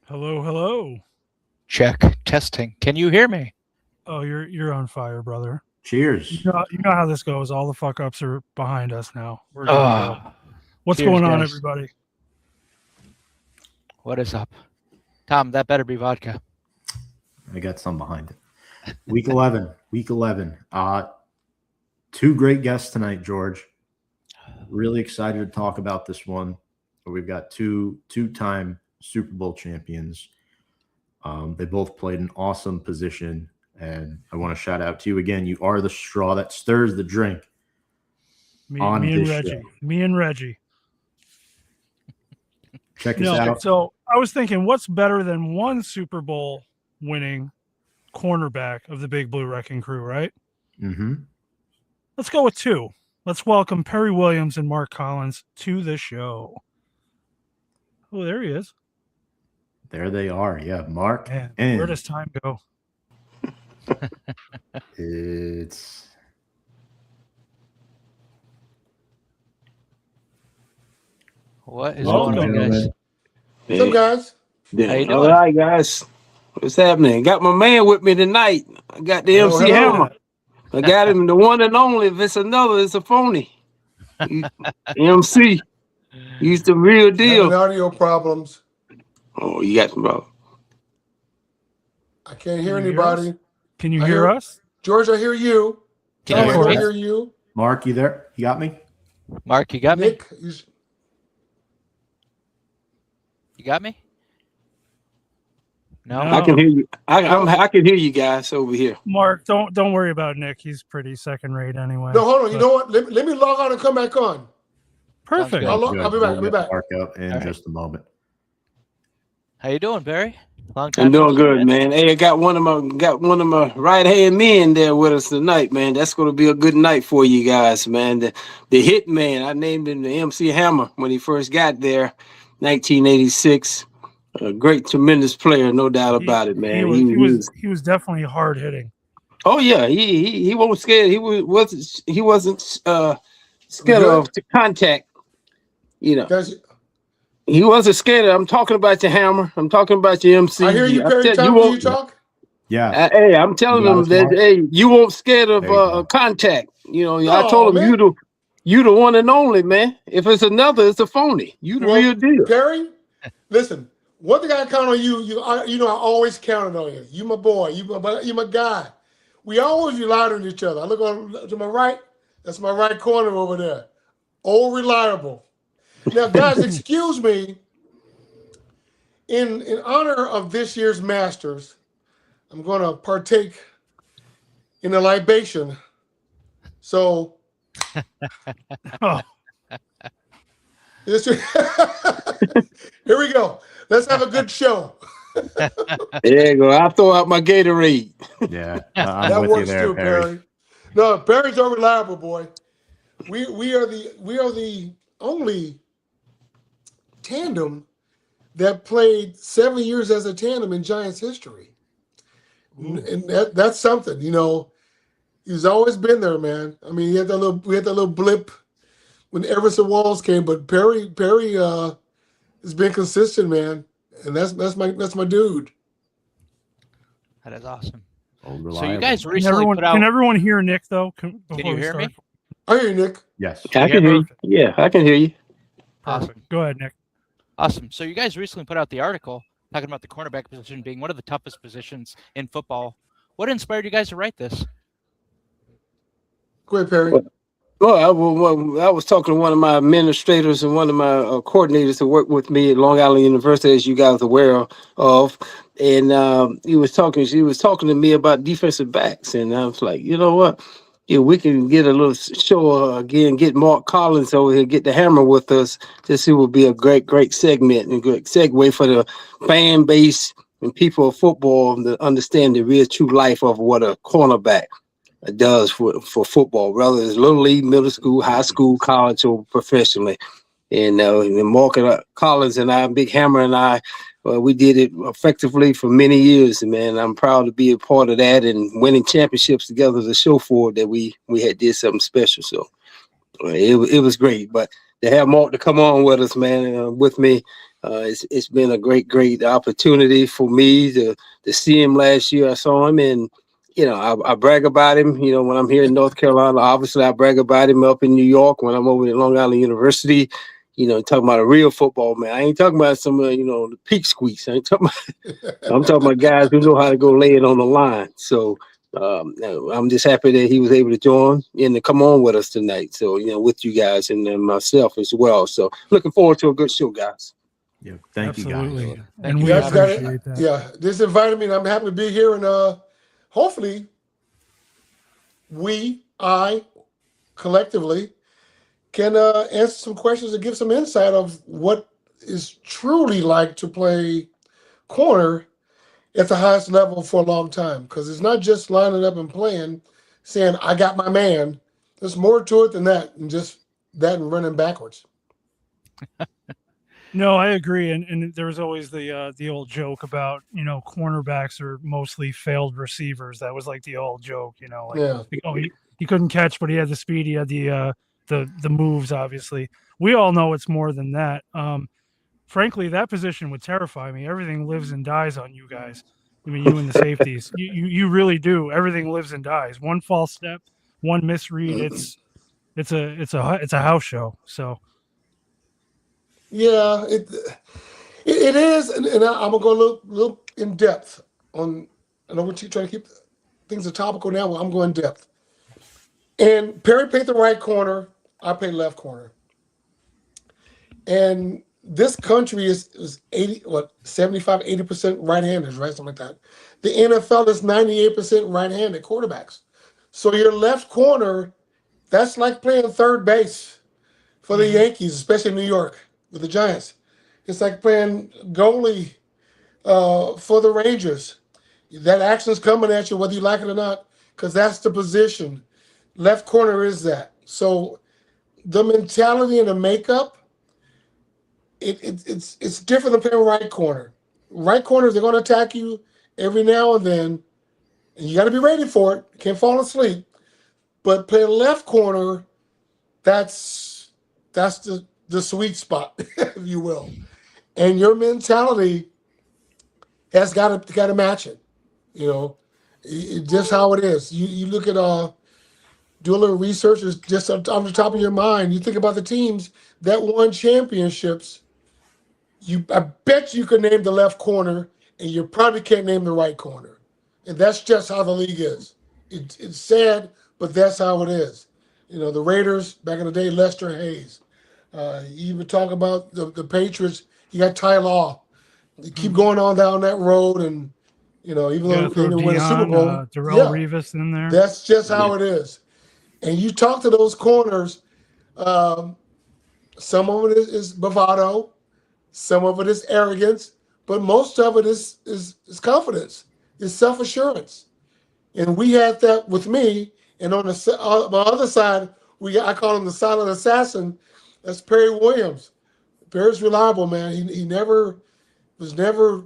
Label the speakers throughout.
Speaker 1: Hello, hello.
Speaker 2: Check. Testing. Can you hear me?
Speaker 1: Oh, you're on fire, brother.
Speaker 3: Cheers.
Speaker 1: You know how this goes. All the fuck ups are behind us now. We're good to go.
Speaker 2: Oh,
Speaker 1: What's
Speaker 2: cheers,
Speaker 1: going on,
Speaker 2: guys.
Speaker 1: everybody?
Speaker 2: What is up? Tom, that better be vodka.
Speaker 3: I got some behind it. Week 11. Week 11. Two great guests tonight, George. Really excited to talk about this one. We've got two-time Super Bowl champions. They both played an awesome position, and I want to shout out to you again. You are the straw that stirs the drink.
Speaker 1: Me
Speaker 3: On
Speaker 1: and
Speaker 3: this
Speaker 1: Reggie.
Speaker 3: show.
Speaker 1: Me and Reggie.
Speaker 3: Check us out.
Speaker 1: So I was thinking, what's better than one Super Bowl winning cornerback of the Big Blue Wrecking Crew, right?
Speaker 3: Mm-hmm.
Speaker 1: Let's go with two. Let's welcome Perry Williams and Mark Collins to the show. Oh, there he is.
Speaker 3: There they are. Yeah, Mark.
Speaker 1: Man,
Speaker 3: and
Speaker 1: where does time go?
Speaker 3: it's
Speaker 2: What is
Speaker 1: Welcome,
Speaker 2: going on, guys?
Speaker 4: What's
Speaker 5: up, guys?
Speaker 2: How you doing?
Speaker 4: All right, guys. What's happening? Got my man with me tonight. I got the
Speaker 5: Hello,
Speaker 4: MC
Speaker 5: hello.
Speaker 4: Hammer. I got him, the one and only. If it's another, it's a phony. MC. He's the real
Speaker 5: Having
Speaker 4: deal.
Speaker 5: audio problems.
Speaker 4: Oh, you got some bro.
Speaker 5: I can't hear
Speaker 1: Can you hear
Speaker 5: anybody.
Speaker 1: Can you
Speaker 5: I
Speaker 1: hear
Speaker 5: hear-
Speaker 1: us?
Speaker 5: George, I hear you.
Speaker 2: Can
Speaker 5: Tom,
Speaker 2: you
Speaker 5: I
Speaker 2: hear
Speaker 5: don't
Speaker 2: me?
Speaker 5: hear you.
Speaker 3: Mark. You there? You got me?
Speaker 2: Mark, you got me?
Speaker 5: Nick,
Speaker 2: You got me? No?
Speaker 1: No.
Speaker 4: I can hear you. I can hear you guys over here.
Speaker 1: Mark, don't worry about Nick. He's pretty second rate anyway.
Speaker 5: no, hold on. You
Speaker 1: But-
Speaker 5: know what? Let me log on and come back on.
Speaker 1: Perfect.
Speaker 2: good.
Speaker 5: I'll
Speaker 3: Good.
Speaker 5: be back. I'll be
Speaker 3: We'll
Speaker 5: back.
Speaker 3: get Mark up in
Speaker 2: All right.
Speaker 3: just a moment.
Speaker 2: How you doing, Barry? Long time.
Speaker 4: I'm doing
Speaker 2: no see,
Speaker 4: good, man. Hey, I got one of my right hand men there with us tonight, man. That's gonna be a good night for you guys, man. The hit man. I named him the MC Hammer when he first got there, 1986. A great, tremendous player, no doubt about it, man.
Speaker 1: He was definitely hard hitting.
Speaker 4: Oh yeah, he wasn't scared. He wasn't scared
Speaker 5: Good.
Speaker 4: of the contact. You know,
Speaker 5: Guys,
Speaker 4: he wasn't scared. I'm talking about your Hammer. I'm talking about your MC.
Speaker 5: I hear you,
Speaker 4: I
Speaker 5: Perry.
Speaker 4: said
Speaker 5: Tom,
Speaker 4: you
Speaker 5: can you
Speaker 4: won't-
Speaker 5: talk?
Speaker 3: Yeah.
Speaker 4: Hey, I'm telling
Speaker 3: You got
Speaker 4: him
Speaker 3: us,
Speaker 4: that
Speaker 3: Mark?
Speaker 4: hey, you won't scared of
Speaker 3: There you go.
Speaker 4: contact. You know, I
Speaker 5: Oh,
Speaker 4: told him
Speaker 5: man.
Speaker 4: you the one and only, man. If it's another, it's a phony. You the
Speaker 5: Well,
Speaker 4: real deal.
Speaker 5: Perry, listen. One thing I count on you. You know I always counted on you. You my boy. You my guy. We always relied on each other. I look on to my right. That's my right corner over there. Old reliable. Now, guys, excuse me. In honor of this year's Masters, I'm going to partake in a libation. So,
Speaker 1: Oh,
Speaker 5: this, here we go. Let's have a good show.
Speaker 4: There you go. I'll throw out my Gatorade.
Speaker 3: Yeah.
Speaker 5: That
Speaker 3: I'm with you
Speaker 5: works
Speaker 3: there,
Speaker 5: too,
Speaker 3: Perry.
Speaker 5: Perry. No, Perry's a reliable boy. We are the only tandem that played 7 years as a tandem in Giants history, and that's something. You know, he's always been there, man. I mean, we had that little blip when Everson Walls came, but Perry has been consistent, man, and that's my dude.
Speaker 2: That is awesome.
Speaker 3: Oh,
Speaker 2: So you
Speaker 3: reliable.
Speaker 2: guys
Speaker 1: can
Speaker 2: recently
Speaker 1: everyone,
Speaker 2: put out.
Speaker 1: can everyone hear Nick though? Before
Speaker 2: you
Speaker 1: we
Speaker 2: hear
Speaker 1: start?
Speaker 2: me?
Speaker 5: I hear you, Nick.
Speaker 3: Yes.
Speaker 4: I can hear you. Yeah, I can hear you.
Speaker 2: Awesome.
Speaker 1: Go ahead, Nick.
Speaker 2: Awesome. So you guys recently put out the article talking about the cornerback position being one of the toughest positions in football. What inspired you guys to write this?
Speaker 5: Go ahead, Perry.
Speaker 4: Well, I was talking to one of my administrators and one of my coordinators who work with me at Long Island University, as you guys are aware of. And she was talking to me about defensive backs. And I was like, you know what? Yeah, we can get a little show again, get Mark Collins over here, get the Hammer with us. This will be a great segment and great segue for the fan base and people of football to understand the real true life of what a cornerback does for football, whether it's little league, middle school, high school, college, or professionally. And Mark Collins and I, Big Hammer and I, we did it effectively for many years, man. I'm proud to be a part of that and winning championships together to show for that we had did something special. So it was great. But have Mark to come on with us, man, with me. It's been a great opportunity for me to see him last year. I saw him, and I brag about him. When I'm here in North Carolina, obviously I brag about him up in New York. When I'm over at Long Island University, talking about a real football man. I ain't talking about some the peak squeaks. I'm talking about guys who know how to go lay it on the line. So I'm just happy that he was able to join and to come on with us tonight. So with you guys and myself as well. So looking forward to a good show, guys.
Speaker 3: Yeah, thank you
Speaker 1: Absolutely.
Speaker 3: guys.
Speaker 1: And
Speaker 2: you
Speaker 1: we
Speaker 5: guys got it.
Speaker 1: appreciate that.
Speaker 5: Yeah, this invited me, and I'm happy to be here. And hopefully, I collectively can answer some questions and give some insight of what is truly like to play corner at the highest level for a long time. Because it's not just lining up and playing, saying, I got my man. There's more to it than that, and just that and running backwards.
Speaker 1: No, I agree. And there was always the old joke about, cornerbacks are mostly failed receivers. That was like the old joke,
Speaker 5: Yeah.
Speaker 1: He couldn't catch, but he had the speed. He had the moves, obviously. We all know it's more than that. Frankly, that position would terrify me. Everything lives and dies on you guys. I mean, you and the safeties, you really do. Everything lives and dies. One false step, one misread. It's a house show. So.
Speaker 5: Yeah, it is, and I'm gonna go a little in depth on. I know we're trying to keep things topical now. Well, I'm going in depth. And Perry played the right corner. I played left corner. And this country is 75, 80% right-handers, right? Something like that. The NFL is 98% right-handed quarterbacks. So your left corner, that's like playing third base for the Yankees, especially in New York with the Giants. It's like playing goalie for the Rangers. That action's coming at you whether you like it or not, because that's the position. Left corner is that. So the mentality and the makeup, it's different than playing right corner. Right corners, they're going to attack you every now and then, and you got to be ready for it. You can't fall asleep. But playing left corner, that's the sweet spot, if you will. And your mentality has got to match it. Just how it is. You look at do a little research, it's just on the top of your mind. You think about the teams that won championships. I bet you could name the left corner, and you probably can't name the right corner. And that's just how the league is. It's sad, but that's how it is. The Raiders back in the day, Lester Hayes. You even talk about the Patriots. You got Ty Law. You keep going on down that road, and even though they didn't win a Super Bowl,
Speaker 1: Darrell Revis in there.
Speaker 5: That's just how it is. And you talk to those corners. Some of it is bravado, some of it is arrogance, but most of it is confidence, is self-assurance. And we had that with me. And on my other side, I call him the silent assassin. That's Perry Williams. Perry's reliable, man. He never never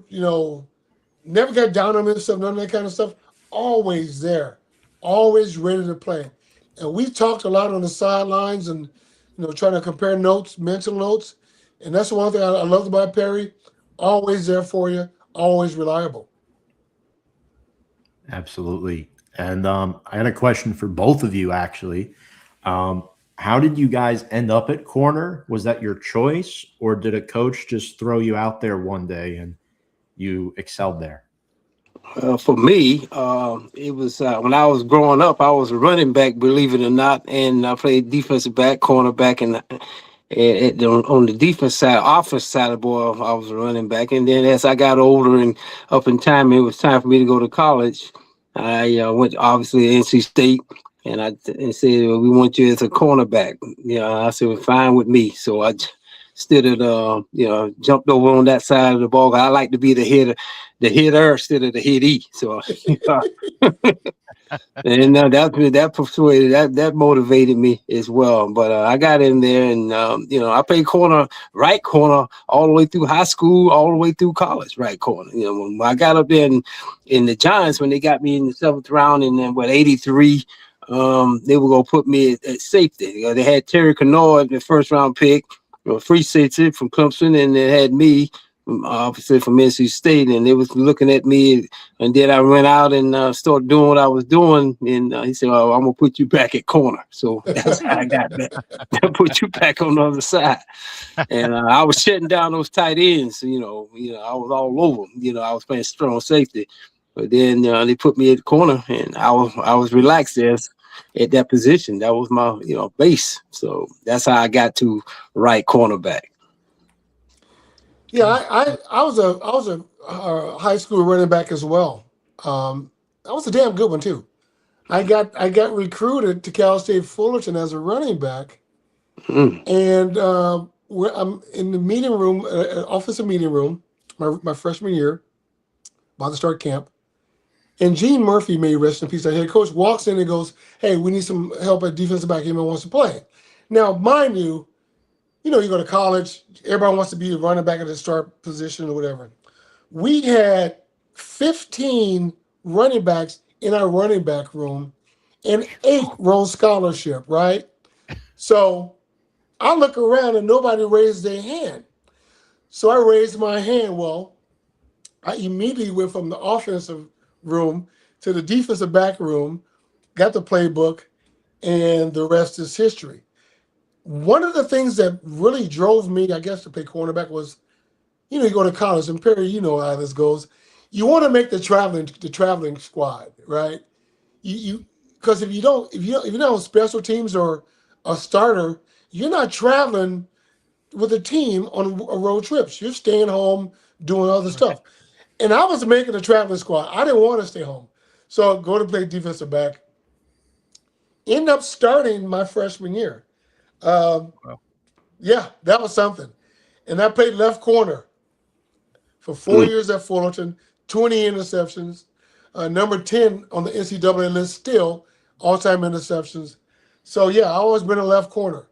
Speaker 5: got down on himself, none of that kind of stuff. Always there, always ready to play. And we talked a lot on the sidelines and, trying to compare notes, mental notes. And that's one thing I loved about Perry. Always there for you, always reliable.
Speaker 3: Absolutely. And I had a question for both of you, actually. How did you guys end up at corner? Was that your choice, or did a coach just throw you out there one day and you excelled there?
Speaker 4: For me, it was when I was growing up, I was a running back, believe it or not, and I played defensive back, cornerback, and on the defense side, offense side of the ball, I was a running back. And then as I got older and up in time, it was time for me to go to college. I went obviously to NC State, and I said, well, we want you as a cornerback. I said, well, fine with me. So I instead of jumped over on that side of the ball. I like to be the hitter instead of the hittee. So and that persuaded, that motivated me as well. But I got in there, and I played right corner all the way through high school, all the way through college, right corner. When I got up there in the Giants, when they got me in the 7th round, and then 83. they were gonna put me at safety. They had Terry Kennard, the first round pick, free safety from Clemson, and they had me, obviously from NC State, and they was looking at me. And then I went out and started doing what I was doing. And he said, "Oh, I'm gonna put you back at corner." So that's how I got back. I put you back on the other side. And I was shutting down those tight ends. I was all over. I was playing strong safety. But then they put me at the corner, and I was relaxed there at that position. That was my base. So that's how I got to right cornerback.
Speaker 5: Yeah, I was a high school running back as well. I was a damn good one too. I got recruited to Cal State Fullerton as a running back, and I'm in the meeting room, offensive meeting room, my freshman year, about to start camp. And Gene Murphy, may rest in peace, our head coach, walks in and goes, "Hey, we need some help at defensive back. Anyone wants to play?" Now, mind you, you go to college, everybody wants to be a running back at the start position or whatever. We had 15 running backs in our running back room and 8 were on scholarship, right? So I look around and nobody raised their hand. So I raised my hand. Well, I immediately went from the offensive room to the defensive back room, got the playbook, and the rest is history. One of the things that really drove me, I guess, to play cornerback was, you go to college, and Perry, you know how this goes. You want to make the traveling squad, right? Because if you're not on special teams or a starter, you're not traveling with a team on road trips. You're staying home doing other stuff. And I was making a traveling squad. I didn't want to stay home. So go to play defensive back. End up starting my freshman year. Yeah, that was something. And I played left corner for 4 years at Fullerton, 20 interceptions, number 10 on the NCAA list still, all-time interceptions. So, yeah, I've always been a left corner.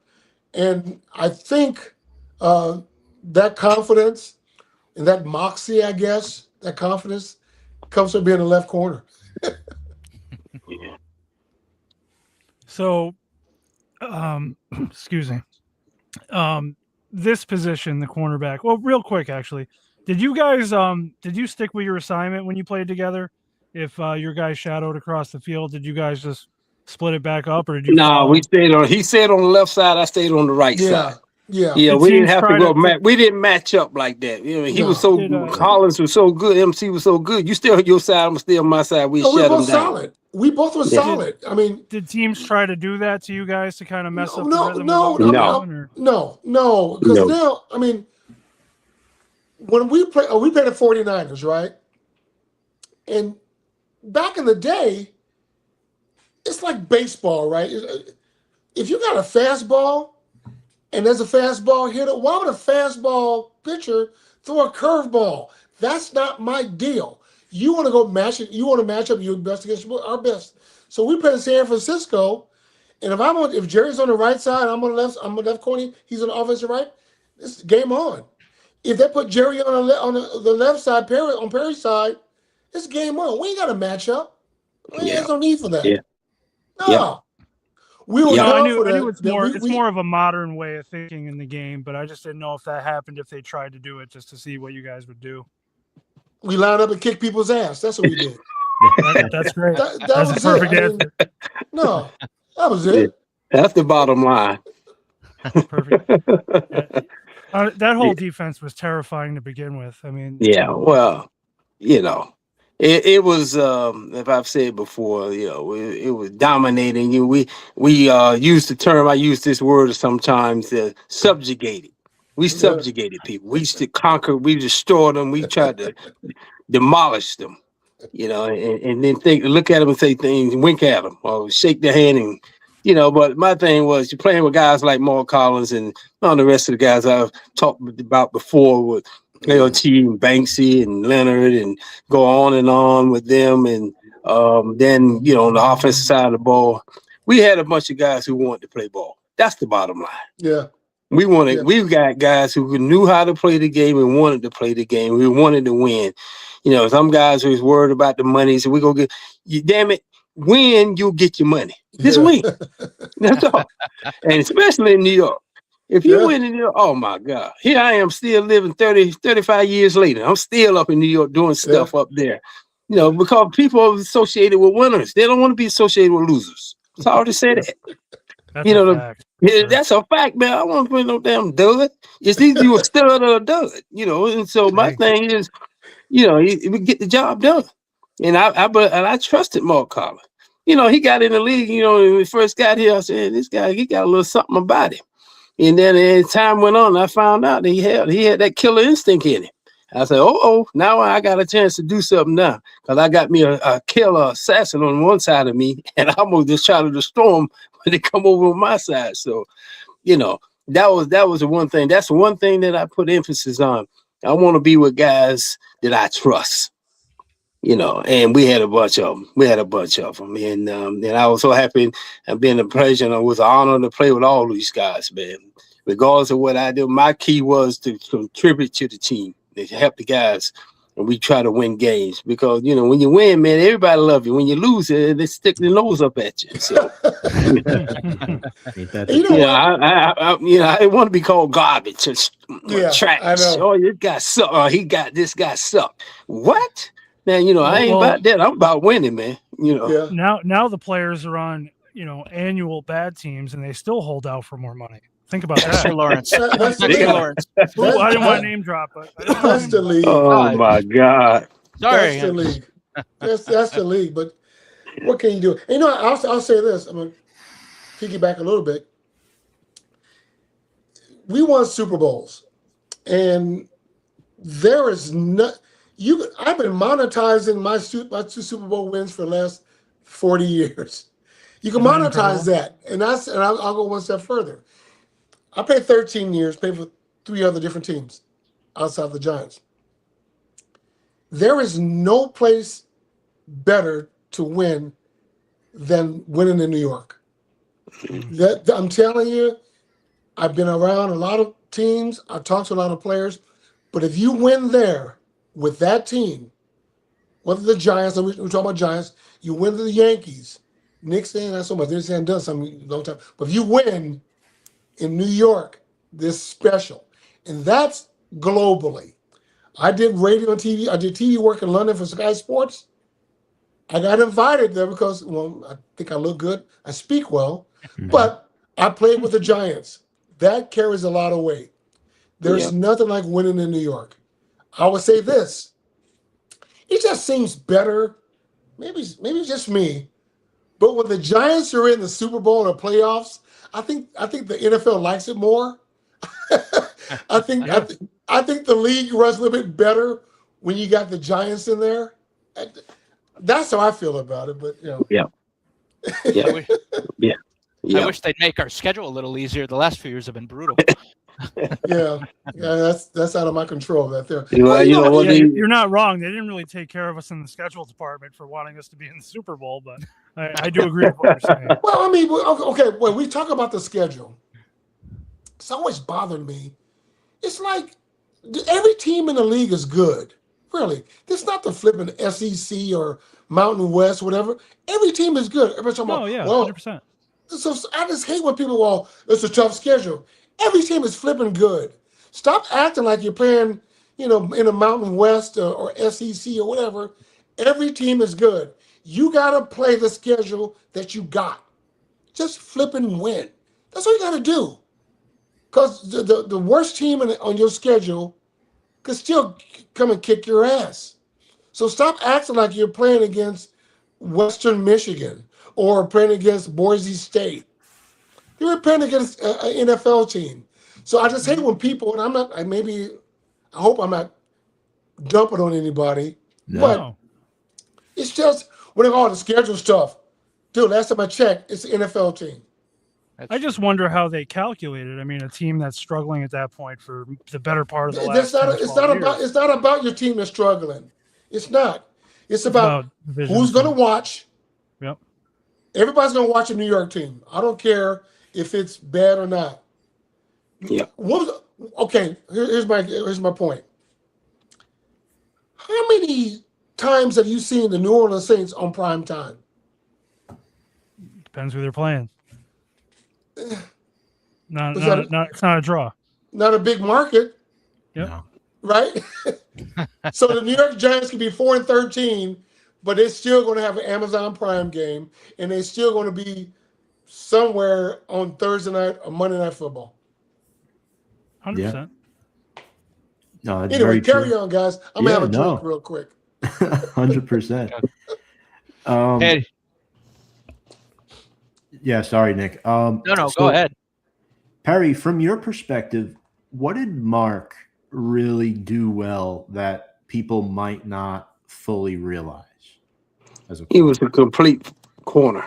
Speaker 5: And I think that confidence and that moxie, I guess, that confidence comes from being a left corner.
Speaker 4: Yeah.
Speaker 1: So, excuse me. This position, the cornerback. Well, real quick, actually, did you guys did you stick with your assignment when you played together? If your guys shadowed across the field, did you guys just split it back up, or did you?
Speaker 4: No, we stayed on. He stayed on the left side. I stayed on the right side.
Speaker 5: Yeah.
Speaker 4: We didn't have to go. We didn't match up like that. He was so Collins was so good. MC was so good. You stay on your side. I'm stay on my side. We shut him down.
Speaker 5: Solid. We both were solid. I mean,
Speaker 1: did teams try to do that to you guys to kind of mess up the rhythm?
Speaker 5: No. Because now, I mean, when we played the 49ers, right? And back in the day, it's like baseball, right? If you got a fastball and there's a fastball hitter, why would a fastball pitcher throw a curveball? That's not my deal. You want to go match it. You want to match up your best against our best. So we play in San Francisco, and if Jerry's on the right side, I'm on the left corner. He's on the offensive right. It's game on. If they put Jerry on the left side, on Perry's side, it's game on. We ain't got a match up. There's no need for that.
Speaker 4: Yeah.
Speaker 5: No.
Speaker 4: Yeah.
Speaker 5: We were.
Speaker 1: I knew it's more. It's more of a modern way of thinking in the game, but I just didn't know if that happened if they tried to do it just to see what you guys would do.
Speaker 5: We lined up and kicked people's ass. That's what we did.
Speaker 1: That's great.
Speaker 5: That
Speaker 1: That's
Speaker 5: was
Speaker 1: a perfect
Speaker 5: answer. No, that was it.
Speaker 4: That's the bottom line.
Speaker 1: Perfect. That whole defense was terrifying to begin with. I mean,
Speaker 4: yeah. Well, it was. If I've said before, it was dominating. We used the term. I use this word sometimes. Subjugated. We subjugated people. We used to conquer. We destroyed them. We tried to demolish them. And then look at them and say things, wink at them, or shake their hand, and But my thing was, you're playing with guys like Mark Collins and all the rest of the guys I've talked about before with LT and Banksy and Leonard, and go on with them. And then on the offensive side of the ball, we had a bunch of guys who wanted to play ball. That's the bottom line.
Speaker 5: Yeah.
Speaker 4: We've got guys who knew how to play the game and wanted to play the game. We wanted to win. Some guys who was worried about the money, so we go get you. Damn it, win, you'll get your money. Just
Speaker 5: Yeah.
Speaker 4: win. That's all. And especially in New York. If you
Speaker 5: Yeah.
Speaker 4: win in New York, oh my God. Here I am still living 30, 35 years later. I'm still up in New York doing stuff up there. You know, because people are associated with winners. They don't want to be associated with losers. Sorry to say that.
Speaker 1: That's
Speaker 4: You know,
Speaker 1: a fact.
Speaker 4: Yeah,
Speaker 1: Sure.
Speaker 4: that's a fact, man. I don't want to put no damn dud. It's either you a stud or a dud, you know. And so my
Speaker 1: Hey.
Speaker 4: thing is, you know, we get the job done. And I trusted Mark Collins. You know, he got in the league, you know, when we first got here, I said, this guy, he got a little something about him. And then as time went on, I found out that he had that killer instinct in him. I said, now I got a chance to do something now. Because I got me a killer assassin on one side of me, and I'm going to just try to destroy him when they come over on my side. So, you know, that was the one thing. That's the one thing that I put emphasis on. I want to be with guys that I trust. You know, and we had a bunch of them. And I was so happy and being a pleasure, and it was an honor to play with all these guys, man. Regardless of what I do, my key was to contribute to the team, to help the guys, and we try to win games. Because, you know, when you win, man, everybody love you. When you lose, they stick their nose up at you. So,
Speaker 3: Ain't that
Speaker 5: You know
Speaker 4: I didn't want to be called garbage or
Speaker 5: Yeah,
Speaker 4: trash.
Speaker 5: I know.
Speaker 4: Oh, this guy suck. Or this guy suck. What? Man, you know, I ain't
Speaker 1: Well-
Speaker 4: about that. I'm about winning, man. You know.
Speaker 5: Yeah.
Speaker 1: Now the players are on, you know, annual bad teams and they still hold out for more money. Think about
Speaker 2: Dexter
Speaker 1: that.
Speaker 2: Lawrence.
Speaker 5: That's the
Speaker 2: Dexter
Speaker 5: league.
Speaker 2: Lawrence.
Speaker 1: Ooh, I didn't want to name drop, but I didn't want
Speaker 5: That's
Speaker 1: to
Speaker 5: the league.
Speaker 4: Oh my God.
Speaker 2: Sorry.
Speaker 5: That's the league. That's the league. But what can you do? And, you know, I'll say this. I'm gonna piggyback a little bit. We won Super Bowls, and there is not. I've been monetizing my two Super Bowl wins for the last 40 years. You can
Speaker 1: Isn't that
Speaker 5: monetize that, and I'll go one step further. I played 13 years, played for 3 other different teams outside of the Giants. There is no place better to win than winning in New York. That I'm telling you, I've been around a lot of teams. I've talked to a lot of players, but if you win there with that team, whether the Giants, we're talking about Giants, you win to the Yankees. Knicks ain't not so much. They just haven't done something in a long time. But if you win in New York, this special, and that's globally. I did radio and TV. I did TV work in London for Sky Sports. I got invited there because, well, I think I look good. I speak well, but I played with the Giants. That carries a lot of weight. There's nothing like winning in New York. I would say this. It just seems better. Maybe it's just me. But when the Giants are in the Super Bowl or playoffs, I think the NFL likes it more. I think the league runs a little bit better when you got the Giants in there. That's how I feel about it. But you know,
Speaker 2: I wish they'd make our schedule a little easier. The last few years have been brutal.
Speaker 5: yeah, that's out of my control. That there.
Speaker 4: Well, you know what?
Speaker 1: Yeah, you're not wrong. They didn't really take care of us in the schedule department for wanting us to be in the Super Bowl, but I do agree with what you're saying.
Speaker 5: Well, I mean, okay, when we talk about the schedule, it's always bothered me. It's like every team in the league is good. Really. It's not the flipping SEC or Mountain West, whatever. Every team is good. Everybody's talking about,
Speaker 1: yeah,
Speaker 5: well,
Speaker 1: 100%.
Speaker 5: so I just hate when people, well, it's a tough schedule. Every team is flipping good. Stop acting like you're playing, you know, in the Mountain West or SEC or whatever. Every team is good. You got to play the schedule that you got. Just flip and win. That's all you got to do. Because the worst team on your schedule could still come and kick your ass. So stop acting like you're playing against Western Michigan or playing against Boise State. You're playing against an NFL team. So I just hate when people, and I hope I'm not dumping on anybody, but it's just when they all the schedule stuff. Dude, last time I checked, it's an NFL team.
Speaker 1: I just wonder how they calculated. I mean, a team that's struggling at that point for the better part of the last.
Speaker 5: It's not about your team that's struggling. It's not. It's about who's going to watch.
Speaker 1: Yep.
Speaker 5: Everybody's going to watch a New York team. I don't care if it's bad or not.
Speaker 4: Yeah.
Speaker 5: Okay. Here's my point. How many times have you seen the New Orleans Saints on prime time?
Speaker 1: Depends who they're playing. Not,
Speaker 5: Was
Speaker 1: not,
Speaker 5: that-
Speaker 1: not, it's not a draw.
Speaker 5: Not a big market,
Speaker 1: Yep.
Speaker 3: No.
Speaker 5: right? So the New York Giants could be 4-13, but they're still going to have an Amazon Prime game, and they're still going to be somewhere on Thursday night or Monday Night Football.
Speaker 1: 100%.
Speaker 3: No, it's
Speaker 5: Anyway,
Speaker 3: very
Speaker 5: carry
Speaker 3: true.
Speaker 5: on, guys. I'm going to have a
Speaker 3: Yeah,
Speaker 5: drink
Speaker 3: no.
Speaker 5: real quick.
Speaker 3: 100%.
Speaker 2: Hey,
Speaker 3: Yeah, sorry, Nick.
Speaker 2: no,
Speaker 3: So,
Speaker 2: go ahead.
Speaker 3: Perry, from your perspective, what did Mark really do well that people might not fully realize? As a
Speaker 4: He was a complete corner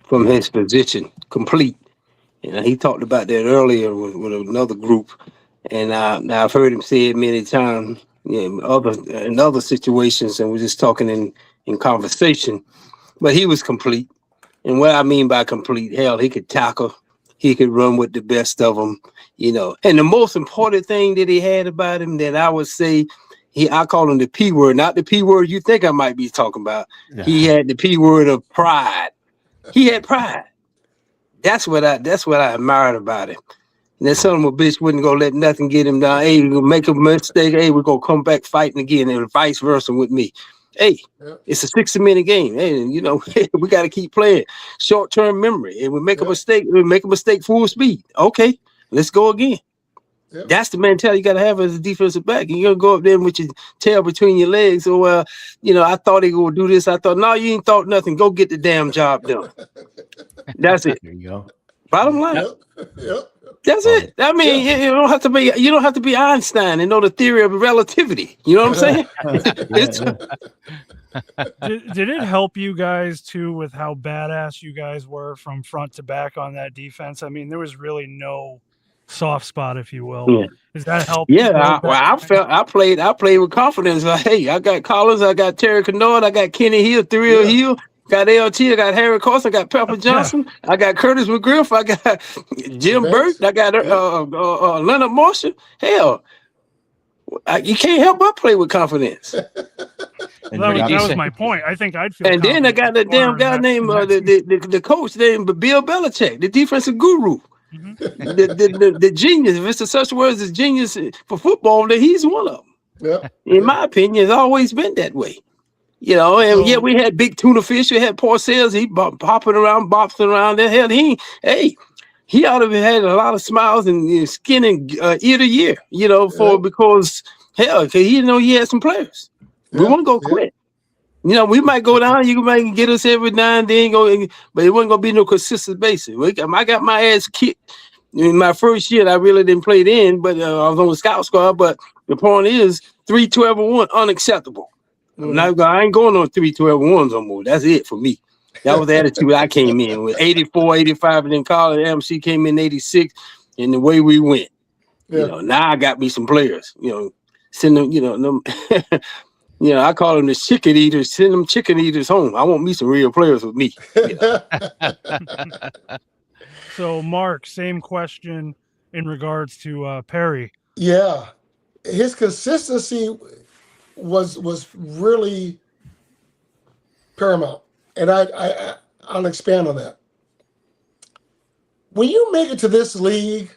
Speaker 4: from his position, complete. He talked about that earlier with another group, and I've heard him say it many times in other situations, and we're just talking in conversation. But he was complete, and what I mean by complete, hell, he could tackle, he could run with the best of them, And the most important thing that he had about him that I would say, I call him the P word, not the P word you think I might be talking about.
Speaker 3: Yeah.
Speaker 4: He had the P word of pride. He had pride. That's what I admired about him. And that son of a bitch wouldn't go let nothing get him down. Hey, we're gonna make a mistake. Hey, we're gonna come back fighting again, and vice versa with me. Hey, it's a 60-minute game. Hey, we got to keep playing. Short-term memory. And we make a mistake. We make a mistake full speed. Okay, let's go again.
Speaker 5: Yep.
Speaker 4: That's the mentality you got to have as a defensive back. You're going to go up there with your tail between your legs. Or, I thought he would do this. I thought, no, you ain't thought nothing. Go get the damn job done. That's it.
Speaker 3: There you go.
Speaker 4: Bottom line.
Speaker 5: Yep.
Speaker 4: That's it. I mean, you don't have to be Einstein and know the theory of relativity. You know what I'm saying?
Speaker 1: Did it help you guys too with how badass you guys were from front to back on that defense? I mean, there was really no soft spot, if you will.
Speaker 4: Yeah.
Speaker 1: Does that help?
Speaker 4: Yeah, I played with confidence. Like, hey, I got Collins, I got Terry Kennard, I got Kenny Hill, Thrill Hill, got LT, I got Harry Carson, I got Pepper Johnson, I got Curtis McGriff, I got Jim Burt, I got Leonard Marshall. Hell, you can't help but play with confidence.
Speaker 3: And
Speaker 1: that
Speaker 3: you
Speaker 1: was
Speaker 3: got-
Speaker 1: my point. I think I'd feel.
Speaker 4: And then I got the damn guy named the coach named Bill Belichick, the defensive guru. The genius, if it's such words as genius for football, then he's one of them. In my opinion, it's always been that way. And we had big tuna fish. We had Parcells. He popping around, bopping around. The hell, he ought to have had a lot of smiles and skin and ear to year. Because he he had some players. We want to go quit. We might go down. You might get us every now and then, but it wasn't gonna be no consistent basis. I got my ass kicked in my first year. I really didn't play then, but I was on the scout squad. But the point is, 3-12-1 unacceptable. I ain't going on 3-12-1s no more. That's it for me. That was the attitude I came in with. 84, 85, and then college. MC came in 86, and the way we went. Now I got me some players. Send them. Them. I call them the chicken eaters. Send them chicken eaters home. I want me some real players with me.
Speaker 1: So, Mark, same question in regards to Perry.
Speaker 5: Yeah, his consistency was really paramount, and I'll expand on that. When you make it to this league,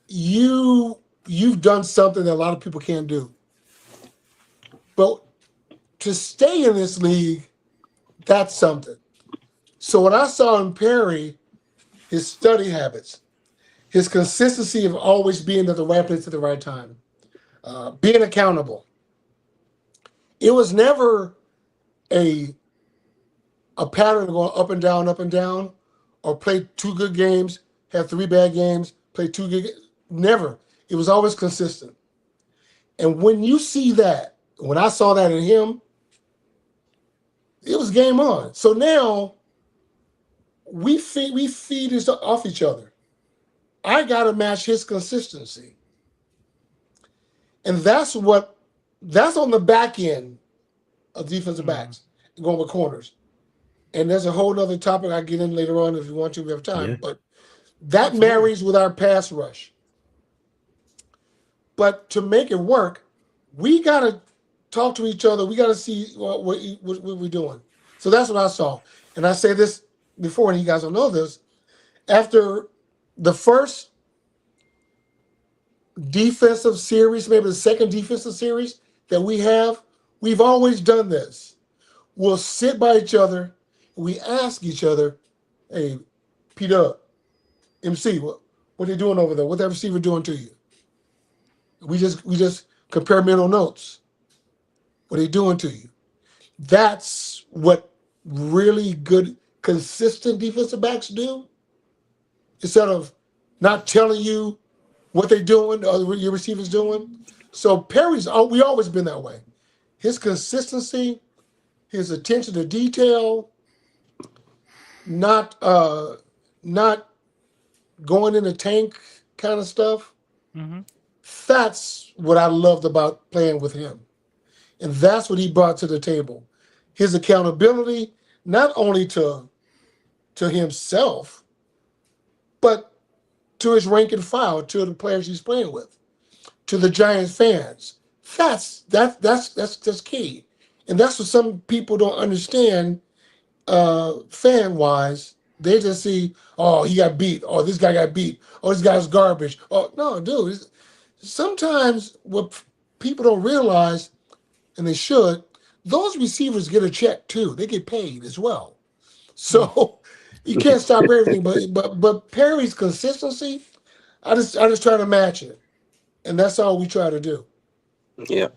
Speaker 5: you've done something that a lot of people can't do. But to stay in this league, that's something. So what I saw in Perry, his study habits, his consistency of always being at the right place at the right time, being accountable. It was never a pattern going up and down, or play 2 good games, have 3 bad games, play 2 good games. Never. It was always consistent. And when you see that, when I saw that in him, it was game on. So now we feed this off each other. I got to match his consistency. And that's on the back end of defensive backs, going with corners. And there's a whole other topic I get in later on if you want to, we have time.
Speaker 3: Yeah.
Speaker 5: But that marries with our pass rush. But to make it work, we got to talk to each other. We got to see what we're doing. So that's what I saw. And I say this before, and you guys don't know this, after the first defensive series, maybe the second defensive series that we've always done this. We'll sit by each other, and we ask each other, hey, P-Dub, MC, what they doing over there? What that receiver doing to you? We just compare mental notes. What they doing to you? That's what really good, consistent defensive backs do. Instead of not telling you what they're doing or your receivers doing. So Perry's, we always been that way. His consistency, his attention to detail, not going in the tank kind of stuff.
Speaker 1: Mm-hmm.
Speaker 5: That's what I loved about playing with him. And that's what he brought to the table. His accountability, not only to himself, but to his rank and file, to the players he's playing with, to the Giants fans. That's key. And that's what some people don't understand fan-wise. They just see, oh, he got beat. Oh, this guy got beat. Oh, this guy's garbage. Oh, no, dude. Sometimes what people don't realize, and they should, those receivers get a check too. They get paid as well. So you can't stop everything. But Perry's consistency, I just try to match it, and that's all we try to do.
Speaker 4: Yeah.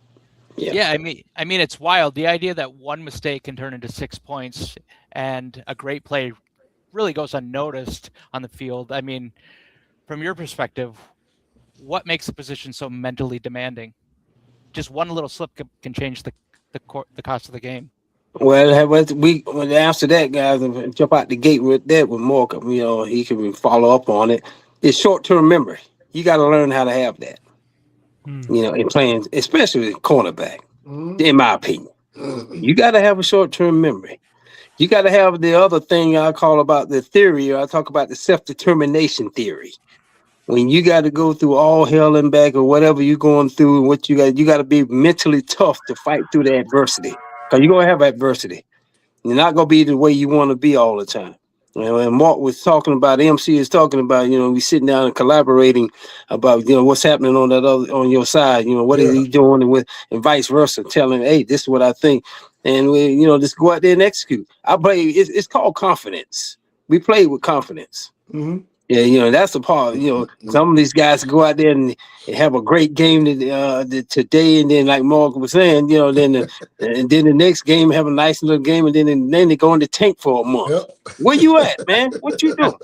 Speaker 2: Yeah, I mean, it's wild. The idea that one mistake can turn into 6 points and a great play really goes unnoticed on the field. I mean, from your perspective, what makes a position so mentally demanding? Just one little slip can change the cost of the game.
Speaker 4: Well, after that, guys, jump out the gate with that with Mark. You know, he can follow up on it. It's short-term memory. You got to learn how to have that. You know, in playing, especially with cornerback, in my opinion. You got to have a short-term memory. You got to have the other thing I call about the theory, or I talk about the self-determination theory. When you got to go through all hell and back or whatever you're going through, what you got to be mentally tough to fight through the adversity. Because you're going to have adversity. You're not going to be the way you want to be all the time. You know, and Mark was talking about, MC is talking about, you know, we sitting down and collaborating about, you know, what's happening on your side, you know, what is he doing and vice versa, telling, hey, this is what I think. And we, you know, just go out there and execute. It's called confidence. We play with confidence.
Speaker 5: Mm-hmm.
Speaker 4: Yeah, you know, that's the part, you know, some of these guys go out there and have a great game today, and then like Mark was saying, you know, then the next game have a nice little game, and then they go in the tank for a month. Yep. Where you at, man? What you doing?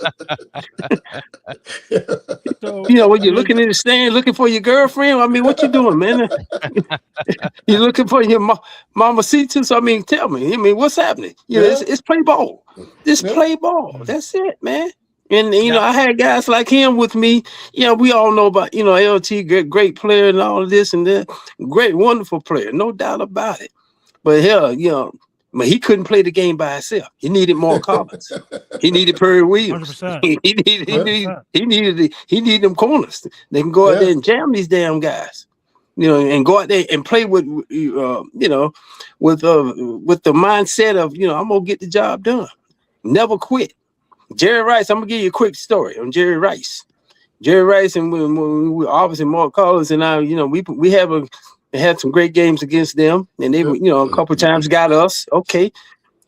Speaker 1: So,
Speaker 4: you know, when you're looking in the stand, looking for your girlfriend, I mean, what you doing, man? You're looking for your mama seats. I mean, tell me, I mean, what's happening? You know, it's play ball. Just play ball. That's it, man. And, you know, I had guys like him with me. You know, we all know about, you know, LT, great player and all of this and that. Great, wonderful player. No doubt about it. But hell, you know, he couldn't play the game by himself. He needed more Collins. He needed Perry Williams.
Speaker 1: 100%.
Speaker 4: He needed them corners. They can go out there and jam these damn guys. You know, and go out there and play with, you know, with the mindset of, you know, I'm going to get the job done. Never quit. Jerry Rice, I'm gonna give you a quick story on Jerry Rice. Jerry Rice and we obviously Mark Collins and I, you know, we had some great games against them, and they, you know, a couple of times got us. Okay,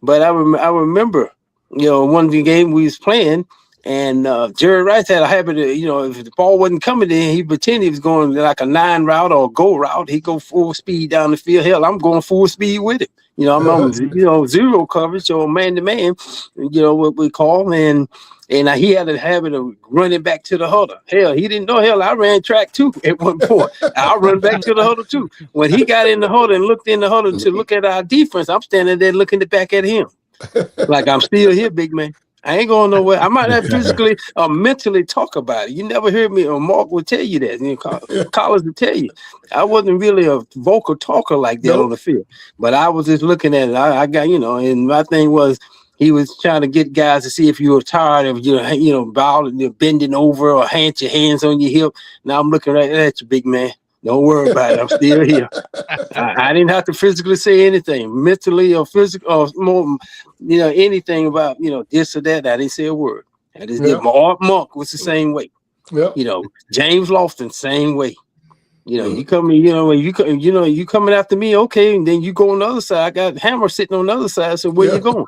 Speaker 4: but I remember, you know, one of the game we was playing, and Jerry Rice had a habit of, you know, if the ball wasn't coming in, he pretended he was going like a 9 route or a go route. He go full speed down the field. Hell, I'm going full speed with it. You know, I'm on, you know, zero coverage or man to man, you know, what we call, and he had a habit of running back to the huddle. Hell, he didn't know. Hell, I ran track too at one point. I'll run back to the huddle too. When he got in the huddle and looked in the huddle to look at our defense, I'm standing there looking back at him like I'm still here, big man. I ain't going nowhere. I might have physically or mentally talk about it. You never heard me, or Mark will tell you that. You know, Collins will tell you. I wasn't really a vocal talker like that on the field, but I was just looking at it. I got, you know, and my thing was he was trying to get guys to see if you were tired of, bending over or your hands on your hip. Now I'm looking right at you, big man. Don't worry about it. I'm still here. I didn't have to physically say anything, mentally or physical, or more, anything about, this or that. I didn't say a word. I just did.
Speaker 5: Yeah.
Speaker 4: My Art Monk was the same way.
Speaker 5: Yep.
Speaker 4: James Lofton, same way.
Speaker 5: Mm.
Speaker 4: You coming, you coming after me, okay, and then you go on the other side. I got Hammer sitting on the other side. So where
Speaker 5: Yeah.
Speaker 4: you going?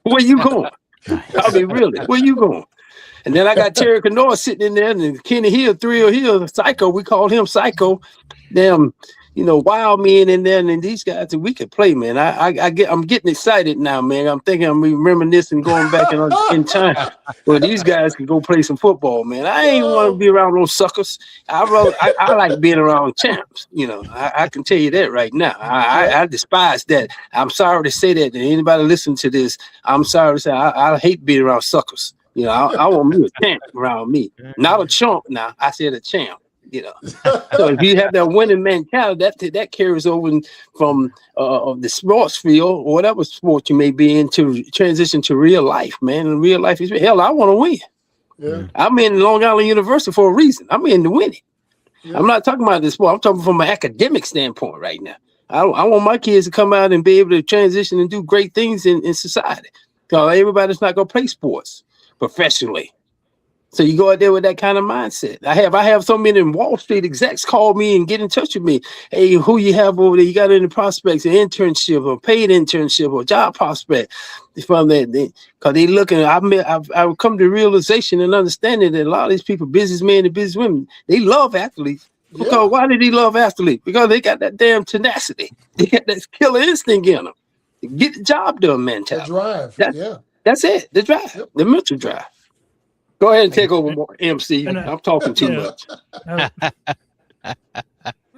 Speaker 4: Where you going? I mean, really, where you going? And then I got Terry Canoa sitting in there, and Kenny Hill, Thrill Hill, Psycho. We called him Psycho. Damn, wild men in there, and then these guys, we could play, man. I'm getting excited now, man. I'm thinking I'm reminiscing, going back in time. Well, these guys can go play some football, man. I ain't want to be around those suckers. I like being around champs. I can tell you that right now. I despise that. I'm sorry to say that to anybody listening to this. I'm sorry to say I hate being around suckers. I want me a champ around me, not a chump. Now I said a champ. So if you have that winning mentality, that carries over from the sports field or whatever sport you may be in to transition to real life, man. And real life is hell. I want to win.
Speaker 5: Yeah.
Speaker 4: I'm in Long Island University for a reason. I'm in to win it.
Speaker 5: Yeah.
Speaker 4: I'm not talking about the sport. I'm talking from an academic standpoint right now. I want my kids to come out and be able to transition and do great things in society. Because everybody's not going to play sports professionally. So you go out there with that kind of mindset. I have so many Wall Street execs call me and get in touch with me. Hey, who you have over there? You got any prospects, an internship or paid internship or job prospect from that? Because they looking. I've come to realization and understanding that a lot of these people, businessmen and businesswomen, they love athletes. Because
Speaker 5: Yeah.
Speaker 4: why did he love athletes? Because they got that damn tenacity. They got that killer instinct in them. Get the job done,
Speaker 5: The
Speaker 4: mentality.
Speaker 5: drive.
Speaker 4: Yeah. That's it. The drive,
Speaker 5: Yep.
Speaker 4: the mental drive. Go ahead and take over, more, MC.
Speaker 1: And,
Speaker 4: I'm talking too
Speaker 1: yeah.
Speaker 4: much.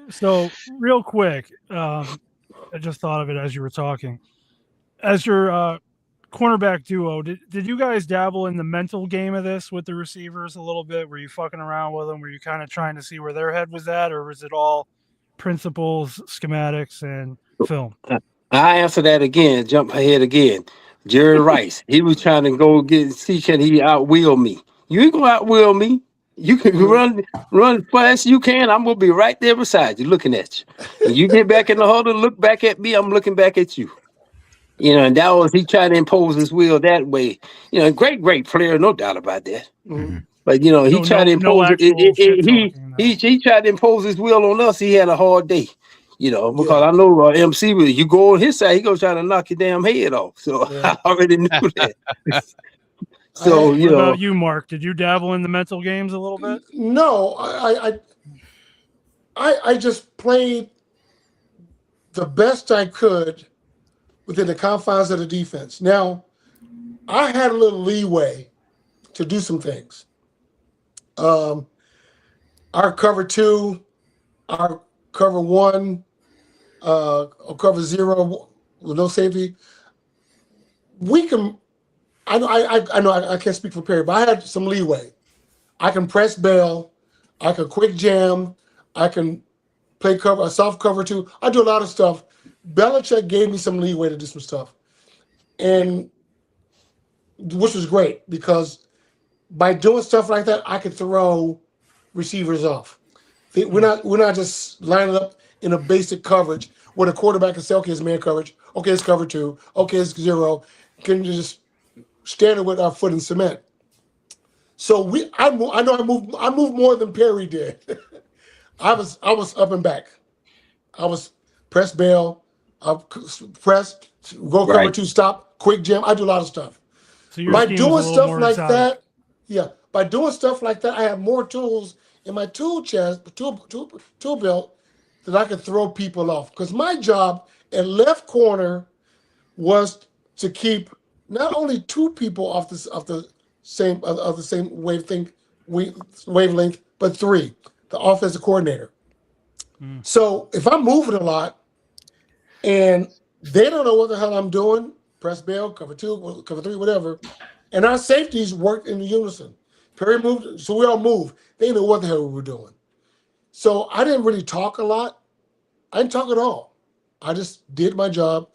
Speaker 1: So real quick, I just thought of it as you were talking. As your cornerback duo, did you guys dabble in the mental game of this with the receivers a little bit? Were you fucking around with them? Were you kind of trying to see where their head was at, or was it all principles, schematics, and film?
Speaker 4: I answer that again. Jump ahead again. Jerry Rice. He was trying to go see can he outwill me. You ain't gonna outwill me. You can run fast you can. I'm gonna be right there beside you, looking at you. And you get back in the huddle, look back at me. I'm looking back at you. And that was he tried to impose his will that way. Great player, no doubt about that.
Speaker 5: Mhm.
Speaker 4: But he tried to impose he tried to impose his will on us. He had a hard day. Because
Speaker 5: Yeah.
Speaker 4: I know MC, you go on his side, he gonna try to knock your damn head off. So
Speaker 5: Yeah.
Speaker 4: I already knew that. So
Speaker 1: What about you, Mark? Did you dabble in the mental games a little bit?
Speaker 5: No, I just played the best I could within the confines of the defense. Now, I had a little leeway to do some things. Our cover 2, our cover 1, or cover 0 with no safety. We can. I know I can't speak for Perry, but I had some leeway. I can press bail. I can quick jam. I can play cover, a soft cover 2. I do a lot of stuff. Belichick gave me some leeway to do some stuff, and which was great because by doing stuff like that, I could throw receivers off. We're not just lining up in a basic coverage where the quarterback can say, okay, it's man coverage. Okay, it's cover 2. Okay, it's 0. Can you just stand with our foot in cement? So I moved more than Perry did. I was up and back. I was press bail, press, go cover
Speaker 4: Right.
Speaker 5: 2, stop, quick jam. I do a lot of stuff.
Speaker 1: So your
Speaker 5: By
Speaker 1: scheme was
Speaker 5: doing
Speaker 1: a little
Speaker 5: stuff
Speaker 1: more
Speaker 5: like
Speaker 1: exotic.
Speaker 5: that, by doing stuff like that, I have more tools in my tool belt that I could throw people off. Because my job at left corner was to keep not only 2 people off the same wavelength, but 3, the offensive coordinator. So if I'm moving a lot and they don't know what the hell I'm doing, press bail, cover 2, cover 3, whatever, and our safeties worked in unison. Perry moved, so we all moved. They didn't know what the hell we were doing. So I didn't really talk a lot. I didn't talk at all. I just did my job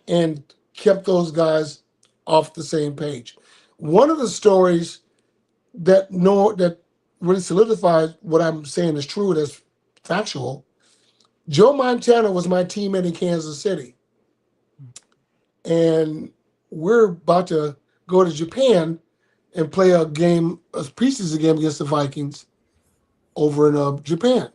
Speaker 5: and kept those guys off the same page. One of the stories that really solidifies what I'm saying is true, that's factual. Joe Montana was my teammate in Kansas City. And we're about to go to Japan and play a preseason game against the Vikings over in Japan.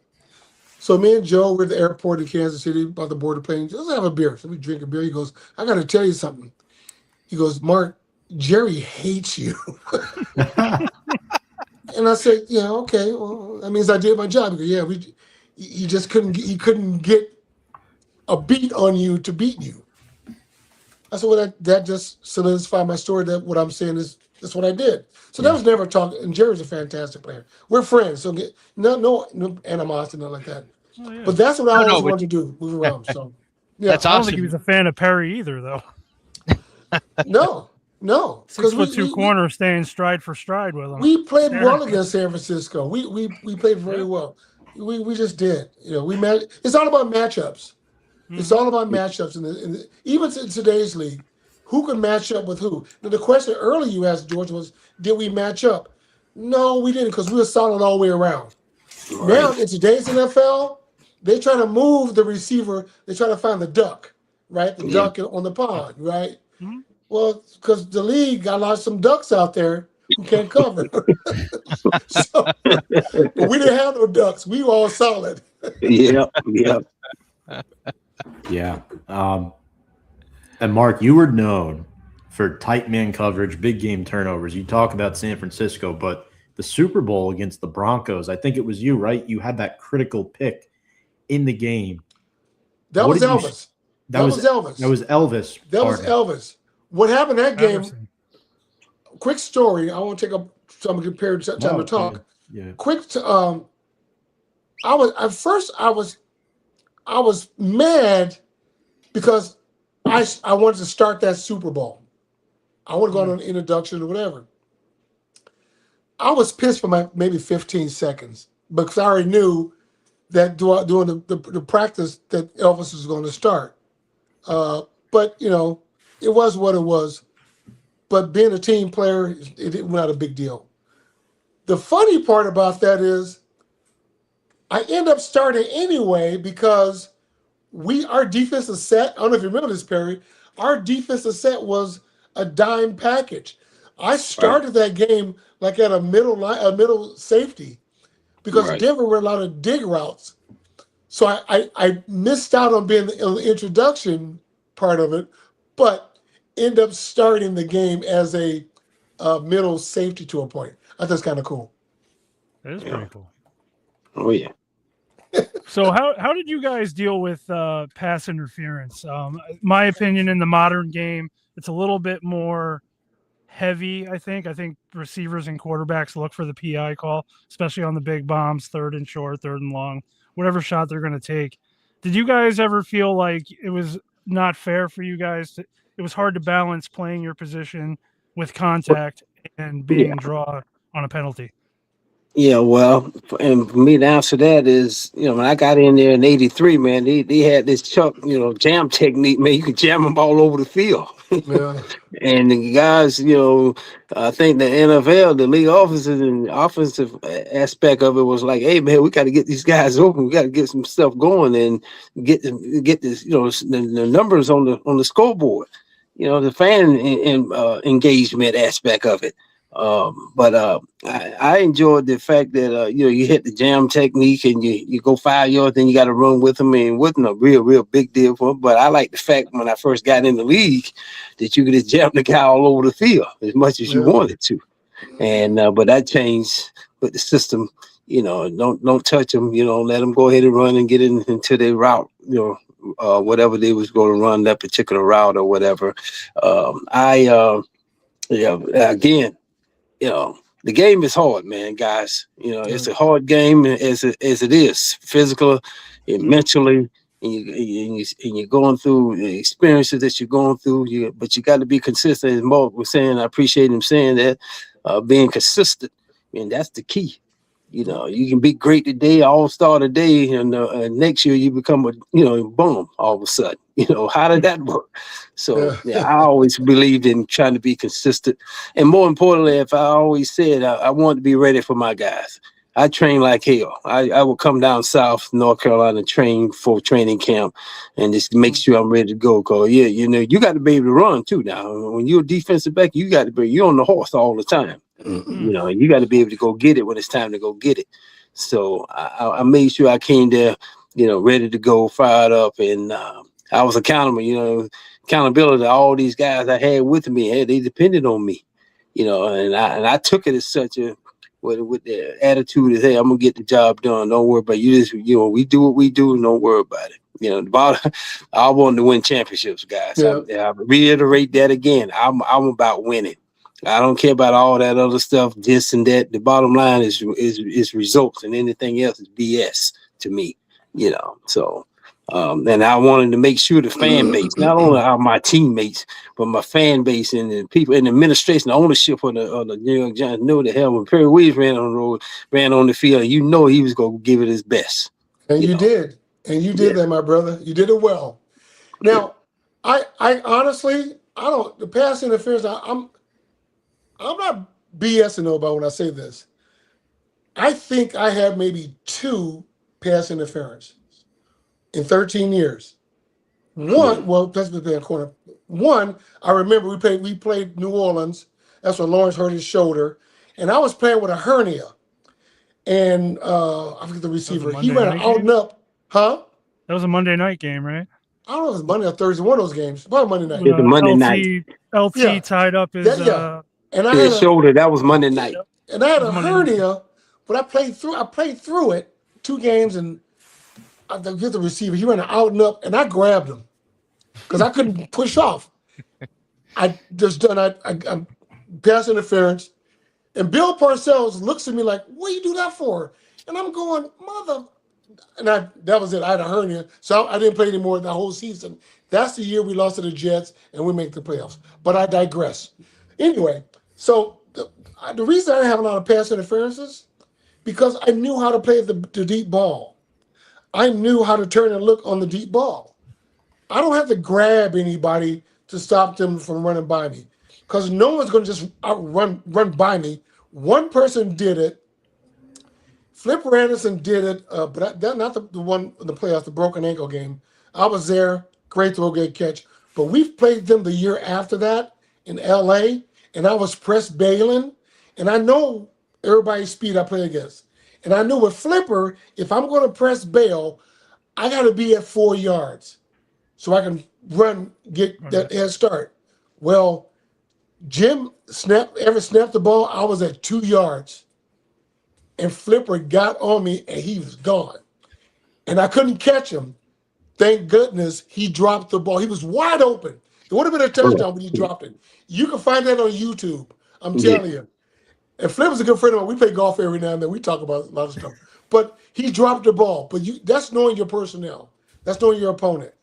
Speaker 5: So me and Joe were at the airport in Kansas City, about the border plane. Let's have a beer. So we drink a beer. He goes, I got to tell you something. He goes, Mark, Jerry hates you. And I said, yeah, okay. Well, that means I did my job. He goes, yeah, he just couldn't get a beat on you to beat you. I said, well, that just solidified my story that what I'm saying is that's what I did. So that was never talking. And Jerry's a fantastic player. We're friends, so no animosity, nothing like that.
Speaker 1: Oh, yeah.
Speaker 5: But that's what I always wanted to do, move around. So yeah,
Speaker 2: That's
Speaker 1: I don't
Speaker 2: awesome.
Speaker 1: think he was a fan of Perry either, though.
Speaker 5: no,
Speaker 1: 6'2" corner staying stride for stride with him.
Speaker 5: we played well against San Francisco. We played very well. We just did. It's all about matchups. It's all about matchups, even in today's league, who can match up with who. Now, the question earlier you asked, George, was, did we match up? No, we didn't, because we were solid all the way around. Right. Now, in today's NFL, they try to move the receiver. They try to find the duck, right? The duck on the pond, right? Mm-hmm. Well, because the league got some ducks out there who can't cover. But we didn't have no ducks. We were all solid.
Speaker 4: Yeah.
Speaker 3: Yeah. And Mark, you were known for tight man coverage, big game turnovers. You talk about San Francisco, but the Super Bowl against the Broncos, I think it was you, right? You had that critical pick in the game.
Speaker 5: That was Elvis. That was Elvis.
Speaker 3: That was Elvis.
Speaker 5: That was Elvis. What happened that game? Quick story. I won't take up some period of time to talk.
Speaker 3: Yeah.
Speaker 5: Quick. I was mad because I wanted to start that Super Bowl. I want to go on an introduction or whatever. I was pissed for maybe 15 seconds because I already knew that during the practice that Elvis was going to start. But, it was what it was. But being a team player, it was not a big deal. The funny part about that is I end up starting anyway because our defensive set, I don't know if you remember this, Perry, our defensive set was a dime package. I started that game like at a middle safety because Denver were a lot of dig routes. So I missed out on being the introduction part of it, but end up starting the game as a middle safety to a point. I thought that's kind of cool.
Speaker 1: That is pretty cool.
Speaker 4: Oh, yeah.
Speaker 1: So how did you guys deal with pass interference? My opinion, in the modern game, it's a little bit more heavy, I think. I think receivers and quarterbacks look for the PI call, especially on the big bombs, 3rd and short, 3rd and long, whatever shot they're going to take. Did you guys ever feel like it was not fair for you guys? It was hard to balance playing your position with contact and being draw on a penalty.
Speaker 4: Yeah, well, and for me to answer that is, when I got in there in '83, man, they had this jam technique, man. You could jam them all over the field.
Speaker 5: Yeah.
Speaker 4: And the guys, I think the NFL, the league officers and offensive aspect of it was like, hey, man, we got to get these guys open. We got to get some stuff going and get this, the numbers on the scoreboard. The fan engagement aspect of it. But I enjoyed the fact that you hit the jam technique and you go 5 yards, then you got to run with them, and it wasn't a real big deal for them. But I like the fact when I first got in the league that you could just jam the guy all over the field as much as you wanted to, and but that changed with the system. Don't touch them. Let them go ahead and run and get into their route. Whatever they was going to run that particular route or whatever. Again. The game is hard, man, guys. It's a hard game as it is, physical and mentally, and you're going through the experiences that you're going through. But you got to be consistent, as Mark was saying. I appreciate him saying that, being consistent, and that's the key. You can be great today, all-star today, and next year you become a bum all of a sudden. How did that work? So I always believed in trying to be consistent, and more importantly, if I always said I want to be ready for my guys. I train like hell. I will come down south, North Carolina, train for training camp, and just make sure I'm ready to go. Cause yeah, you got to be able to run too. Now, when you're a defensive back, you're on the horse all the time. You got to be able to go get it when it's time to go get it. So I made sure I came there, ready to go, fired up, and I was accountable. Accountability to all these guys I had with me. Hey, they depended on me, and I took it as such a with the attitude is, hey, I'm gonna get the job done. Don't worry about it. You just, we do what we do, and don't worry about it. The bottom, I wanted to win championships, guys.
Speaker 5: Yeah.
Speaker 4: I reiterate that again. I'm about winning. I don't care about all that other stuff, this and that. The bottom line is results, and anything else is BS to me. So. And I wanted to make sure the fan base, not only my teammates, but my fan base and the people in the administration, the ownership of the New York Giants know the hell when Perry Williams ran on the road, ran on the field, he was going to give it his best.
Speaker 5: And you did. And you did that, my brother. You did it well. Now, I honestly, the pass interference, I'm not BSing nobody when I say this. I think I have maybe 2 pass interference in 13 years. One, well, that's been a corner. One, I remember we played New Orleans. That's when Lawrence hurt his shoulder, and I was playing with a hernia. And I forget the receiver. He ran out and up, huh?
Speaker 1: That was a Monday night game, right?
Speaker 5: I don't know if it was Monday or Thursday. One of those games, probably Monday night.
Speaker 4: It's a Monday night.
Speaker 1: LT tied up his
Speaker 5: And I had
Speaker 4: shoulder. That was Monday night.
Speaker 5: And I had a hernia, but I played through it 2 games, and I get the receiver. He ran out and up, and I grabbed him because I couldn't push off. I pass interference, and Bill Parcells looks at me like, "What do you do that for?" And I'm going, "Mother," and that was it. I had a hernia, so I didn't play anymore that whole season. That's the year we lost to the Jets, and we make the playoffs. But I digress. Anyway, so the reason I didn't have a lot of pass interferences because I knew how to play the deep ball. I knew how to turn and look on the deep ball. I don't have to grab anybody to stop them from running by me because no one's going to just run by me. One person did it. Flipper Anderson did it, but that not the one in the playoffs, the broken ankle game. I was there, great throw, great catch. But we've played them the year after that in LA, and I was press bailing, and I know everybody's speed I play against. And I knew with Flipper, if I'm going to press bail, I got to be at 4 yards so I can get that head start. Well, Jim snapped the ball. I was at 2 yards. And Flipper got on me, and he was gone. And I couldn't catch him. Thank goodness he dropped the ball. He was wide open. It would have been a touchdown, but he dropped it. You can find that on YouTube. I'm telling you. And Flipper's a good friend of mine. We play golf every now and then. We talk about a lot of stuff. But he dropped the ball. But that's knowing your personnel. That's knowing your opponent.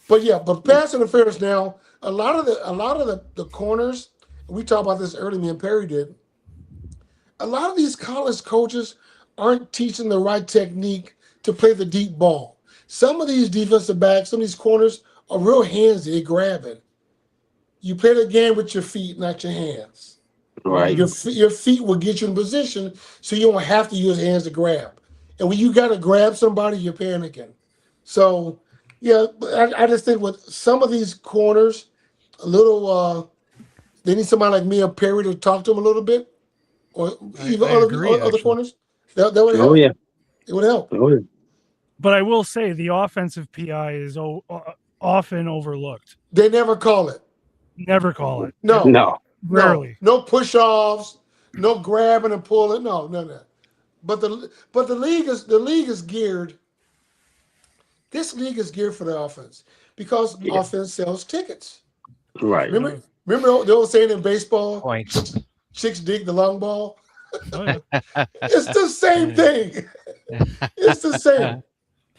Speaker 5: But pass interference now, a lot of the corners, we talked about this earlier, me and Perry did. A lot of these college coaches aren't teaching the right technique to play the deep ball. Some of these defensive backs, some of these corners are real handsy. They grab it. You play the game with your feet, not your hands.
Speaker 4: Right.
Speaker 5: Your feet will get you in position so you don't have to use hands to grab. And when you got to grab somebody, you're panicking. So, yeah, I just think with some of these corners, a little, they need somebody like me or Perry to talk to them a little bit. Or even other corners. That would help.
Speaker 4: Oh, yeah.
Speaker 5: It would help.
Speaker 4: Oh, yeah.
Speaker 1: But I will say the offensive PI is often overlooked.
Speaker 5: They never call it.
Speaker 1: Never call it.
Speaker 4: No.
Speaker 1: Rarely.
Speaker 5: No push-offs, no grabbing and pulling. No. But the league is geared. This league is geared for the offense because offense sells tickets.
Speaker 4: Right.
Speaker 5: Remember the old saying in baseball?
Speaker 2: Points.
Speaker 5: Chicks dig the long ball.
Speaker 1: Oh, yeah.
Speaker 5: It's the same thing. It's the same.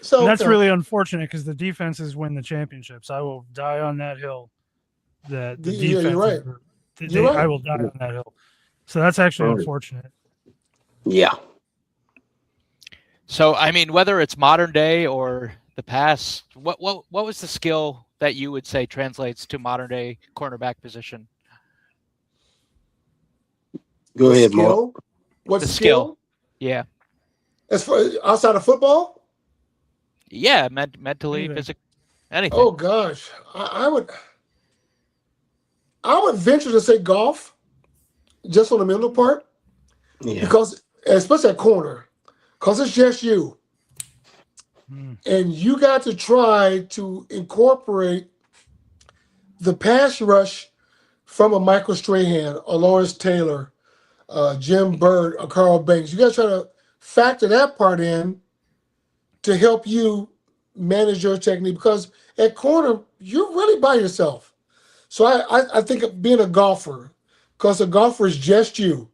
Speaker 5: So
Speaker 1: And that's really unfortunate because the defenses win the championships. I will die on that hill. That the
Speaker 5: Yeah,
Speaker 1: defense,
Speaker 5: you're right.
Speaker 1: I will die on that hill. So that's actually unfortunate.
Speaker 4: Yeah.
Speaker 2: So, I mean, whether it's modern day or the past, what was the skill that you would say translates to modern day cornerback position?
Speaker 4: Go ahead, Mark.
Speaker 5: What
Speaker 2: The
Speaker 5: skill?
Speaker 2: Yeah.
Speaker 5: As far outside of football?
Speaker 2: Yeah, mentally,
Speaker 1: Anything.
Speaker 2: physically, anything.
Speaker 5: Oh gosh, I would venture to say golf, just on the middle part,
Speaker 4: Yeah.
Speaker 5: because especially at corner, because it's just you, and you got to try to incorporate the pass rush from a Michael Strahan, a Lawrence Taylor, Jim Bird, or Carl Banks. You got to try to factor that part in to help you manage your technique, because at corner you're really by yourself. So I think of being a golfer, because a golfer is just you,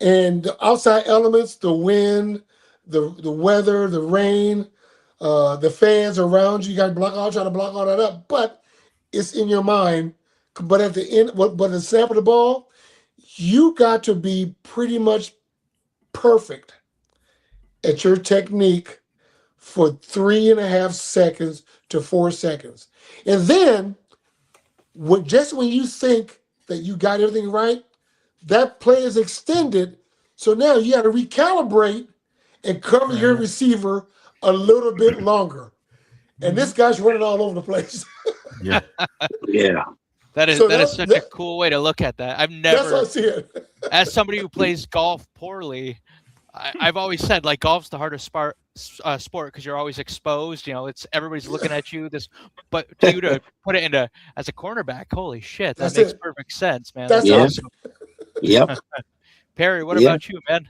Speaker 5: and the outside elements, the wind, the weather, the rain, the fans around you, you got to try to block all that up. But it's in your mind. But at the end, but the snap of the ball, you got to be pretty much perfect at your technique for 3.5 seconds to 4 seconds. And then just when you think that you got everything right, that play is extended. So now you got to recalibrate and cover your receiver a little bit longer. And this guy's running all over the place.
Speaker 3: Yeah.
Speaker 4: Yeah.
Speaker 2: That is
Speaker 5: So
Speaker 2: such a cool way to look at that. I've
Speaker 5: That's what I
Speaker 2: never,
Speaker 5: see it.
Speaker 2: as somebody who plays golf poorly, I've always said like golf's the hardest sport because you're always exposed. You know, it's everybody's looking at you. But to you to put it into as a cornerback, holy shit, that
Speaker 5: That's
Speaker 2: makes
Speaker 5: it.
Speaker 2: perfect sense, man.
Speaker 5: That's
Speaker 2: That's
Speaker 4: it.
Speaker 2: awesome.
Speaker 4: Yep.
Speaker 2: Perry, what
Speaker 4: Yeah.
Speaker 2: about you, man?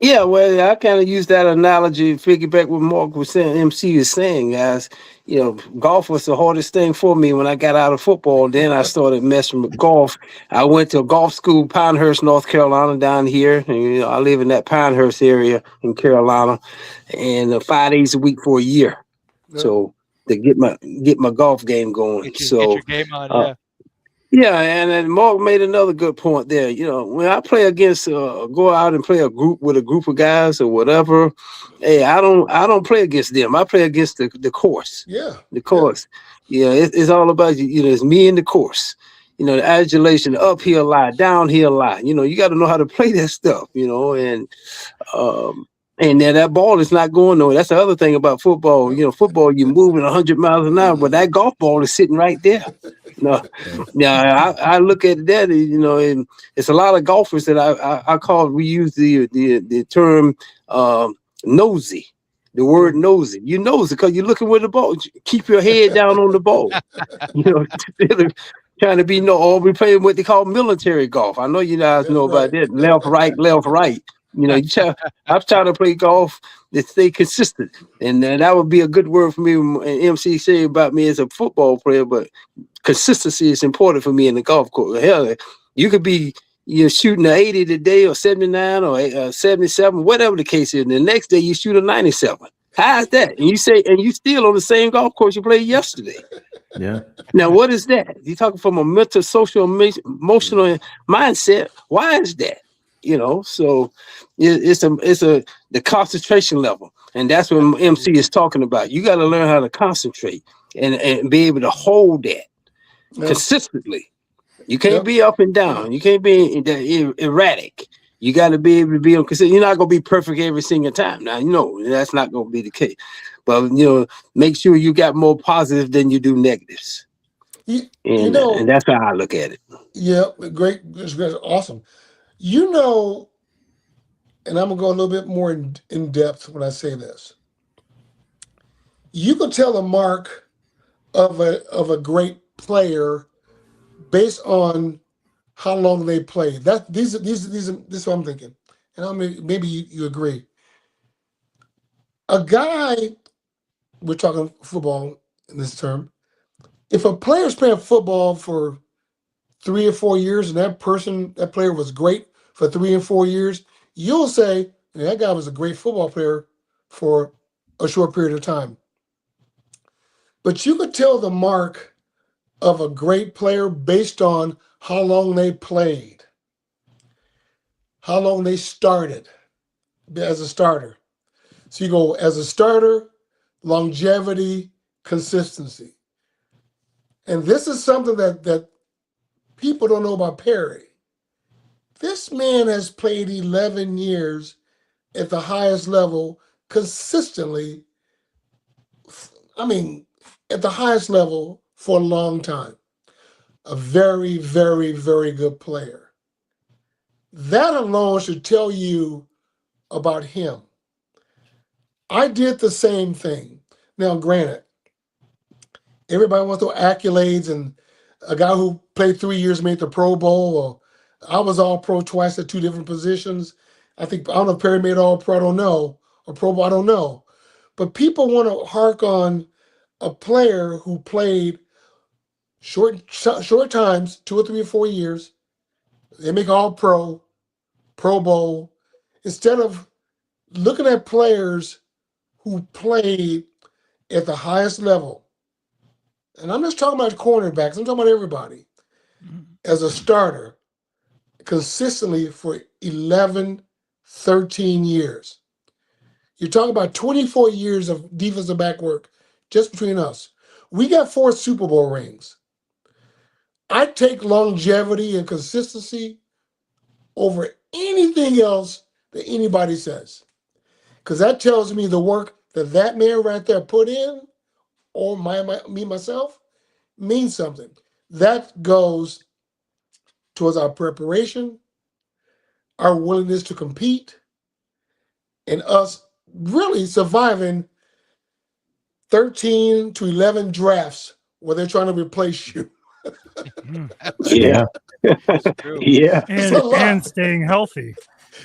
Speaker 4: Yeah, well, I kind of use that analogy, figure back what Mark was saying, MC is saying, guys. You know, golf was the hardest thing for me when I got out of football. Then I started messing with golf. I went to golf school, Pinehurst, North Carolina, down here. And, you know, I live in that Pinehurst area in Carolina, and 5 days a week for a year.
Speaker 5: Yeah.
Speaker 4: So to get my golf game going.
Speaker 2: Get
Speaker 4: So
Speaker 2: your game on,
Speaker 4: uh,
Speaker 2: yeah.
Speaker 4: yeah, and then Mark made another good point there. You know, when I play against, go out and play a group with a group of guys or whatever, hey, I don't play against them. I play against the course.
Speaker 5: Yeah.
Speaker 4: The course. Yeah, it's all about you. You know, it's me and the course. You know, the adulation, the uphill lie, downhill lie. You know, you got to know how to play that stuff. You know, and then that ball is not going nowhere. That's the other thing about football. You know, football, you're moving 100 miles an hour, but that golf ball is sitting right there. No, yeah, I look at that, you know, and it's a lot of golfers that I call, we use the term nosy, the word nosy. You nosy because you're looking with the ball. Keep your head down on the ball. You know, trying to be or we play what they call military golf. I know you guys know about that. Left, right. You know, I'm trying to play golf to stay consistent, and that would be a good word for me. And MC say about me as a football player, but consistency is important for me in the golf course. Hell, you could be shooting an 80 today or 79 or 77, whatever the case is. And the next day you shoot a 97. How is that? And you still on the same golf course you played yesterday.
Speaker 3: Yeah.
Speaker 4: Now, what is that? You're talking from a mental, social, emotional mindset. Why is that? You know, so it's the concentration level, and that's what MC is talking about. You got to learn how to concentrate and be able to hold that consistently. You can't be up and down. You can't be erratic. You got to be able to be on. Because you're not going to be perfect every single time. Now, you know that's not going to be the case. But you know, make sure you got more positive than you do negatives. And that's how I look at it.
Speaker 5: Yeah, great. That's awesome. You know, and I'm gonna go a little bit more in depth when I say this. You can tell a mark of a great player based on how long they play. This is what I'm thinking, and maybe you agree. A guy, we're talking football in this term. If a player's playing football for 3 or 4 years, and that player was great for 3 and 4 years, you'll say that guy was a great football player for a short period of time. But you could tell the mark of a great player based on how long they played, how long they started as a starter. So you go as a starter, longevity, consistency. And this is something that people don't know about Perry. This man has played 11 years at the highest level consistently. I mean, at the highest level for a long time. A very, very, very good player. That alone should tell you about him. I did the same thing. Now, granted, everybody wants the accolades, and a guy who played 3 years made the Pro Bowl, or I was all pro twice at 2 different positions. I don't know if Perry made all pro, I don't know, or Pro Bowl, I don't know. But people want to hark on a player who played short times, 2 or 3 or 4 years. They make all pro, Pro Bowl, instead of looking at players who played at the highest level. And I'm just talking about cornerbacks. I'm talking about everybody. As a starter, consistently for 11, 13 years. You're talking about 24 years of defensive back work just between us. We got 4 Super Bowl rings. I take longevity and consistency over anything else that anybody says. Because that tells me the work that man right there put in, or me myself, means something. That goes towards our preparation, our willingness to compete, and us really surviving 13 to 11 drafts where they're trying to replace you.
Speaker 4: Yeah.
Speaker 2: It's true.
Speaker 4: Yeah.
Speaker 5: It's a lot.
Speaker 1: And staying healthy.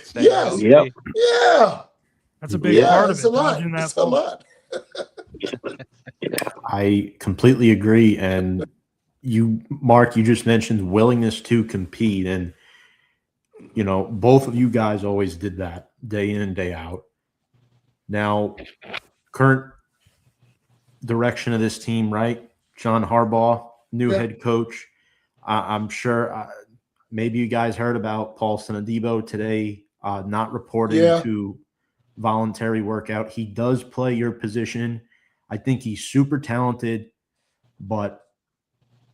Speaker 2: Stay
Speaker 5: Yes.
Speaker 2: healthy.
Speaker 4: Yep.
Speaker 5: Yeah.
Speaker 1: That's a big
Speaker 4: Yeah,
Speaker 1: part of
Speaker 5: it's
Speaker 1: it.
Speaker 5: a lot.
Speaker 1: Dodging that
Speaker 5: It's a
Speaker 1: bullet.
Speaker 5: lot.
Speaker 3: I completely agree. And Mark, you just mentioned willingness to compete. And, both of you guys always did that day in and day out. Now, current direction of this team, right? John Harbaugh, new head coach. I'm sure maybe you guys heard about Paulson Adebo today, not reporting to voluntary workout. He does play your position. I think he's super talented, but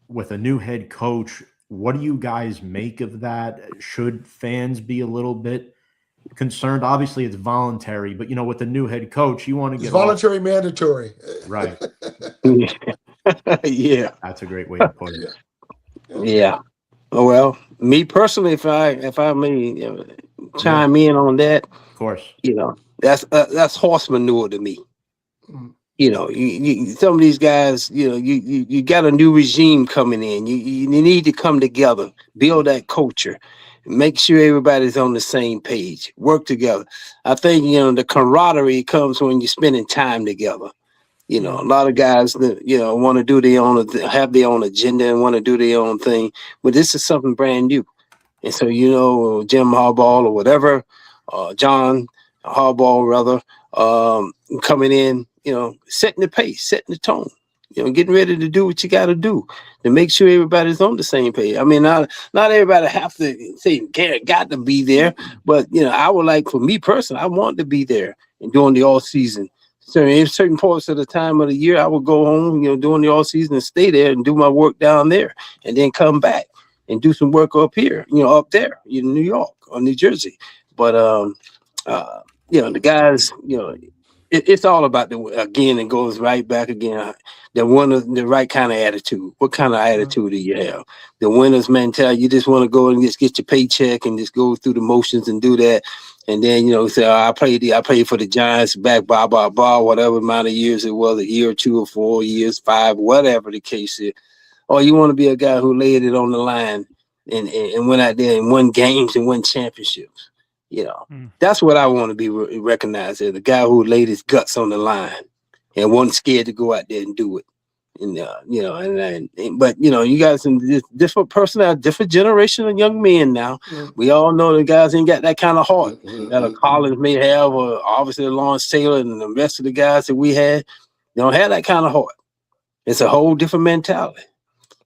Speaker 3: with a new head coach, what do you guys make of that? Should fans be a little bit concerned? Obviously, it's voluntary, but with the new head coach, you want to
Speaker 5: It's
Speaker 3: get
Speaker 5: voluntary, mandatory.
Speaker 3: right.
Speaker 4: Yeah.
Speaker 3: That's a great way to put it.
Speaker 4: Yeah. Oh, well, me personally, if I may chime in on that,
Speaker 3: Of course.
Speaker 4: that's horse manure to me.
Speaker 5: Mm.
Speaker 4: Some of these guys, you got a new regime coming in. You need to come together, build that culture, make sure everybody's on the same page, work together. I think the camaraderie comes when you're spending time together. A lot of guys that want to do their own, have their own agenda and want to do their own thing, but this is something brand new. And so Jim Harbaugh or whatever, John Harbaugh rather, coming in, setting the pace, setting the tone, getting ready to do what you got to do to make sure everybody's on the same page. I mean, not everybody have to say got to be there, but I would like, for me personally, I want to be there and during the all season. So in certain parts of the time of the year, I would go home, during the all season and stay there and do my work down there, and then come back and do some work up here, up there in New York or New Jersey. But the guys, it's all about it goes right back again. The right kind of attitude. What kind of attitude do you have? The winner's mentality. You just want to go and just get your paycheck and just go through the motions and do that. And then, say, I played for the Giants back, blah, blah, blah, whatever amount of years it was, a year or 2 or 4 years, 5, whatever the case is. Or you want to be a guy who laid it on the line and went out there and won games and won championships. That's what I want to be recognized as, the guy who laid his guts on the line and wasn't scared to go out there and do it. And but you guys in this different personality, different generation of young men now. We all know the guys ain't got that kind of heart that a Collins may have, or obviously Lawrence Taylor and the rest of the guys that we had. They don't have that kind of heart. It's a whole different mentality.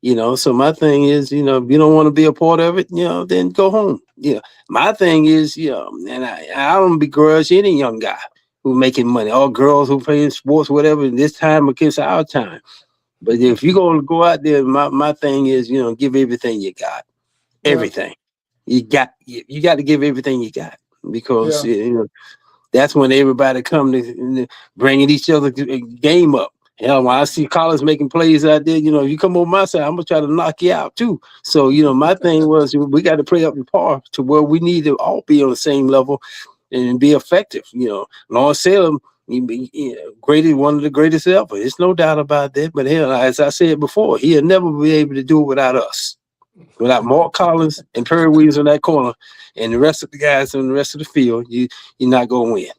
Speaker 4: So my thing is, if you don't want to be a part of it, then go home. My thing is, and I don't begrudge any young guy who making money, all girls who playing sports, whatever, this time against our time. But if you're going to go out there, my thing is, give everything you got, everything you got to give everything you got, because That's when everybody come to bringing each other game up. Hell, when I see Collins making plays out there, if you come over my side, I'm gonna try to knock you out too. So, my thing was we got to play up to par to where we need to all be on the same level and be effective. Lawrence Salem, one of the greatest ever. There's no doubt about that. But hell, as I said before, he'll never be able to do it without us. Without Mark Collins and Perry Williams in that corner and the rest of the guys on the rest of the field, you're not gonna win.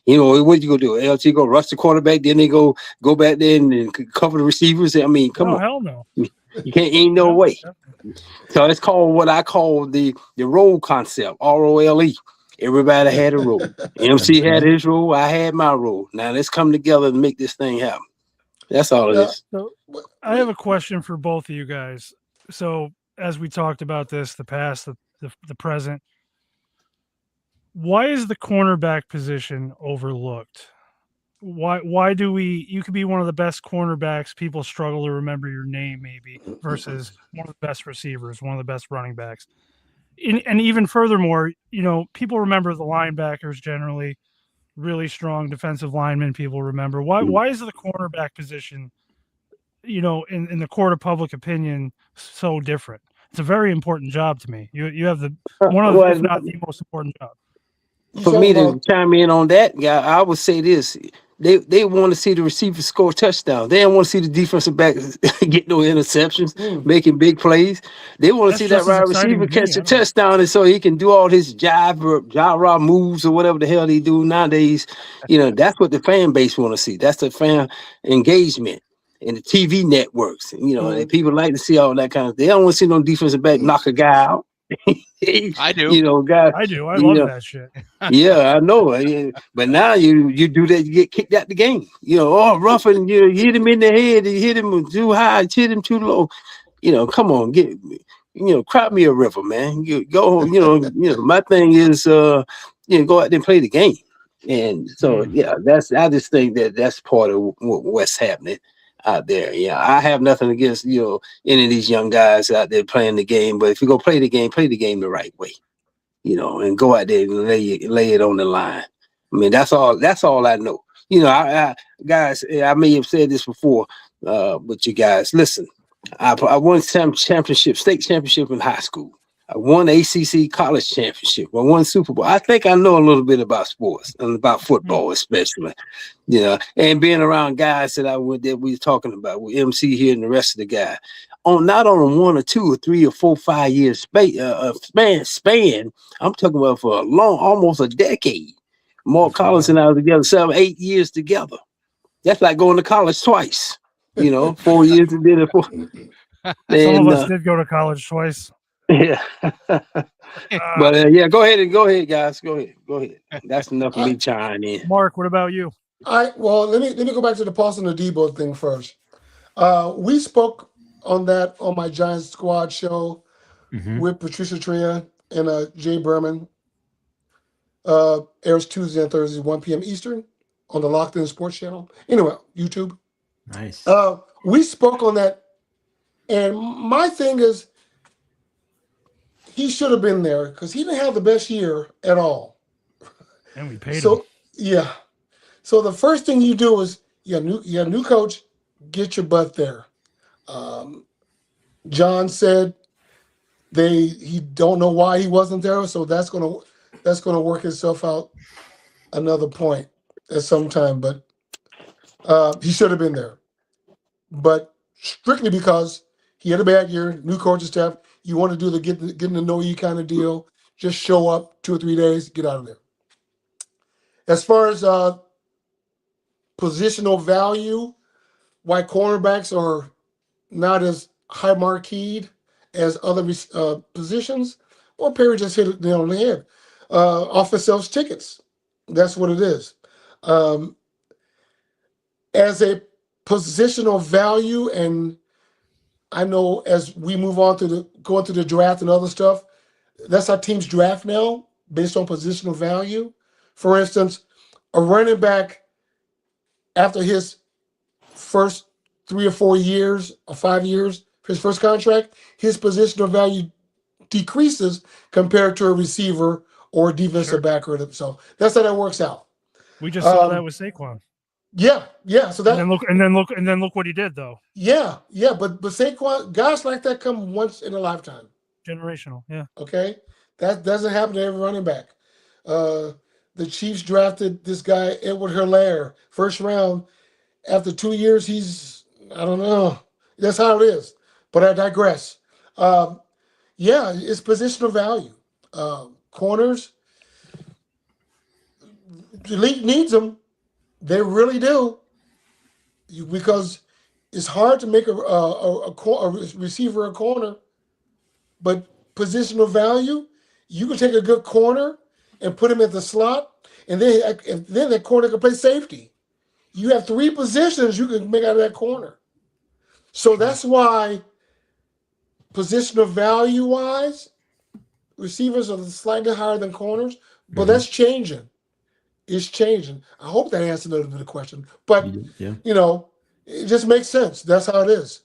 Speaker 4: What you gonna do? LT go rush the quarterback, then they go back there and cover the receivers. I mean, come on.
Speaker 1: Hell no.
Speaker 4: You can't, ain't no way. So it's called what I call the role concept, ROLE. Everybody had a role. MC had his role, I had my role. Now let's come together and make this thing happen. That's all it is.
Speaker 1: So I have a question for both of you guys. So as we talked about this, the past, the present, why is the cornerback position overlooked? Why do you could be one of the best cornerbacks, people struggle to remember your name maybe, versus one of the best receivers, one of the best running backs. And even furthermore, people remember the linebackers generally, really strong defensive linemen people remember. Why is the cornerback position, in the court of public opinion, so different? It's a very important job to me. You have one of the, if not the most important job.
Speaker 4: For me to chime in on that, guy, I would say this. They want to see the receiver score touchdowns. They don't want to see the defensive back get no interceptions, making big plays. They want to see that wide receiver catch a touchdown, and so he can do all his jive moves or whatever the hell he do nowadays. That's what the fan base want to see. That's the fan engagement. And the TV networks, and people like to see all that kind of. They don't want to see no defensive back knock a guy out.
Speaker 2: I do.
Speaker 4: Guys.
Speaker 1: I do. I love that shit.
Speaker 4: Yeah, I know. But now you do that, you get kicked out the game. Roughing, you hit him in the head, you hit him too high, hit him too low. Come on, crop me a river, man. You go, my thing is, go out there and play the game. And so, I just think that's part of what's happening out there. I have nothing against any of these young guys out there playing the game, but if you go play the game the right way, and go out there and lay it on the line. I mean, that's all I know. Guys, I may have said this before, but you guys, listen, I won state championship in high school. I won ACC college championship. I won Super Bowl. I think I know a little bit about sports and about football, especially, and being around guys that we were talking about with MC here and the rest of the guys not on a 1 or 2 or 3 or 4 5 years span. I'm talking about for almost a decade. Mark Collins and I were together 7 8 years together. That's like going to college twice. 4 years and then 4.
Speaker 1: Some of us did go to college twice.
Speaker 4: Yeah. But go ahead, guys. Go ahead. That's enough of me chiming in.
Speaker 1: Mark, what about you?
Speaker 5: Let me go back to the Paulson Adebo thing first. We spoke on that on my Giants Squad show with Patricia Tria and Jay Berman. Airs Tuesday and Thursday, 1 p.m. Eastern on the Locked In Sports Channel. Anyway, YouTube.
Speaker 3: Nice.
Speaker 5: We spoke on that, and my thing is, he should have been there because he didn't have the best year at all.
Speaker 1: And we paid him.
Speaker 5: Yeah. So the first thing you do is new coach, get your butt there. John said he don't know why he wasn't there, so that's gonna work itself out another point at some time. But he should have been there. But strictly because he had a bad year, new coaching staff. You want to do the getting to know you kind of deal. Just show up 2 or 3 days, get out of there. As far as positional value, why cornerbacks are not as high marqueed as other positions, well, Perry just hit it nail on the head. Office sells tickets. That's what it is. As a positional value, and I know as we move on to going to the draft and other stuff, that's how teams draft now, based on positional value. For instance, a running back after his first 3 or 4 years or 5 years, his first contract, his positional value decreases compared to a receiver or a defensive back. So that's how that works out.
Speaker 1: We just saw that with Saquon.
Speaker 5: Yeah. So that
Speaker 1: And then look what he did though.
Speaker 5: yeah. But Saquon, guys like that come once in a lifetime.
Speaker 1: Generational. Yeah.
Speaker 5: Okay, that doesn't happen to every running back. The Chiefs drafted this guy Edward Helaire first round. After 2 years, I don't know. That's how it is. But I digress. Yeah, it's positional value. Corners, the league needs them. They really do. Because it's hard to make a receiver a corner, but positional value, you can take a good corner and put him at the slot, and then that corner can play safety. You have 3 positions you can make out of that corner. So that's why positional value wise, receivers are slightly higher than corners, but that's changing. It's changing. I hope that answered a little bit of the question, but it just makes sense. That's how it is.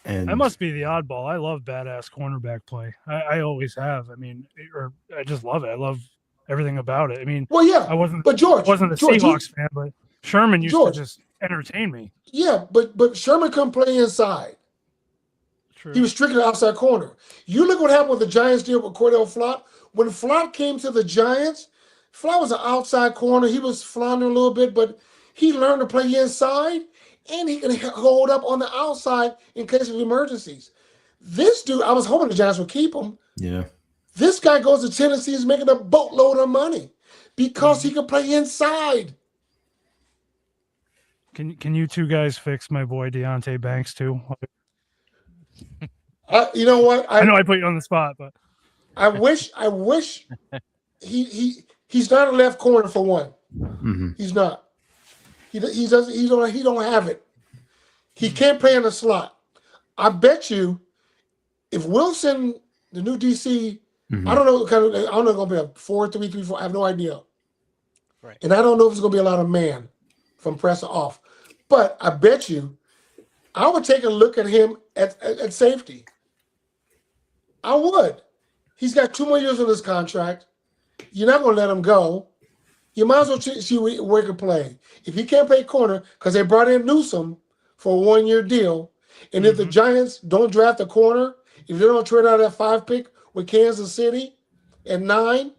Speaker 3: And
Speaker 1: I must be the oddball. I love badass cornerback play. I always have. I mean, I just love it. I love everything about it. I mean,
Speaker 5: Well, yeah,
Speaker 1: I wasn't
Speaker 5: but George,
Speaker 1: a Seahawks fan, but Sherman used
Speaker 5: George.
Speaker 1: to just entertain me.
Speaker 5: Yeah, but Sherman couldn't play inside.
Speaker 1: True.
Speaker 5: He was strictly outside corner. You look what happened with the Giants deal with Cordell Flott. When Flott came to the Giants, Flott was an outside corner. He was floundering a little bit, but he learned to play inside, and he can hold up on the outside in case of emergencies. This dude, I was hoping the Giants would keep him.
Speaker 3: yeah.
Speaker 5: This guy goes to Tennessee, is making a boatload of money because he can play inside.
Speaker 1: Can you two guys fix my boy Deontay Banks too?
Speaker 5: You know what?
Speaker 1: I know I put you on the spot, but
Speaker 5: I wish he's not a left corner for one.
Speaker 3: Mm-hmm.
Speaker 5: He's not. He don't have it. He can't play in the slot. I bet you, if Wilson, the new DC,
Speaker 3: Mm-hmm.
Speaker 5: I don't know, going to be a 4-3-3-4. I have no idea.
Speaker 2: Right.
Speaker 5: And I don't know if it's going to be a lot of man from press off. But I bet you, I would take a look at him at safety. I would. He's got 2 more years on his contract. You're not going to let him go. You might as well see where he can play. If he can't play corner, because they brought in Newsome for a 1-year deal, and if the Giants don't draft a corner, if they don't trade out that 5 pick with Kansas City at 9,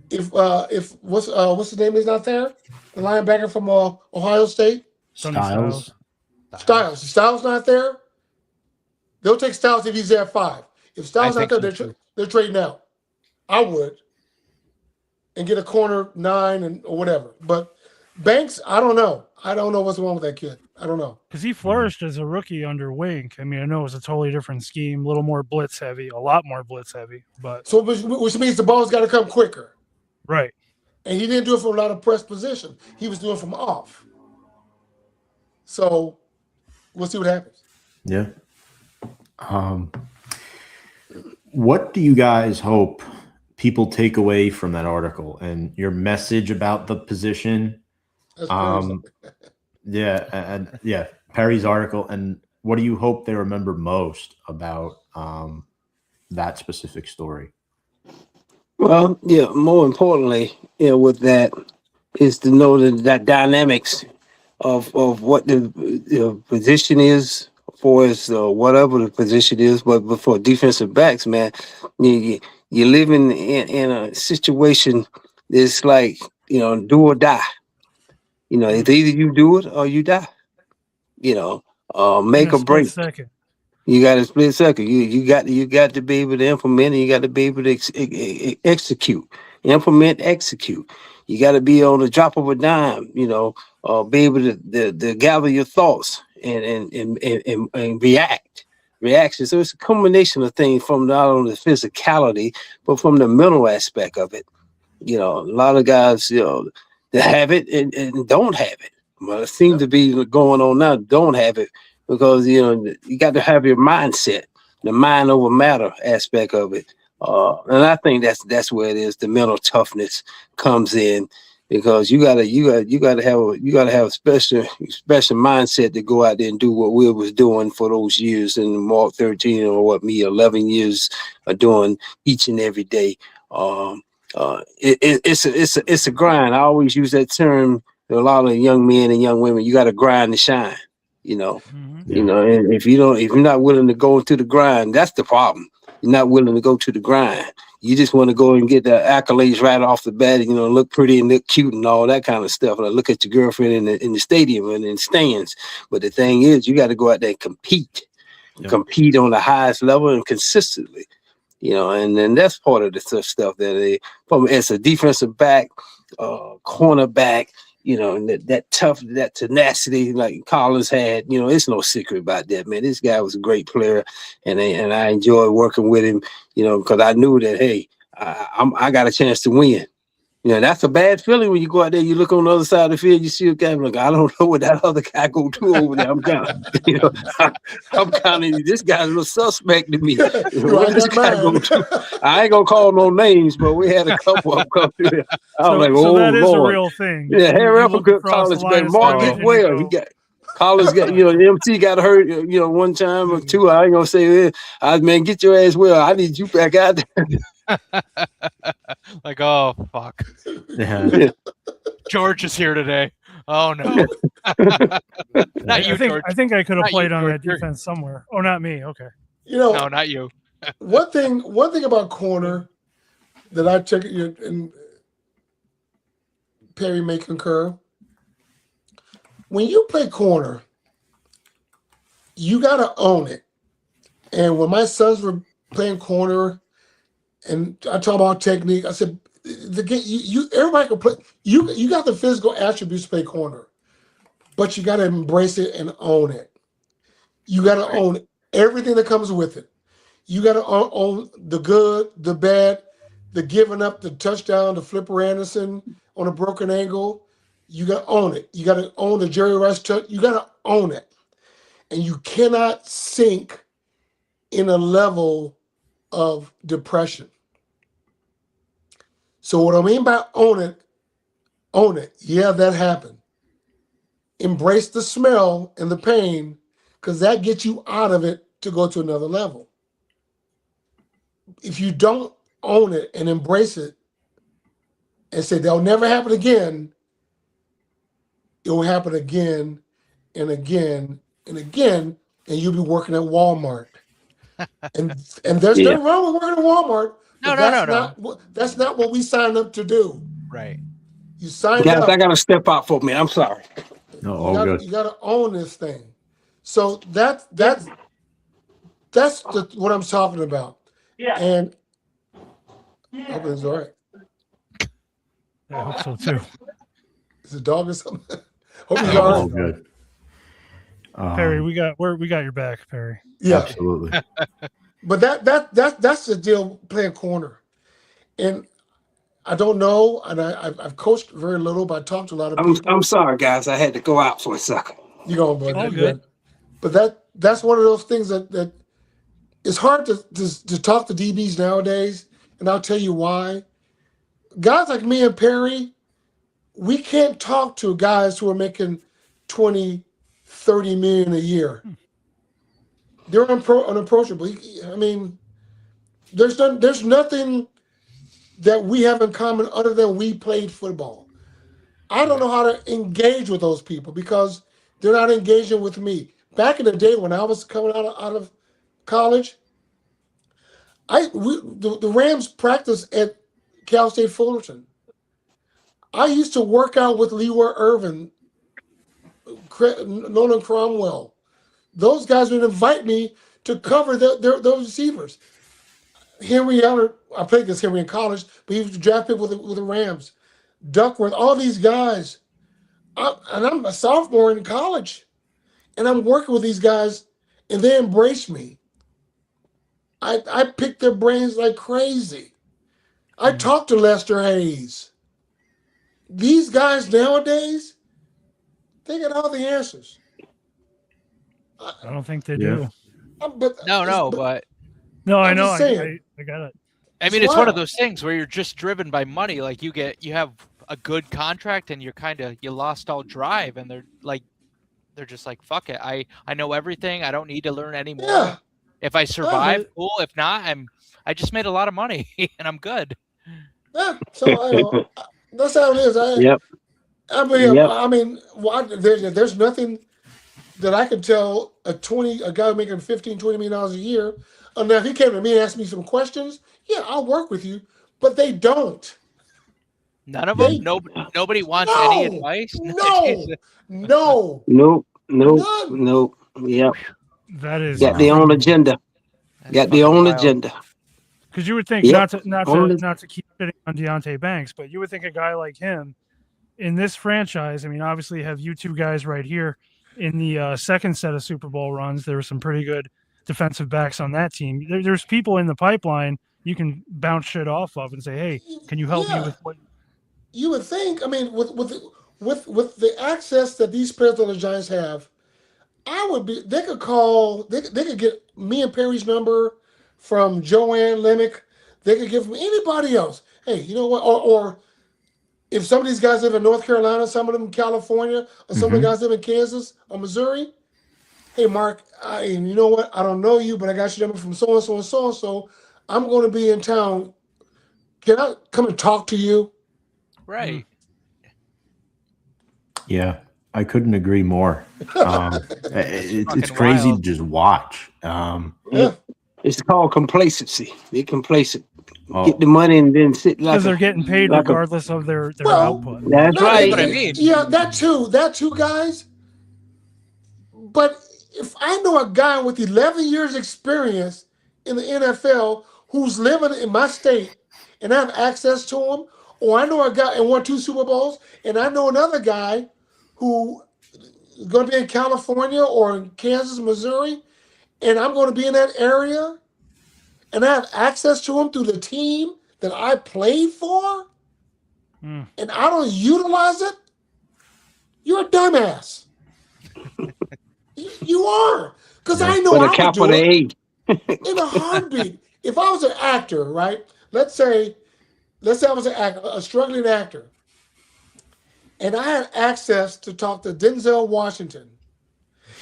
Speaker 5: if what's the name is not there, the linebacker from Ohio State,
Speaker 3: Styles.
Speaker 5: Styles not there, they'll take Styles if he's there at 5. If Styles not there, they're trading out. I would, and get a corner 9 or whatever. But Banks, I don't know. I don't know what's wrong with that kid. I don't know.
Speaker 1: because he flourished as a rookie under Wink. I mean, I know it was a totally different scheme, a little more blitz heavy, a lot more blitz heavy, but
Speaker 5: So which means the ball's got to come quicker.
Speaker 1: right.
Speaker 5: And he didn't do it from a lot of press position. He was doing it from off. So we'll see what happens.
Speaker 3: Yeah. What do you guys hope people take away from that article and your message about the position?
Speaker 5: That's pretty
Speaker 3: Perry's article. And what do you hope they remember most about that specific story?
Speaker 4: Well, yeah, more importantly, with that is to know that dynamics of what the position is for us, whatever the position is, but for defensive backs, man, you're living in a situation that's like, do or die. It's either you do it or you die. Make or break.
Speaker 1: Second.
Speaker 4: You got a split second. You got to be able to implement, and you got to be able to execute. Implement, execute. You got to be on the drop of a dime. Be able to gather your thoughts and react. Reaction. So it's a combination of things from not only the physicality, but from the mental aspect of it. A lot of guys, that have it and don't have it. Well, it seems to be going on now. Don't have it. Because you got to have your mindset, the mind over matter aspect of it, and I think that's where it is. The mental toughness comes in, because you gotta have a special mindset to go out there and do what Will was doing for those years in Mark 13 or 11 years of doing each and every day. It's a grind. I always use that term to a lot of young men and young women. You got to grind to shine. You know, and if you're not willing to go into the grind, that's the problem. You're not willing to go to the grind. You just want to go and get the accolades right off the bat, and, look pretty and look cute and all that kind of stuff. Like, look at your girlfriend in the stadium and in stands. But the thing is, you got to go out there and compete on the highest level and consistently. And then that's part of the stuff that as a defensive back, cornerback, and that tough, that tenacity like Collins had, it's no secret about that, man. This guy was a great player, and I enjoyed working with him, because I knew that, hey, I got a chance to win. That's a bad feeling when you go out there, you look on the other side of the field, you see a guy like, I don't know what that other guy go do over there. I'm kind of, this guy's a little suspect to me. What this guy go do? I ain't gonna call no names, but we had a couple of them come through there. I was like,
Speaker 1: so
Speaker 4: oh,
Speaker 1: that is
Speaker 4: Lord.
Speaker 1: a real thing.
Speaker 4: Yeah, Harry
Speaker 1: You
Speaker 4: Upper
Speaker 1: look
Speaker 4: good
Speaker 1: across the
Speaker 4: college,
Speaker 1: line
Speaker 4: but
Speaker 1: of
Speaker 4: Mark
Speaker 1: scrimmage
Speaker 4: did
Speaker 1: and
Speaker 4: well.
Speaker 1: you
Speaker 4: He got Collins got, MT got hurt, one time or two. I ain't gonna say man, get your ass well. I need you back out there.
Speaker 2: Like, oh fuck,
Speaker 3: Yeah.
Speaker 2: George is here today. Oh no, not you, George.
Speaker 1: I think I could have
Speaker 2: Not you,
Speaker 1: played on
Speaker 2: George.
Speaker 1: that defense somewhere. Oh, not me. Okay.
Speaker 2: No, not you.
Speaker 5: one thing about corner that I check, and Perry may concur. When you play corner, you got to own it. And when my sons were playing corner, and I talk about technique, I said, everybody can play. You got the physical attributes to play corner, but you got to embrace it and own it. You got to own everything that comes with it. You got to own the good, the bad, the giving up, the touchdown, the Flipper Anderson on a broken angle. You got to own it. You got to own the Jerry Rice touch. You got to own it. And you cannot sink in a level of depression. So what I mean by own it. Yeah, that happened. Embrace the smell and the pain, because that gets you out of it to go to another level. If you don't own it and embrace it and say that'll never happen again, it will happen again and again and again, and you'll be working at Walmart. and there's nothing wrong with working at Walmart.
Speaker 2: No.
Speaker 5: That's not what we signed up to do.
Speaker 2: Right.
Speaker 5: You signed
Speaker 4: Guys,
Speaker 5: up.
Speaker 4: I gotta step out for a minute. I'm sorry.
Speaker 3: No, all good.
Speaker 5: You got to own this thing. So that's what I'm talking about. Yeah. And I hope it's all right.
Speaker 1: I hope so too.
Speaker 5: Is it a dog or something? Hope he's
Speaker 3: No,
Speaker 5: all
Speaker 3: all
Speaker 5: right.
Speaker 3: good.
Speaker 1: Perry, we got your back, Perry.
Speaker 5: Yeah.
Speaker 3: Absolutely.
Speaker 5: But that's the deal playing corner. And I don't know, and I've coached very little, but I talked to a lot of people.
Speaker 4: I'm sorry, guys. I had to go out for a second.
Speaker 5: You go, buddy.
Speaker 1: All good.
Speaker 5: But that's one of those things that it's hard to talk to DBs nowadays, and I'll tell you why. Guys like me and Perry, we can't talk to guys who are making 20, 30 million a year. They're unapproachable. I mean, there's nothing that we have in common other than we played football. I don't know how to engage with those people because they're not engaging with me. Back in the day when I was coming out of college, the Rams practiced at Cal State Fullerton. I used to work out with Leroy Irvin, Nolan Cromwell. Those guys would invite me to cover those receivers. Henry Eller, I played against Henry in college, but he was drafted with the Rams. Duckworth, all these guys. And I'm a sophomore in college, and I'm working with these guys, and they embrace me. I pick their brains like crazy. I talk to Lester Hayes. These guys nowadays, they got all the answers.
Speaker 1: I don't think they do.
Speaker 5: But
Speaker 2: No,
Speaker 1: No, I
Speaker 5: I'm
Speaker 1: know.
Speaker 5: just saying.
Speaker 1: I got it.
Speaker 2: I mean, it's one of those things where you're just driven by money. Like you have a good contract and you lost all drive, and they're just like, fuck it. I know everything. I don't need to learn anymore.
Speaker 5: Yeah.
Speaker 2: If I survive, cool. If not, I just made a lot of money and I'm good.
Speaker 5: Yeah, so that's how it is.
Speaker 4: Yep.
Speaker 5: I mean,
Speaker 4: Yep.
Speaker 5: there's nothing that I could tell a guy making $15-20 million a year. Now, if he came to me and asked me some questions, yeah, I'll work with you. But they don't.
Speaker 2: None of
Speaker 5: They-
Speaker 2: them. Nobody wants any
Speaker 5: No,
Speaker 2: advice.
Speaker 5: no,
Speaker 4: Nope.
Speaker 5: none.
Speaker 4: Yep.
Speaker 1: That is
Speaker 4: Got their own
Speaker 1: incredible.
Speaker 4: agenda.
Speaker 2: That's
Speaker 4: Got their
Speaker 2: fucking
Speaker 4: own
Speaker 2: wild.
Speaker 4: agenda.
Speaker 1: Because you would think
Speaker 4: Yep.
Speaker 1: not
Speaker 4: Only-
Speaker 1: to keep shitting on Deontay Banks, but you would think a guy like him in this franchise. I mean, obviously, you have you two guys right here in the second set of Super Bowl runs. There were some pretty good defensive backs on that team. There's people in the pipeline you can bounce shit off of and say, "Hey, can you help me
Speaker 5: Yeah.
Speaker 1: with what?"
Speaker 5: You would think. I mean, with the access that these players on the Giants have, I would be. They could call. They could get me and Perry's number from Joanne Lemick. They could give from anybody else. Hey, you know what? Or if some of these guys live in North Carolina, some of them in California, or some of the guys live in Kansas or Missouri. Hey, Mark, and you know what? I don't know you, but I got your number from so and so and so and so. I'm going to be in town. Can I come and talk to you?
Speaker 2: Right.
Speaker 3: Yeah, I couldn't agree more. It's
Speaker 2: Fucking
Speaker 3: crazy
Speaker 2: wild.
Speaker 3: to just watch.
Speaker 5: Yeah.
Speaker 4: It's called complacency. They're complacent.
Speaker 3: Oh,
Speaker 4: Get the money and then sit like
Speaker 1: Because they're getting paid
Speaker 4: like a-
Speaker 1: regardless of their
Speaker 5: Well,
Speaker 1: output.
Speaker 4: That's
Speaker 5: No,
Speaker 4: right.
Speaker 2: what I mean.
Speaker 5: Yeah, that too, guys. But if I know a guy with 11 years experience in the NFL who's living in my state and I have access to him, or I know a guy and won 2 Super Bowls, and I know another guy who is going to be in California or in Kansas, Missouri, and I'm going to be in that area, and I have access to him through the team that I played for,
Speaker 1: Mm.
Speaker 5: and I don't utilize it, you're a dumbass. You are. Because I know
Speaker 4: with
Speaker 5: I
Speaker 4: a
Speaker 5: would
Speaker 4: capital
Speaker 5: do it
Speaker 4: A.
Speaker 5: in a heartbeat. If I was an actor, right? Let's say I was an actor, a struggling actor, and I had access to talk to Denzel Washington.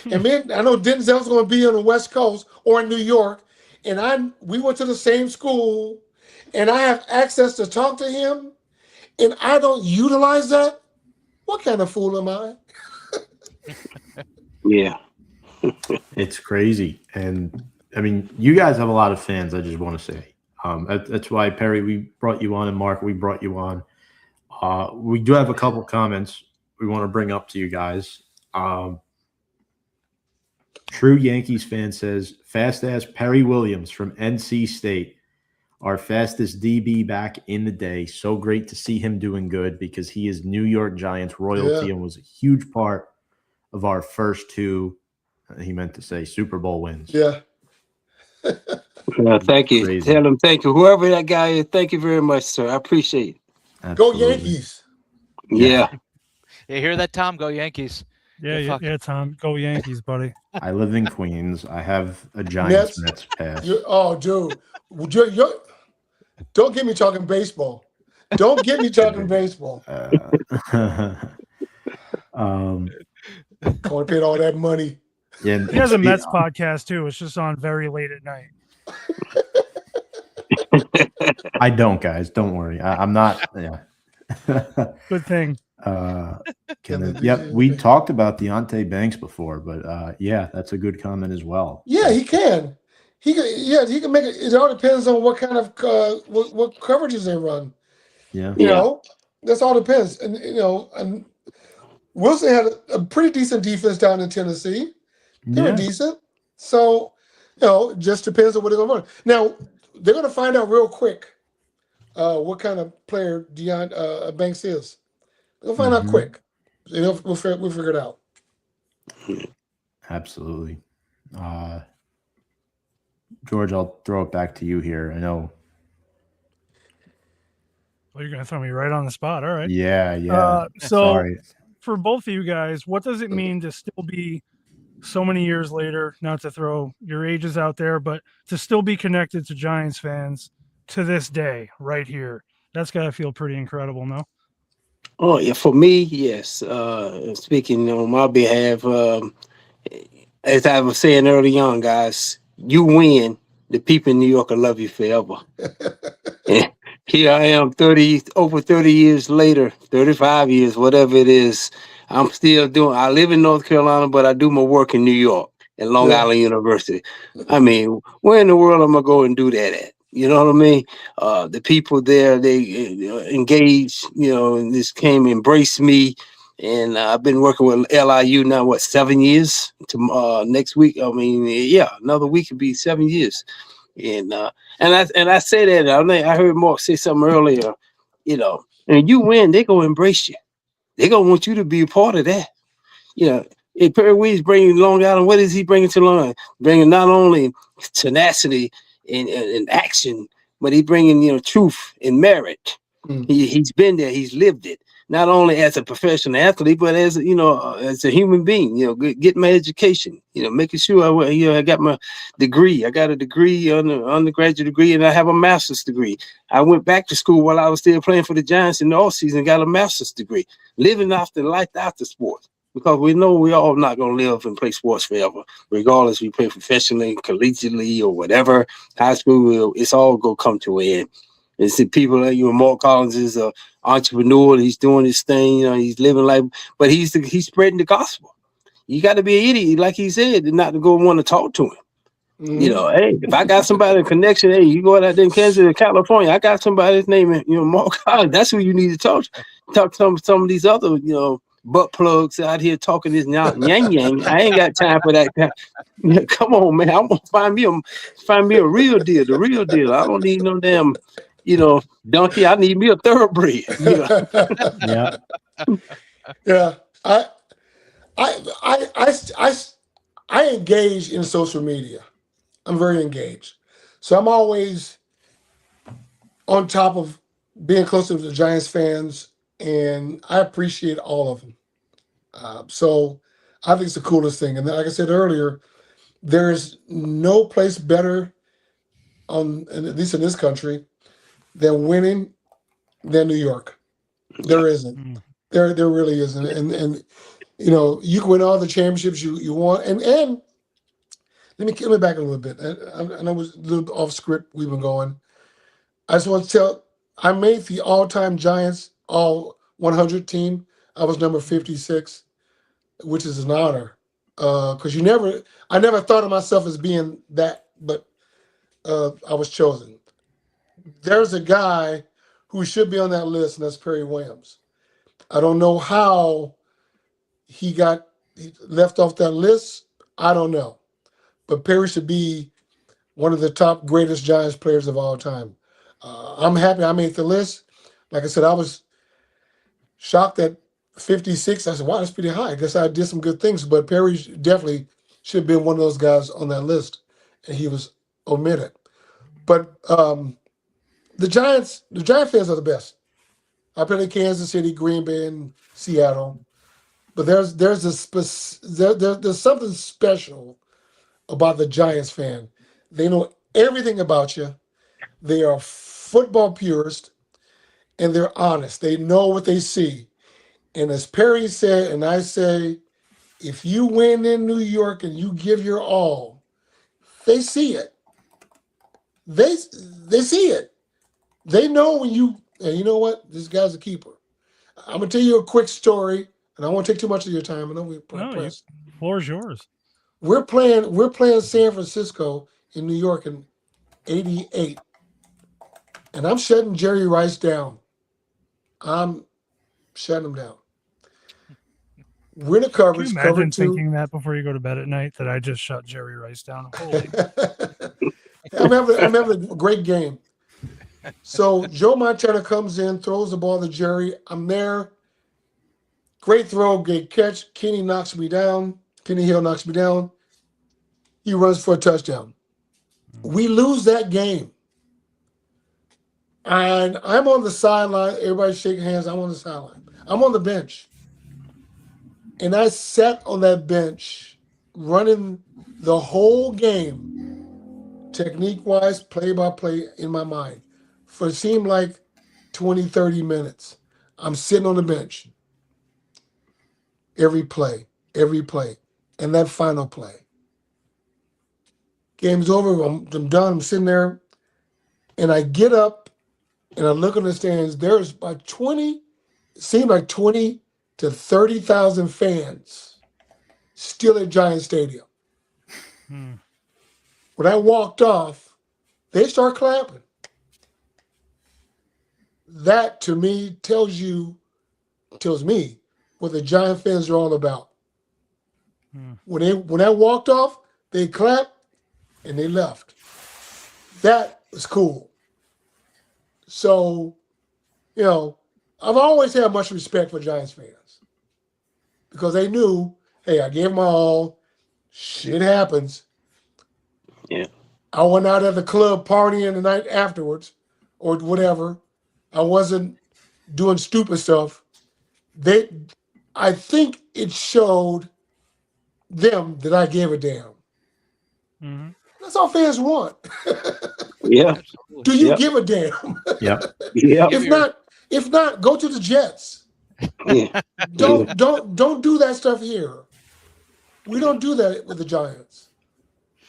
Speaker 5: And I know Denzel's going to be on the West Coast or in New York, and we went to the same school, and I have access to talk to him, and I don't utilize that. What kind of fool am I?
Speaker 4: Yeah.
Speaker 3: it's crazy. And I mean, you guys have a lot of fans, I just want to say. That's why, Perry, we brought you on, and Mark, we brought you on. We do have a couple comments we want to bring up to you guys. True Yankees fan says, fast ass Perry Williams from NC State, our fastest DB back in the day. So great to see him doing good because he is New York Giants royalty and was a huge part of our first 2, he meant to say, Super Bowl wins.
Speaker 5: Yeah.
Speaker 4: Thank you.
Speaker 3: Crazy.
Speaker 4: Tell him thank you. Whoever that guy is, thank you very much, sir. I appreciate it.
Speaker 5: Go
Speaker 3: Absolutely.
Speaker 5: Yankees.
Speaker 4: Yeah.
Speaker 2: You hear that, Tom? Go Yankees.
Speaker 1: Yeah, Tom. Go Yankees, buddy.
Speaker 3: I live in Queens. I have a Giants Mets pass.
Speaker 5: Dude. Don't get me talking baseball. Don't get me talking baseball. Going to pay all that money.
Speaker 3: Yeah,
Speaker 1: He has a Mets podcast too. It's just on very late at night.
Speaker 3: I don't, guys. Don't worry. I'm not. Yeah.
Speaker 1: Good thing.
Speaker 3: Yep, we talked about Deontay Banks before, but yeah, that's a good comment as well.
Speaker 5: Yeah, he can. He can make it. It all depends on what kind of what coverages they run.
Speaker 3: Yeah.
Speaker 5: You know, that's all depends. And and Wilson had a pretty decent defense down in Tennessee. They were decent. So, just depends on what they're going to run. Now, they're going to find out real quick what kind of player Banks is. They'll find out quick. We'll figure it out.
Speaker 3: Absolutely. George, I'll throw it back to you here. I know.
Speaker 1: Well, you're going to throw me right on the spot. All right.
Speaker 3: Yeah.
Speaker 1: So
Speaker 3: Sorry.
Speaker 1: for both of you guys, what does it mean to still be so many years later, not to throw your ages out there, but to still be connected to Giants fans to this day right here? That's got to feel pretty incredible, no?
Speaker 4: Oh, yeah. For me, yes. Speaking on my behalf, as I was saying early on, guys, you win. The people in New York will love you forever. Here I am over 30 years later, 35 years, whatever it is. I'm still doing, I live in North Carolina, but I do my work in New York at Long
Speaker 5: Yeah.
Speaker 4: Island University. I mean, where in the world am I going to do that at? You know what I mean? The people there, they engaged, and this came embrace me. And I've been working with LIU now, 7 years? Next week, another week would be 7 years. And I say that I heard Mark say something earlier, and you win, they gonna embrace you. They gonna want you to be a part of that. If Perry Williams bringing Long Island, what is he bringing to Long Island? Bringing not only tenacity and action, but he bringing truth and merit. He's been there, he's lived it. Not only as a professional athlete, but as as a human being. Get my education. Making sure I got my degree. I got a degree, undergraduate degree, and I have a master's degree. I went back to school while I was still playing for the Giants in the off season. Got a master's degree. Living after life after sports, because we know we all not gonna live and play sports forever, regardless we play professionally, collegiately, or whatever. High school, it's all gonna come to an end. And see people like Mark Collins is an entrepreneur. He's doing his thing. He's living life, but he's spreading the gospel. You got to be an idiot, like he said, not to go and want to talk to him. Hey, if I got somebody in connection, hey, you go out there in Kansas or California, I got somebody's name, Mark Collins. That's who you need to talk to. Talk to some of these other, butt plugs out here talking this yang. I ain't got time for that. Come on, man. I'm gonna find me a real deal, the real deal. I don't need no damn, donkey. I need me a thoroughbred.
Speaker 3: Yeah.
Speaker 5: Yeah. I engage in social media. I'm very engaged. So I'm always on top of being close to the Giants fans, and I appreciate all of them. So I think it's the coolest thing. And like I said earlier, there's no place better at least in this country, than winning than New York. There isn't. There really isn't. And you can win all the championships you want. And let me back a little bit. I know it was a little off script. We've been going. I just want to tell. I made the all-time Giants all 100 team. I was number 56, which is an honor. Because I never thought of myself as being that, but I was chosen. There's a guy who should be on that list, and that's Perry Williams. I don't know how he got left off that list. I don't know. But Perry should be one of the top greatest Giants players of all time. I'm happy I made the list. Like I said, I was shocked at 56. I said, wow, that's pretty high. I guess I did some good things. But Perry definitely should have been one of those guys on that list, and he was omitted. But the Giant fans are the best. I played in Kansas City, Green Bay, and Seattle. But there's something special about the Giants fan. They know everything about you. They are football purists, and they're honest. They know what they see. And as Perry said, and I say, if you win in New York and you give your all, they see it. They see it. They know when and you know what? This guy's a keeper. I'm going to tell you a quick story, and I won't take too much of your time. I know we're pressed.
Speaker 1: The floor is yours.
Speaker 5: We're playing San Francisco in New York in '88, and I'm shutting Jerry Rice down. I'm shutting him down. We're in the coverage.
Speaker 1: Can you
Speaker 5: Cover
Speaker 1: imagine
Speaker 5: 2.
Speaker 1: thinking that before you go to bed at night, that I just shut Jerry Rice down? Holy.
Speaker 5: I'm having a great game. So Joe Montana comes in, throws the ball to Jerry. I'm there. Great throw, great catch. Kenny Hill knocks me down. He runs for a touchdown. We lose that game. And I'm on the sideline. Everybody's shaking hands. I'm on the sideline. I'm on the bench. And I sat on that bench running the whole game, technique-wise, play-by-play in my mind. For it seemed like 20, 30 minutes. I'm sitting on the bench. Every play. And that final play. Game's over. I'm done. I'm sitting there. And I get up and I look in the stands, there's about 20, it seemed like 20 to 30,000 fans still at Giant Stadium.
Speaker 1: Hmm.
Speaker 5: When I walked off, they start clapping. That to me tells me what the Giant fans are all about.
Speaker 1: Hmm.
Speaker 5: When I walked off, they clapped and they left. That was cool. So, I've always had much respect for Giants fans because they knew, hey, I gave my all. Shit happens.
Speaker 4: Yeah.
Speaker 5: I went out at the club partying the night afterwards or whatever. I wasn't doing stupid stuff. I think it showed them that I gave a damn.
Speaker 1: Hmm.
Speaker 5: That's all fans want.
Speaker 4: Yeah.
Speaker 2: Absolutely.
Speaker 5: Do you
Speaker 4: Yep.
Speaker 5: give a damn?
Speaker 3: Yep.
Speaker 4: Yeah.
Speaker 5: If not, go to the Jets.
Speaker 4: Yeah.
Speaker 5: Don't do that stuff here. We don't do that with the Giants.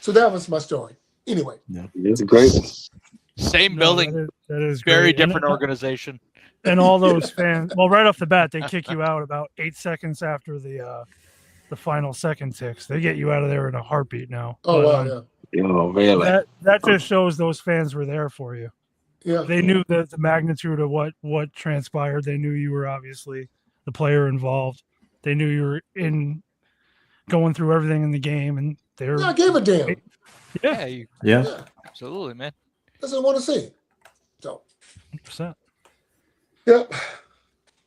Speaker 5: So that was my story. Anyway,
Speaker 4: It's a great one.
Speaker 2: Same
Speaker 1: No,
Speaker 2: building,
Speaker 1: that is
Speaker 2: very
Speaker 1: great. And-
Speaker 2: different organization.
Speaker 1: And all those fans, well, right off the bat, they kick you out about 8 seconds after the final second ticks. They get you out of there in a heartbeat now.
Speaker 5: oh
Speaker 1: But,
Speaker 5: wow, yeah.
Speaker 4: Oh, really?
Speaker 1: that just shows those fans were there for you.
Speaker 5: Yeah.
Speaker 1: They knew the magnitude of what transpired. They knew you were obviously the player involved. They knew you were going through everything in the game, and they're
Speaker 5: I gave a damn.
Speaker 2: Yeah,
Speaker 1: yeah,
Speaker 3: Yeah.
Speaker 2: absolutely, man.
Speaker 5: That's what I want to see. So
Speaker 1: 100%.
Speaker 5: yep.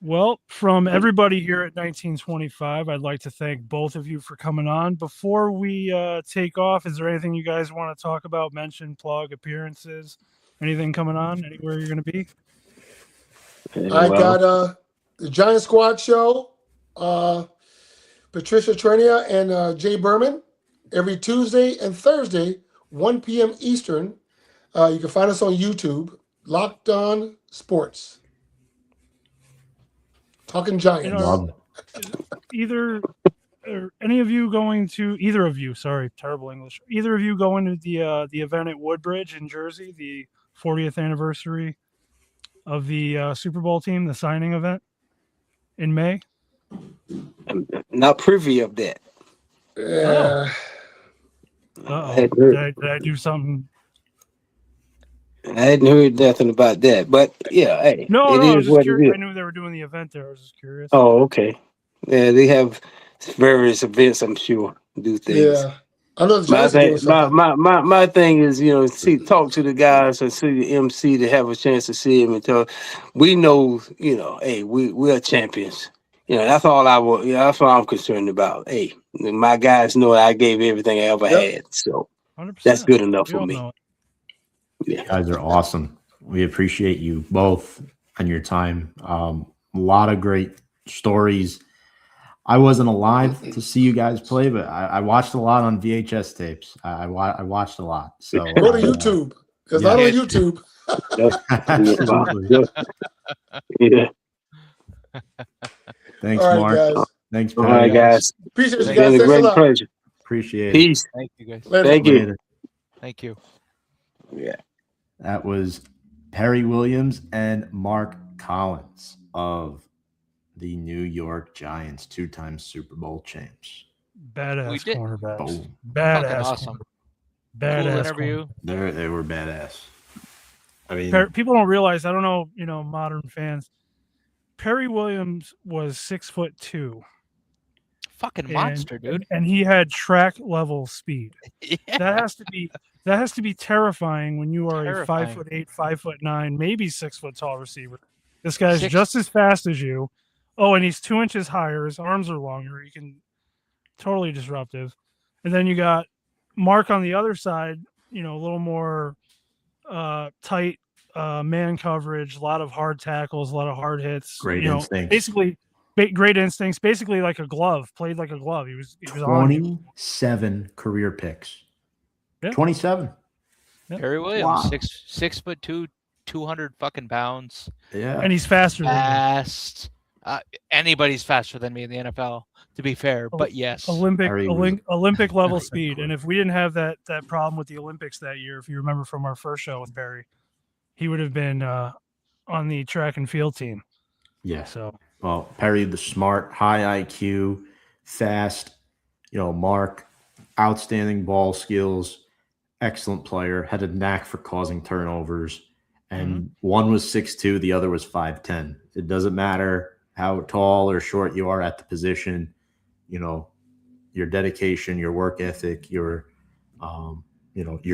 Speaker 1: Well, from everybody here at 1925, I'd like to thank both of you for coming on. Before we take off, is there anything you guys want to talk about, mention, plug, appearances, anything coming on, anywhere you're going to be?
Speaker 5: I got the Giant Squad show, Patricia Trenia and Jay Berman every Tuesday and Thursday, 1 p.m. Eastern. You can find us on YouTube, Locked On Sports. Talking Giants.
Speaker 1: You know,
Speaker 3: Love.
Speaker 1: either any of you going to either of you, sorry, terrible English. Either of you going to the event at Woodbridge in Jersey, the 40th anniversary of the Super Bowl team, the signing event in May?
Speaker 4: I'm not privy of that.
Speaker 5: Yeah.
Speaker 1: Uh-oh.
Speaker 4: Hadn't heard.
Speaker 1: Did I do something?
Speaker 4: I hadn't heard nothing about that. But yeah, hey,
Speaker 1: No,
Speaker 4: it
Speaker 1: I was
Speaker 4: is
Speaker 1: just
Speaker 4: what it
Speaker 1: curious.
Speaker 4: is.
Speaker 1: I knew they were doing the event there. I was just curious.
Speaker 4: Oh, okay. Yeah, they have various events, I'm sure, do things.
Speaker 5: Yeah. I know the
Speaker 4: My
Speaker 5: Giants are doing
Speaker 4: thing, my,
Speaker 5: something.
Speaker 4: my thing is, talk to the guys and see the MC to have a chance to see him and tell. We know, hey, we're champions. That's all I want. That's what I'm concerned about. Hey, my guys know I gave everything I ever
Speaker 5: Yep.
Speaker 4: had, so
Speaker 1: 100%.
Speaker 4: that's good enough
Speaker 1: We
Speaker 4: for
Speaker 1: all
Speaker 4: me.
Speaker 1: know it.
Speaker 3: You guys are awesome. We appreciate you both and your time. A lot of great stories. I wasn't alive to see you guys play, but I watched a lot on VHS tapes. I watched a lot. So
Speaker 5: Go to YouTube. It's not on YouTube.
Speaker 3: Absolutely.
Speaker 4: Yeah.
Speaker 3: Thanks,
Speaker 5: All right,
Speaker 3: Mark.
Speaker 5: guys.
Speaker 3: Thanks,
Speaker 4: All
Speaker 3: Perry.
Speaker 4: right, guys.
Speaker 5: Appreciate you
Speaker 4: It's
Speaker 5: guys.
Speaker 4: been a
Speaker 5: Thanks a
Speaker 4: great
Speaker 5: lot.
Speaker 4: pleasure.
Speaker 3: Appreciate it.
Speaker 4: Peace.
Speaker 2: Thank you, guys.
Speaker 5: Later.
Speaker 4: Thank you.
Speaker 3: Later.
Speaker 2: Thank you.
Speaker 4: Yeah.
Speaker 3: That was Perry Williams and Mark Collins of the New York Giants, 2-time Super Bowl champs.
Speaker 1: Badass
Speaker 2: We did-
Speaker 1: cornerbacks.
Speaker 3: Boom.
Speaker 1: Badass.
Speaker 2: Fucking awesome.
Speaker 1: Badass.
Speaker 2: Cool interview.
Speaker 3: They were badass. I mean,
Speaker 1: People don't realize. I don't know. Modern fans. Perry Williams was 6'2",
Speaker 2: Fucking monster, dude.
Speaker 1: and he had track level speed.
Speaker 2: Yeah.
Speaker 1: That has to be terrifying when you are
Speaker 2: Terrifying.
Speaker 1: a 5'8", 5'9", maybe 6 foot tall receiver. This guy's
Speaker 2: Six-
Speaker 1: just as fast as you. Oh, and he's 2 inches higher. His arms are longer. He can totally disruptive. And then you got Mark on the other side. A little more tight man coverage, a lot of hard tackles, a lot of hard hits.
Speaker 3: great instincts.
Speaker 1: Basically, great instincts. Basically, like a glove. Played like a glove. He was on you.
Speaker 3: 27 career picks.
Speaker 1: Yeah.
Speaker 3: 27.
Speaker 2: Perry Williams,
Speaker 3: Wow.
Speaker 2: 6'2", 200 fucking pounds.
Speaker 3: Yeah.
Speaker 1: And he's faster than you.
Speaker 2: Fast. Anybody's faster than me in the NFL, to be fair. But yes,
Speaker 3: Perry was-
Speaker 1: Olympic level
Speaker 3: Very
Speaker 1: speed.
Speaker 3: quick.
Speaker 1: And if we didn't have that problem with the Olympics that year, if you remember from our first show with Barry, he would have been on the track and field team.
Speaker 3: Yes.
Speaker 1: So
Speaker 3: Well, Perry, the smart, high IQ, fast, Mark, outstanding ball skills, excellent player, had a knack for causing turnovers. And one was 6'2", the other was 5'10". It doesn't matter how tall or short you are at the position, your dedication, your work ethic, your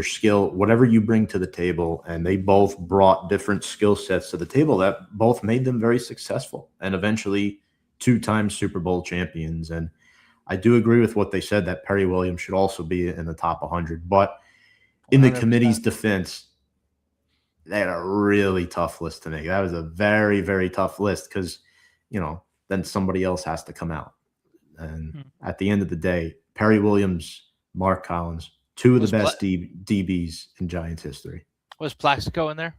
Speaker 3: skill, whatever you bring to the table. And they both brought different skill sets to the table that both made them very successful and eventually 2-time Super Bowl champions. And I do agree with what they said that Perry Williams should also be in the top 100. But in the
Speaker 2: 100%.
Speaker 3: committee's defense, they had a really tough list to make. That was a very, very tough list because, then somebody else has to come out. And at the end of the day, Perry Williams, Mark Collins, two of the best DBs in Giants history.
Speaker 2: Was Plaxico in there?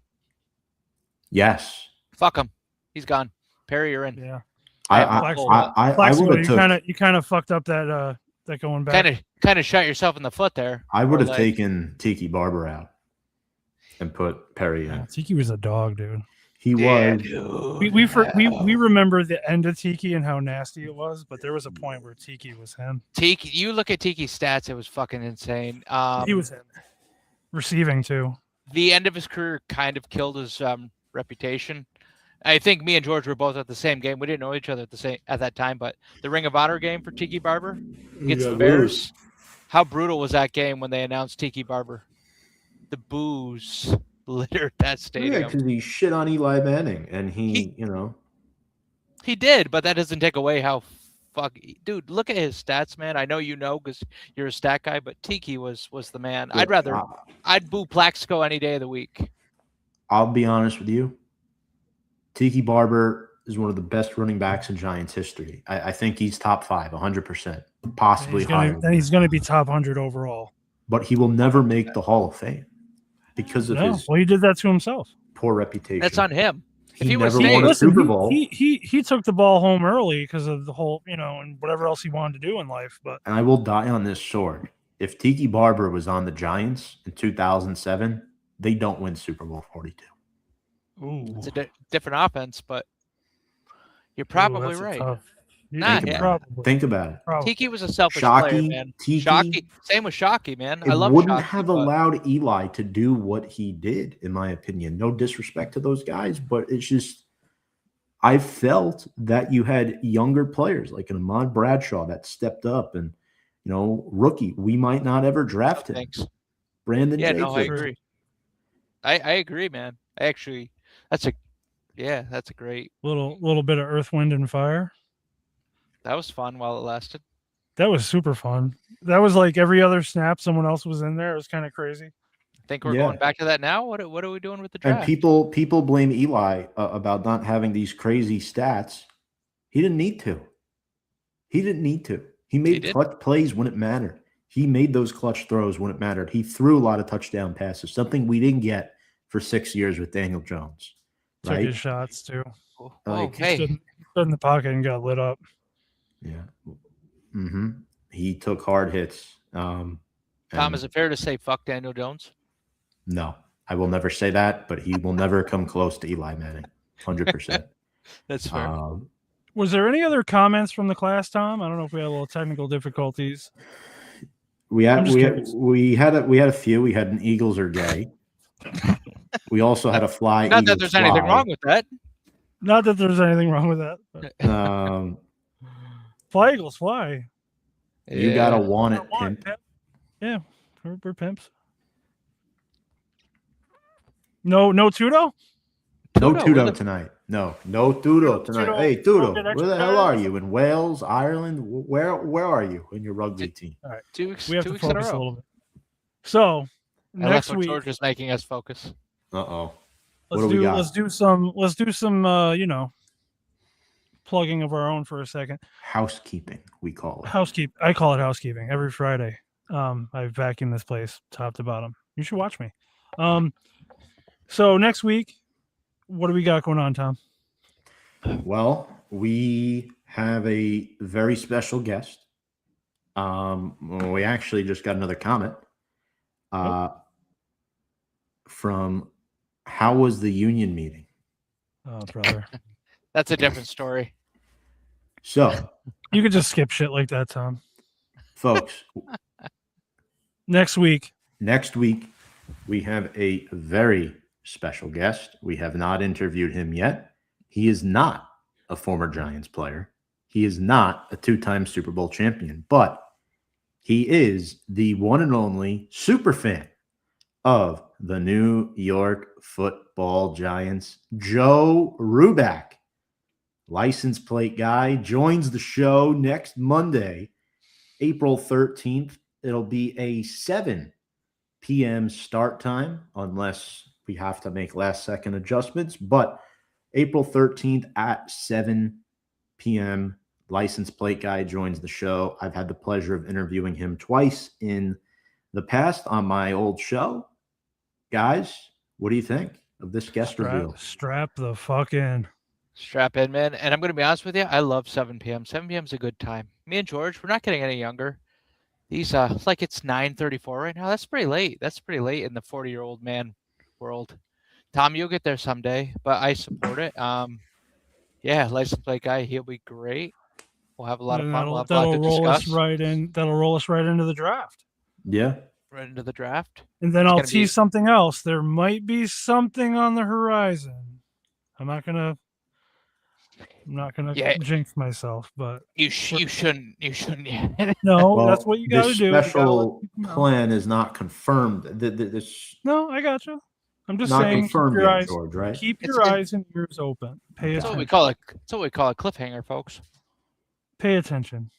Speaker 3: Yes.
Speaker 2: Fuck him. He's gone. Perry, you're in.
Speaker 1: yeah,
Speaker 3: I
Speaker 1: Plaxico,
Speaker 3: would have
Speaker 1: you kind of fucked up that going back.
Speaker 2: Kind of shot yourself in the foot there.
Speaker 3: I would have
Speaker 2: Or
Speaker 3: taken Tiki Barber out and put Perry in.
Speaker 1: Yeah, Tiki was a dog, dude.
Speaker 3: He
Speaker 2: Yeah,
Speaker 3: was.
Speaker 2: dude.
Speaker 1: We remember the end of Tiki and how nasty it was, but there was a point where Tiki was him.
Speaker 2: Tiki, you look at Tiki's stats, it was fucking insane.
Speaker 1: He was him. Receiving too.
Speaker 2: The end of his career kind of killed his reputation. I think me and George were both at the same game. We didn't know each other at that time, but the Ring of Honor game for Tiki Barber against the Bears. How brutal was that game when they announced Tiki Barber? The boos littered that
Speaker 3: Yeah,
Speaker 2: stadium.
Speaker 3: because he shit on Eli Manning, and he
Speaker 2: He did, but that doesn't take away how dude. Look at his stats, man. I know you know because you're a stat guy, but Tiki was the man. I'd boo Plaxico any day of the week.
Speaker 3: I'll be honest with you. Tiki Barber is one of the best running backs in Giants history. I think he's top 5, 100%, possibly higher.
Speaker 1: Then he's going to be top 100 overall.
Speaker 3: But he will never make the Hall of Fame because of his
Speaker 1: Well, he did that to himself.
Speaker 3: poor reputation.
Speaker 2: That's on him. If
Speaker 3: He
Speaker 2: he was
Speaker 3: never won
Speaker 2: named,
Speaker 3: a Super Bowl.
Speaker 1: He took the ball home early because of the whole, and whatever else he wanted to do in life. But
Speaker 3: And I will die on this sword. If Tiki Barber was on the Giants in 2007, they don't win Super Bowl 42.
Speaker 2: it's a different offense, but you're probably right.
Speaker 3: Think about it.
Speaker 2: Tiki was a selfish player,
Speaker 3: Shockey,
Speaker 2: man.
Speaker 3: Tiki,
Speaker 2: Shockey, same with Shockey, man. I
Speaker 3: It
Speaker 2: love
Speaker 3: wouldn't
Speaker 2: Shockey,
Speaker 3: have
Speaker 2: but
Speaker 3: allowed Eli to do what he did, in my opinion. No disrespect to those guys, but it's just I felt that you had younger players like an Ahmad Bradshaw that stepped up and rookie. We might not ever draft him.
Speaker 2: Thanks.
Speaker 3: Brandon
Speaker 2: Yeah,
Speaker 3: Jacobs.
Speaker 2: no, I agree. I agree, man. That's a great.
Speaker 1: little bit of Earth, Wind, and Fire.
Speaker 2: That was fun while it lasted.
Speaker 1: That was super fun. That was like every other snap, someone else was in there. It was kind of crazy.
Speaker 2: I think we're
Speaker 3: Yeah.
Speaker 2: going back to that now. What are we doing with the
Speaker 3: And
Speaker 2: draft?
Speaker 3: people blame Eli about not having these crazy stats. He didn't need to. He made
Speaker 2: did.
Speaker 3: clutch plays when it mattered. He made those clutch throws when it mattered. He threw a lot of touchdown passes, something we didn't get for 6 years with Daniel Jones.
Speaker 1: Took
Speaker 3: Right?
Speaker 1: his shots too.
Speaker 3: Like,
Speaker 1: He
Speaker 2: Okay.
Speaker 1: stood in the pocket and got lit up.
Speaker 3: Yeah. He took hard hits.
Speaker 2: Tom,
Speaker 3: and
Speaker 2: is it fair to say fuck Daniel Jones?
Speaker 3: No, I will never say that, but he will never come close to Eli Manning. 100%.
Speaker 2: That's fair.
Speaker 1: Was there any other comments from the class, Tom? I don't know if we had a little technical difficulties.
Speaker 3: We had
Speaker 1: I'm just curious.
Speaker 3: we had a few. We had an Eagles are gay. We also had a fly.
Speaker 2: Not that
Speaker 3: Eagles
Speaker 2: there's anything
Speaker 3: fly.
Speaker 2: wrong with that.
Speaker 1: Not that there's anything wrong with that. But fly Eagles, fly.
Speaker 3: You gotta want it,
Speaker 1: I want
Speaker 3: pimp.
Speaker 1: pimp. Yeah, we're pimps. No Tudo?
Speaker 3: No
Speaker 2: Tudo,
Speaker 3: Tudo
Speaker 2: where the-
Speaker 3: tonight. No Tudo tonight.
Speaker 1: Tudo,
Speaker 3: Hey,
Speaker 1: don't
Speaker 3: Tudo,
Speaker 1: get
Speaker 3: where
Speaker 1: extra
Speaker 3: the hell are
Speaker 1: cards.
Speaker 3: you? In Wales, Ireland? Where are you in your rugby team?
Speaker 1: All right,
Speaker 2: 2 weeks.
Speaker 1: we have
Speaker 2: 2
Speaker 1: to
Speaker 2: weeks in a
Speaker 1: focus a
Speaker 2: row.
Speaker 1: little bit. So
Speaker 2: I
Speaker 1: next
Speaker 2: like when
Speaker 1: week,
Speaker 2: George is making us focus.
Speaker 3: Uh-oh.
Speaker 1: let's
Speaker 3: What do we got?
Speaker 1: let's do some plugging of our own for a second.
Speaker 3: Housekeeping, we call it.
Speaker 1: I call it housekeeping every Friday. I vacuum this place top to bottom. You should watch me. So next week, what do we got going on, Tom?
Speaker 3: Well, we have a very special guest. We actually just got another comment from how was the union meeting?
Speaker 1: Oh, brother.
Speaker 2: That's a different story.
Speaker 3: So,
Speaker 1: You could just skip shit like that, Tom.
Speaker 3: folks,
Speaker 1: Next week.
Speaker 3: next week we have a very special guest. We have not interviewed him yet. He is not a former Giants player. He is not a two-time Super Bowl champion, but he is the one and only super fan of the New York Football Giants. Joe Ruback, license plate guy, joins the show next Monday, April 13th. It'll be a 7 p.m. start time, unless we have to make last-second adjustments. But April 13th at 7 p.m., license plate guy joins the show. I've had the pleasure of interviewing him twice in the past on my old show. Guys, what do you think of this guest reveal?
Speaker 1: Strap the fuck in.
Speaker 2: Strap in, man. And I'm going to be honest with you. I love 7 p.m. 7 p.m. is a good time. Me and George, we're not getting any younger. These, it's like it's 9:34 right now. That's pretty late. That's pretty late in the 40-year-old man world. Tom, you'll get there someday, but I support it. Yeah, license plate guy, he'll be great. We'll have a lot of fun. We'll have a lot to
Speaker 1: roll us
Speaker 2: discuss.
Speaker 1: right in. That'll roll us right into the draft.
Speaker 3: Yeah.
Speaker 2: Right into the draft.
Speaker 1: And then
Speaker 2: It's
Speaker 1: I'll
Speaker 2: gonna be-
Speaker 1: tease something else. There might be something on the horizon. I'm not gonna
Speaker 2: Yeah.
Speaker 1: jinx myself, but
Speaker 2: You shouldn't. Yeah.
Speaker 1: no,
Speaker 3: Well,
Speaker 1: that's what you got to
Speaker 3: this
Speaker 1: do. You gotta
Speaker 3: special
Speaker 1: let people know.
Speaker 3: plan is not confirmed. This
Speaker 1: No, I got you. I'm just
Speaker 3: not
Speaker 1: saying,
Speaker 3: confirmed
Speaker 1: keep your
Speaker 3: yet,
Speaker 1: eyes,
Speaker 3: George, right?
Speaker 1: keep
Speaker 2: It's
Speaker 1: your
Speaker 2: in-
Speaker 1: eyes and ears open. Pay
Speaker 2: That's what we
Speaker 1: attention.
Speaker 2: call it. That's what we call a cliffhanger, folks.
Speaker 1: Pay attention.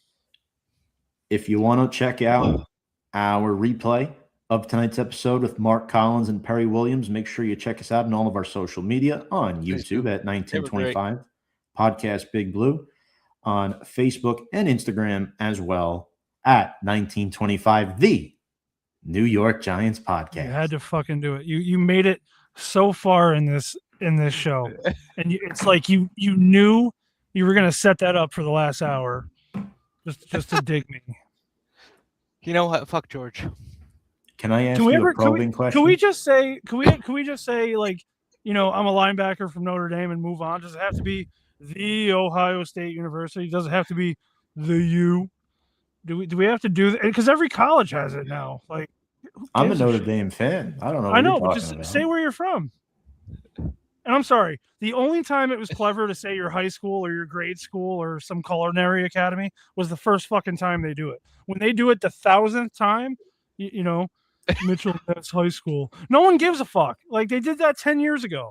Speaker 3: If you want to check out our replay of tonight's episode with Mark Collins and Perry Williams, make sure you check us out on all of our social media on
Speaker 2: Please
Speaker 3: YouTube
Speaker 2: do.
Speaker 3: at 1925 Podcast Big Blue, on Facebook and Instagram as well at 1925 The New York Giants Podcast.
Speaker 1: You had to fucking do it. You made it so far in this show, and it's like you knew you were gonna set that up for the last hour, just to dig me.
Speaker 2: You know what? Fuck George.
Speaker 3: Can I ask
Speaker 1: Can we
Speaker 3: you
Speaker 1: ever-
Speaker 3: a probing question?
Speaker 1: Can we just say? Can we just say, like, I'm a linebacker from Notre Dame and move on? Does it have to be the Ohio State University? Does it have to be the U? Do we have to do that? Because every college has it now. Like, who
Speaker 3: I'm a
Speaker 1: gives
Speaker 3: Notre
Speaker 1: shit?
Speaker 3: Dame fan. I don't know.
Speaker 1: I
Speaker 3: What
Speaker 1: know,
Speaker 3: you're
Speaker 1: but
Speaker 3: talking
Speaker 1: just
Speaker 3: about.
Speaker 1: say where you're from. And I'm sorry, the only time it was clever to say your high school or your grade school or some culinary academy was the first fucking time they do it. When they do it the 1,000th time, Mitchell Ness High School, no one gives a fuck. Like, they did that 10 years ago.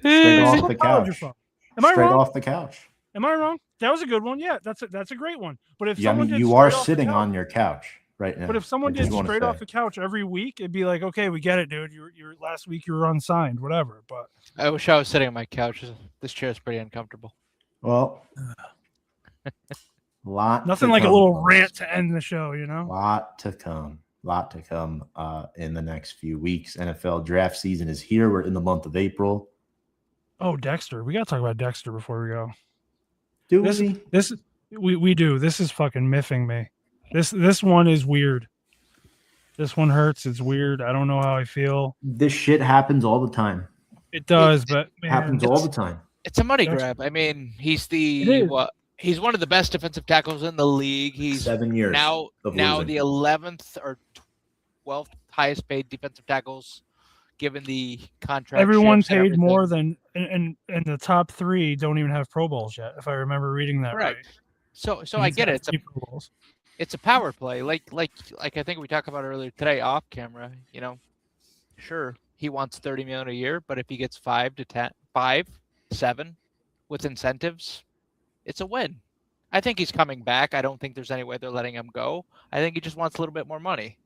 Speaker 3: Straight off
Speaker 1: What
Speaker 3: the
Speaker 1: college you're
Speaker 3: couch.
Speaker 1: from? Am I
Speaker 3: Straight
Speaker 1: wrong?
Speaker 3: off the couch.
Speaker 1: Am I wrong? That was a good one. Yeah, that's a great one. But if
Speaker 3: Yeah, I
Speaker 1: someone
Speaker 3: mean,
Speaker 1: did
Speaker 3: you are
Speaker 1: straight off the
Speaker 3: sitting
Speaker 1: couch-
Speaker 3: on your couch right now.
Speaker 1: But if someone
Speaker 3: I just
Speaker 1: did
Speaker 3: wanna
Speaker 1: straight
Speaker 3: say.
Speaker 1: off the couch every week, it'd be like, okay, we get it, dude. You're last week you were unsigned, whatever. But
Speaker 2: I wish I was sitting on my couch. This chair is pretty uncomfortable.
Speaker 3: Well, lot
Speaker 1: nothing
Speaker 3: to
Speaker 1: like a
Speaker 3: come,
Speaker 1: little
Speaker 3: folks.
Speaker 1: rant to end the show,
Speaker 3: Lot to come. In the next few weeks. NFL draft season is here. We're in the month of April.
Speaker 1: Oh, Dexter. We gotta talk about Dexter before we go.
Speaker 3: Do
Speaker 1: This-
Speaker 3: we?
Speaker 1: We do. This is fucking miffing me. This one is weird. This one hurts. It's weird. I don't know how I feel.
Speaker 3: This shit happens all the time.
Speaker 1: It does, but man,
Speaker 3: Happens all the time.
Speaker 2: It's a money
Speaker 1: That's-
Speaker 2: grab. I mean, he's
Speaker 1: It
Speaker 2: the
Speaker 1: is.
Speaker 2: he's one of the best defensive tackles in the league. He's
Speaker 3: 7 years.
Speaker 2: now
Speaker 3: of
Speaker 2: now
Speaker 3: losing.
Speaker 2: the 11th or 12th highest paid defensive tackles, given the contract.
Speaker 1: everyone
Speaker 2: shifts and
Speaker 1: paid more
Speaker 2: everything.
Speaker 1: than and the top 3 don't even have Pro Bowls yet, if I remember reading that
Speaker 2: Correct.
Speaker 1: right.
Speaker 2: So I
Speaker 1: He's
Speaker 2: get
Speaker 1: got
Speaker 2: it.
Speaker 1: 3 Pro Bowls.
Speaker 2: It's a power play, like I think we talked about earlier today off camera. Sure, he wants $30 million a year, but if he gets 5 to 10, 5, 7 with incentives, it's a win. I think he's coming back. I don't think there's any way they're letting him go. I think he just wants a little bit more money.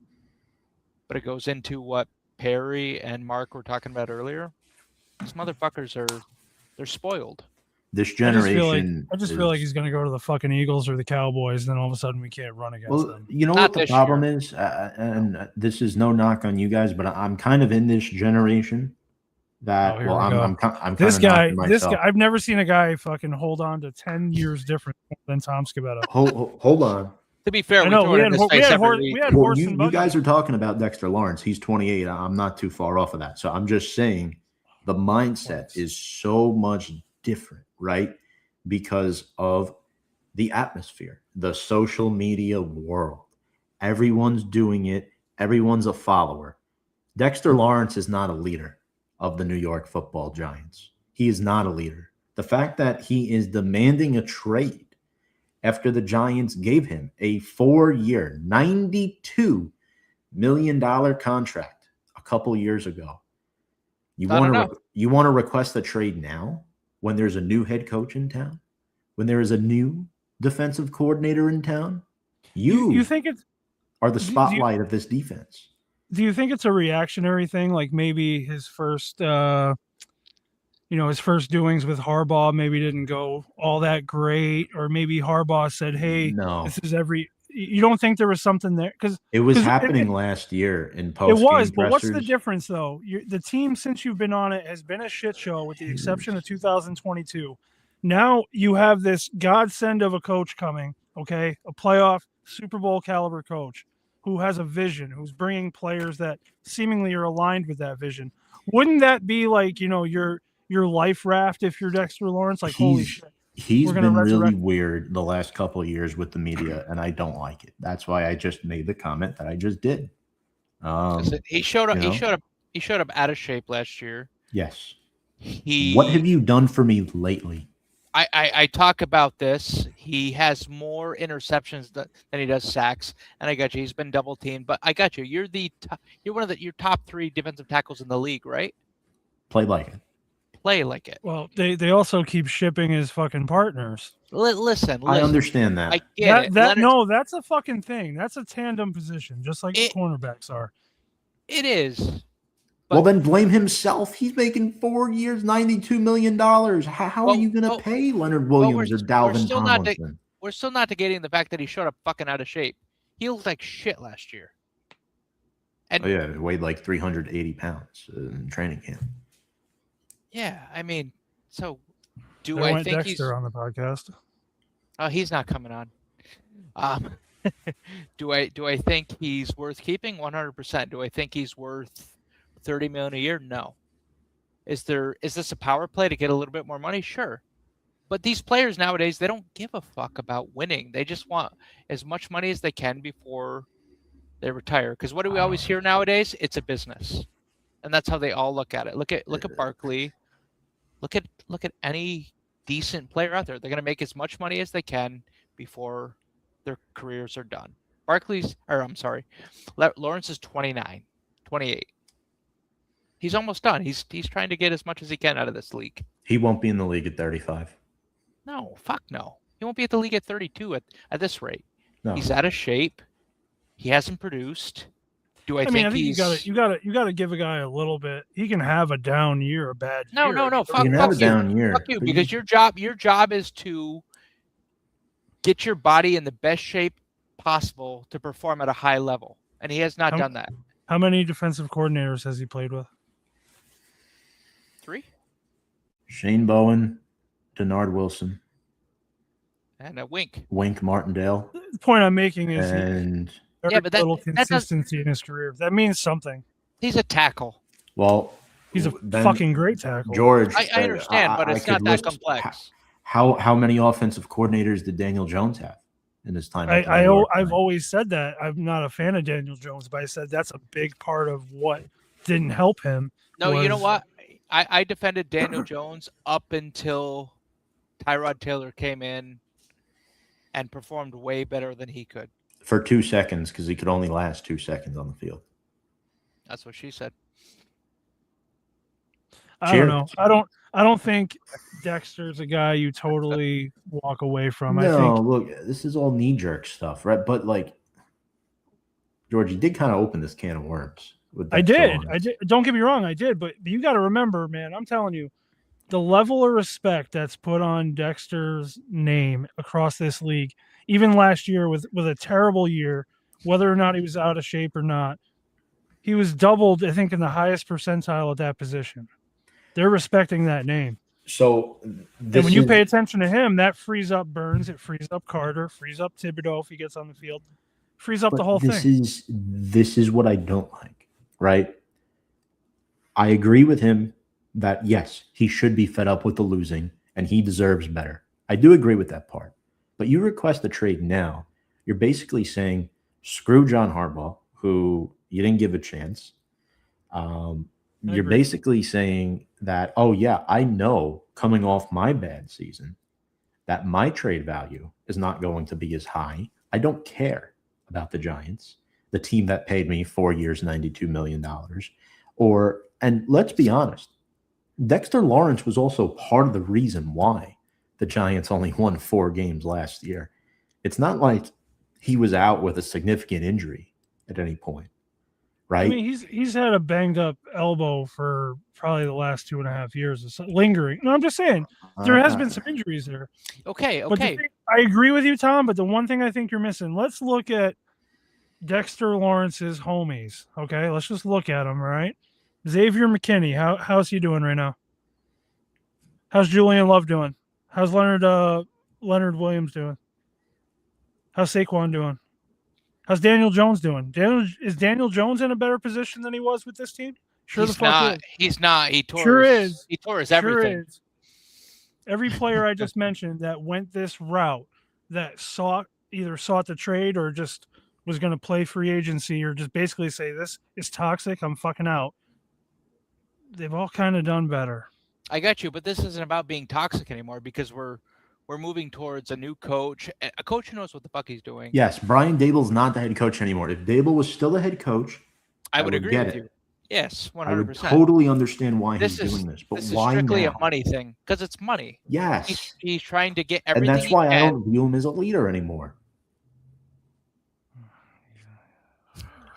Speaker 2: But it goes into what Perry and Mark were talking about earlier. These motherfuckers they're spoiled.
Speaker 3: This
Speaker 1: I just feel
Speaker 3: generation.
Speaker 1: like he's gonna go to the fucking Eagles or the Cowboys, and then all of a sudden we can't run against
Speaker 3: Well,
Speaker 1: them.
Speaker 3: you know
Speaker 2: Not
Speaker 3: what the
Speaker 2: this
Speaker 3: problem is, and this is no knock on you guys, but I'm kind of in this generation that.
Speaker 1: Oh, here
Speaker 3: well,
Speaker 1: we
Speaker 3: I'm
Speaker 1: go.
Speaker 3: kind
Speaker 1: This
Speaker 3: of
Speaker 1: guy,
Speaker 3: knocking
Speaker 1: this
Speaker 3: myself.
Speaker 1: guy, I've never seen a guy fucking hold on to 10 years different than Tom Scabetta.
Speaker 3: Hold on.
Speaker 2: To be fair,
Speaker 1: I
Speaker 2: we
Speaker 1: know
Speaker 2: throw
Speaker 1: we
Speaker 2: it
Speaker 1: had,
Speaker 2: in his
Speaker 1: we
Speaker 2: face
Speaker 1: had,
Speaker 2: every
Speaker 1: horse,
Speaker 2: week.
Speaker 1: we had
Speaker 3: Well,
Speaker 1: horse
Speaker 3: you,
Speaker 1: and
Speaker 3: you
Speaker 1: buggy.
Speaker 3: guys are talking about Dexter Lawrence. He's 28. I'm not too far off of that. So I'm just saying The mindset
Speaker 1: Points.
Speaker 3: is so much different, right? Because of the atmosphere, the social media world. Everyone's doing it. Everyone's a follower. Dexter Lawrence is not a leader of the New York Football Giants. He is not a leader. The fact that he is demanding a trade after the Giants gave him a 4-year, $92 million contract a couple years ago. You
Speaker 2: Not
Speaker 3: want
Speaker 2: enough.
Speaker 3: to request a trade now when there's a new head coach in town, when there is a new defensive coordinator in town?
Speaker 1: You think it's
Speaker 3: are the
Speaker 1: do you-
Speaker 3: spotlight of this defense.
Speaker 1: do you think it's a reactionary thing? Like maybe his first his first doings with Harbaugh maybe didn't go all that great, or maybe Harbaugh said, "Hey,
Speaker 3: No,
Speaker 1: this is every." You don't think there was something there? Because
Speaker 3: it was
Speaker 1: 'cause
Speaker 3: happening last year in
Speaker 1: it
Speaker 3: post.
Speaker 1: was, but what's the difference though? The team since you've been on it has been a shit show, with the exception of 2022. Now you have this godsend of a coach coming, okay, a playoff Super Bowl caliber coach who has a vision, who's bringing players that seemingly are aligned with that vision. Wouldn't that be like your life raft if you're Dexter Lawrence? Like, holy shit.
Speaker 3: He's
Speaker 1: We're gonna
Speaker 3: been really
Speaker 1: resurrect-
Speaker 3: weird the last couple of years with the media, and I don't like it. That's why I just made the comment that I just did.
Speaker 2: He showed up.
Speaker 3: you know?
Speaker 2: He showed up out of shape last year.
Speaker 3: Yes.
Speaker 2: He.
Speaker 3: What have you done for me lately?
Speaker 2: I talk about this. He has more interceptions than he does sacks, and I got you. He's been double teamed, but I got you. You're one of your top 3 defensive tackles in the league, right?
Speaker 3: Play like it.
Speaker 2: Play like it.
Speaker 1: Well, they also keep shipping his fucking partners.
Speaker 2: Listen.
Speaker 3: I understand that.
Speaker 2: I get it.
Speaker 1: That's a fucking thing. That's a tandem position, just like
Speaker 2: It-
Speaker 1: the cornerbacks are.
Speaker 2: It is.
Speaker 3: Well, then blame himself. He's making 4 years, $92 million. How are
Speaker 2: Well,
Speaker 3: you going to
Speaker 2: well,
Speaker 3: pay Leonard
Speaker 2: well,
Speaker 3: Williams or
Speaker 2: we're
Speaker 3: Dalvin
Speaker 2: still not
Speaker 3: Tomlinson?
Speaker 2: We're still not negating the fact that he showed up fucking out of shape. He looked like shit last year. And
Speaker 3: Oh, yeah, he weighed like 380 pounds in training camp.
Speaker 2: yeah, I mean, so do
Speaker 1: There
Speaker 2: I
Speaker 1: went
Speaker 2: think
Speaker 1: Dexter on the podcast.
Speaker 2: Oh, he's not coming on. Do I think he's worth keeping? 100%. Do I think he's worth $30 million a year? No. Is this a power play to get a little bit more money? Sure. But these players nowadays, they don't give a fuck about winning. They just want as much money as they can before they retire. Because what do we always hear nowadays? It's a business, and that's how they all look at it. Look at Barkley. Look at any decent player out there. They're going to make as much money as they can before their careers are done. Lawrence is 29, 28. He's almost done. He's trying to get as much as he can out of this league.
Speaker 3: He won't be in the league at 35.
Speaker 2: No, fuck no. He won't be at the league at 32 at this rate.
Speaker 3: No.
Speaker 2: He's out of shape. He hasn't produced. Do I
Speaker 1: I mean,
Speaker 2: think
Speaker 1: I think
Speaker 2: he's
Speaker 1: you gotta give a guy a little bit. He can have a down year, a bad
Speaker 2: No,
Speaker 1: year.
Speaker 2: no.
Speaker 3: You
Speaker 2: Fuck,
Speaker 3: can have a
Speaker 2: you.
Speaker 3: down year.
Speaker 2: Fuck you,
Speaker 3: but
Speaker 2: because your job is to get your body in the best shape possible to perform at a high level, and he has not done that.
Speaker 1: How many defensive coordinators has he played with?
Speaker 2: 3
Speaker 3: Shane Bowen, Denard Wilson,
Speaker 2: and a wink.
Speaker 3: Wink Martindale,
Speaker 1: The point I'm making is
Speaker 3: and
Speaker 1: very
Speaker 2: Yeah, but that-
Speaker 1: little
Speaker 2: that does-
Speaker 1: consistency in his career. That means something.
Speaker 2: He's a tackle.
Speaker 3: well,
Speaker 1: He's a
Speaker 3: then
Speaker 1: fucking great tackle.
Speaker 3: George.
Speaker 2: I understand, but it's
Speaker 3: could
Speaker 2: not that
Speaker 3: list
Speaker 2: complex.
Speaker 3: How many offensive coordinators did Daniel Jones have in his time? at the New York
Speaker 1: I've
Speaker 3: Giants?
Speaker 1: always said that. I'm not a fan of Daniel Jones, but I said that's a big part of what didn't help him.
Speaker 2: No, you know
Speaker 1: was-
Speaker 2: what? I defended Daniel Jones up until Tyrod Taylor came in and performed way better than he could.
Speaker 3: for 2 seconds because he could only last 2 seconds on the field.
Speaker 2: That's what she said.
Speaker 1: I don't know. I don't think Dexter's a guy you totally walk away from. I
Speaker 3: No,
Speaker 1: think
Speaker 3: look, this is all knee-jerk stuff, right? But like, George, you did kind of open this can of worms. With
Speaker 1: I
Speaker 3: Dexter
Speaker 1: did.
Speaker 3: Lawrence.
Speaker 1: I did. Don't get me wrong, I did. But you got to remember, man, I'm telling you, the level of respect that's put on Dexter's name across this league, even last year with a terrible year, whether or not he was out of shape or not, he was doubled, I think, in the highest percentile at that position. They're respecting that name.
Speaker 3: So
Speaker 1: And
Speaker 3: this
Speaker 1: when you
Speaker 3: is-
Speaker 1: pay attention to him, that frees up Burns, it frees up Carter, frees up Thibodeau if he gets on the field, frees up the
Speaker 3: but
Speaker 1: whole
Speaker 3: this
Speaker 1: thing.
Speaker 3: this is what I don't like, right? I agree with him that yes, he should be fed up with the losing and he deserves better. I do agree with that part. But you request a trade now, you're basically saying, screw John Harbaugh, who you didn't give a chance. You're
Speaker 1: agree.
Speaker 3: basically saying that, oh, yeah, I know coming off my bad season that my trade value is not going to be as high. I don't care about the Giants, the team that paid me 4 years, $92 million. And let's be honest, Dexter Lawrence was also part of the reason why the Giants only won 4 games last year. It's not like he was out with a significant injury at any point, right?
Speaker 1: I mean, he's had a banged up elbow for probably the last 2.5 years, or so, lingering. No, I'm just saying there has been some injuries there.
Speaker 2: Okay.
Speaker 1: But I agree with you, Tom. But the one thing I think you're missing, let's look at Dexter Lawrence's homies. Okay, let's just look at them. All right, Xavier McKinney. How's he doing right now? How's Julian Love doing? How's Leonard Williams doing? How's Saquon doing? How's Daniel Jones doing? Is Daniel Jones in a better position than he was with this team? Sure,
Speaker 2: he's
Speaker 1: the fuck
Speaker 2: not.
Speaker 1: is.
Speaker 2: He's not. He tore.
Speaker 1: Sure is.
Speaker 2: He tore his everything.
Speaker 1: Sure is. Every player I just mentioned that went this route, that either sought the trade or just was going to play free agency or just basically say, this is toxic, I'm fucking out. They've all kind of done better.
Speaker 2: I got you, but this isn't about being toxic anymore because we're moving towards a new coach, a coach who knows what the fuck he's doing.
Speaker 3: Yes, Brian Dable's not the head coach anymore. If Dable was still the head coach,
Speaker 2: I would agree with
Speaker 3: it.
Speaker 2: you. Yes, 100%.
Speaker 3: I would totally understand why he's doing this, but
Speaker 2: this
Speaker 3: why
Speaker 2: is strictly
Speaker 3: now?
Speaker 2: a money thing because it's money.
Speaker 3: Yes,
Speaker 2: He's trying to get
Speaker 3: and
Speaker 2: everything.
Speaker 3: that's why
Speaker 2: he
Speaker 3: I
Speaker 2: can.
Speaker 3: don't view him as a leader anymore.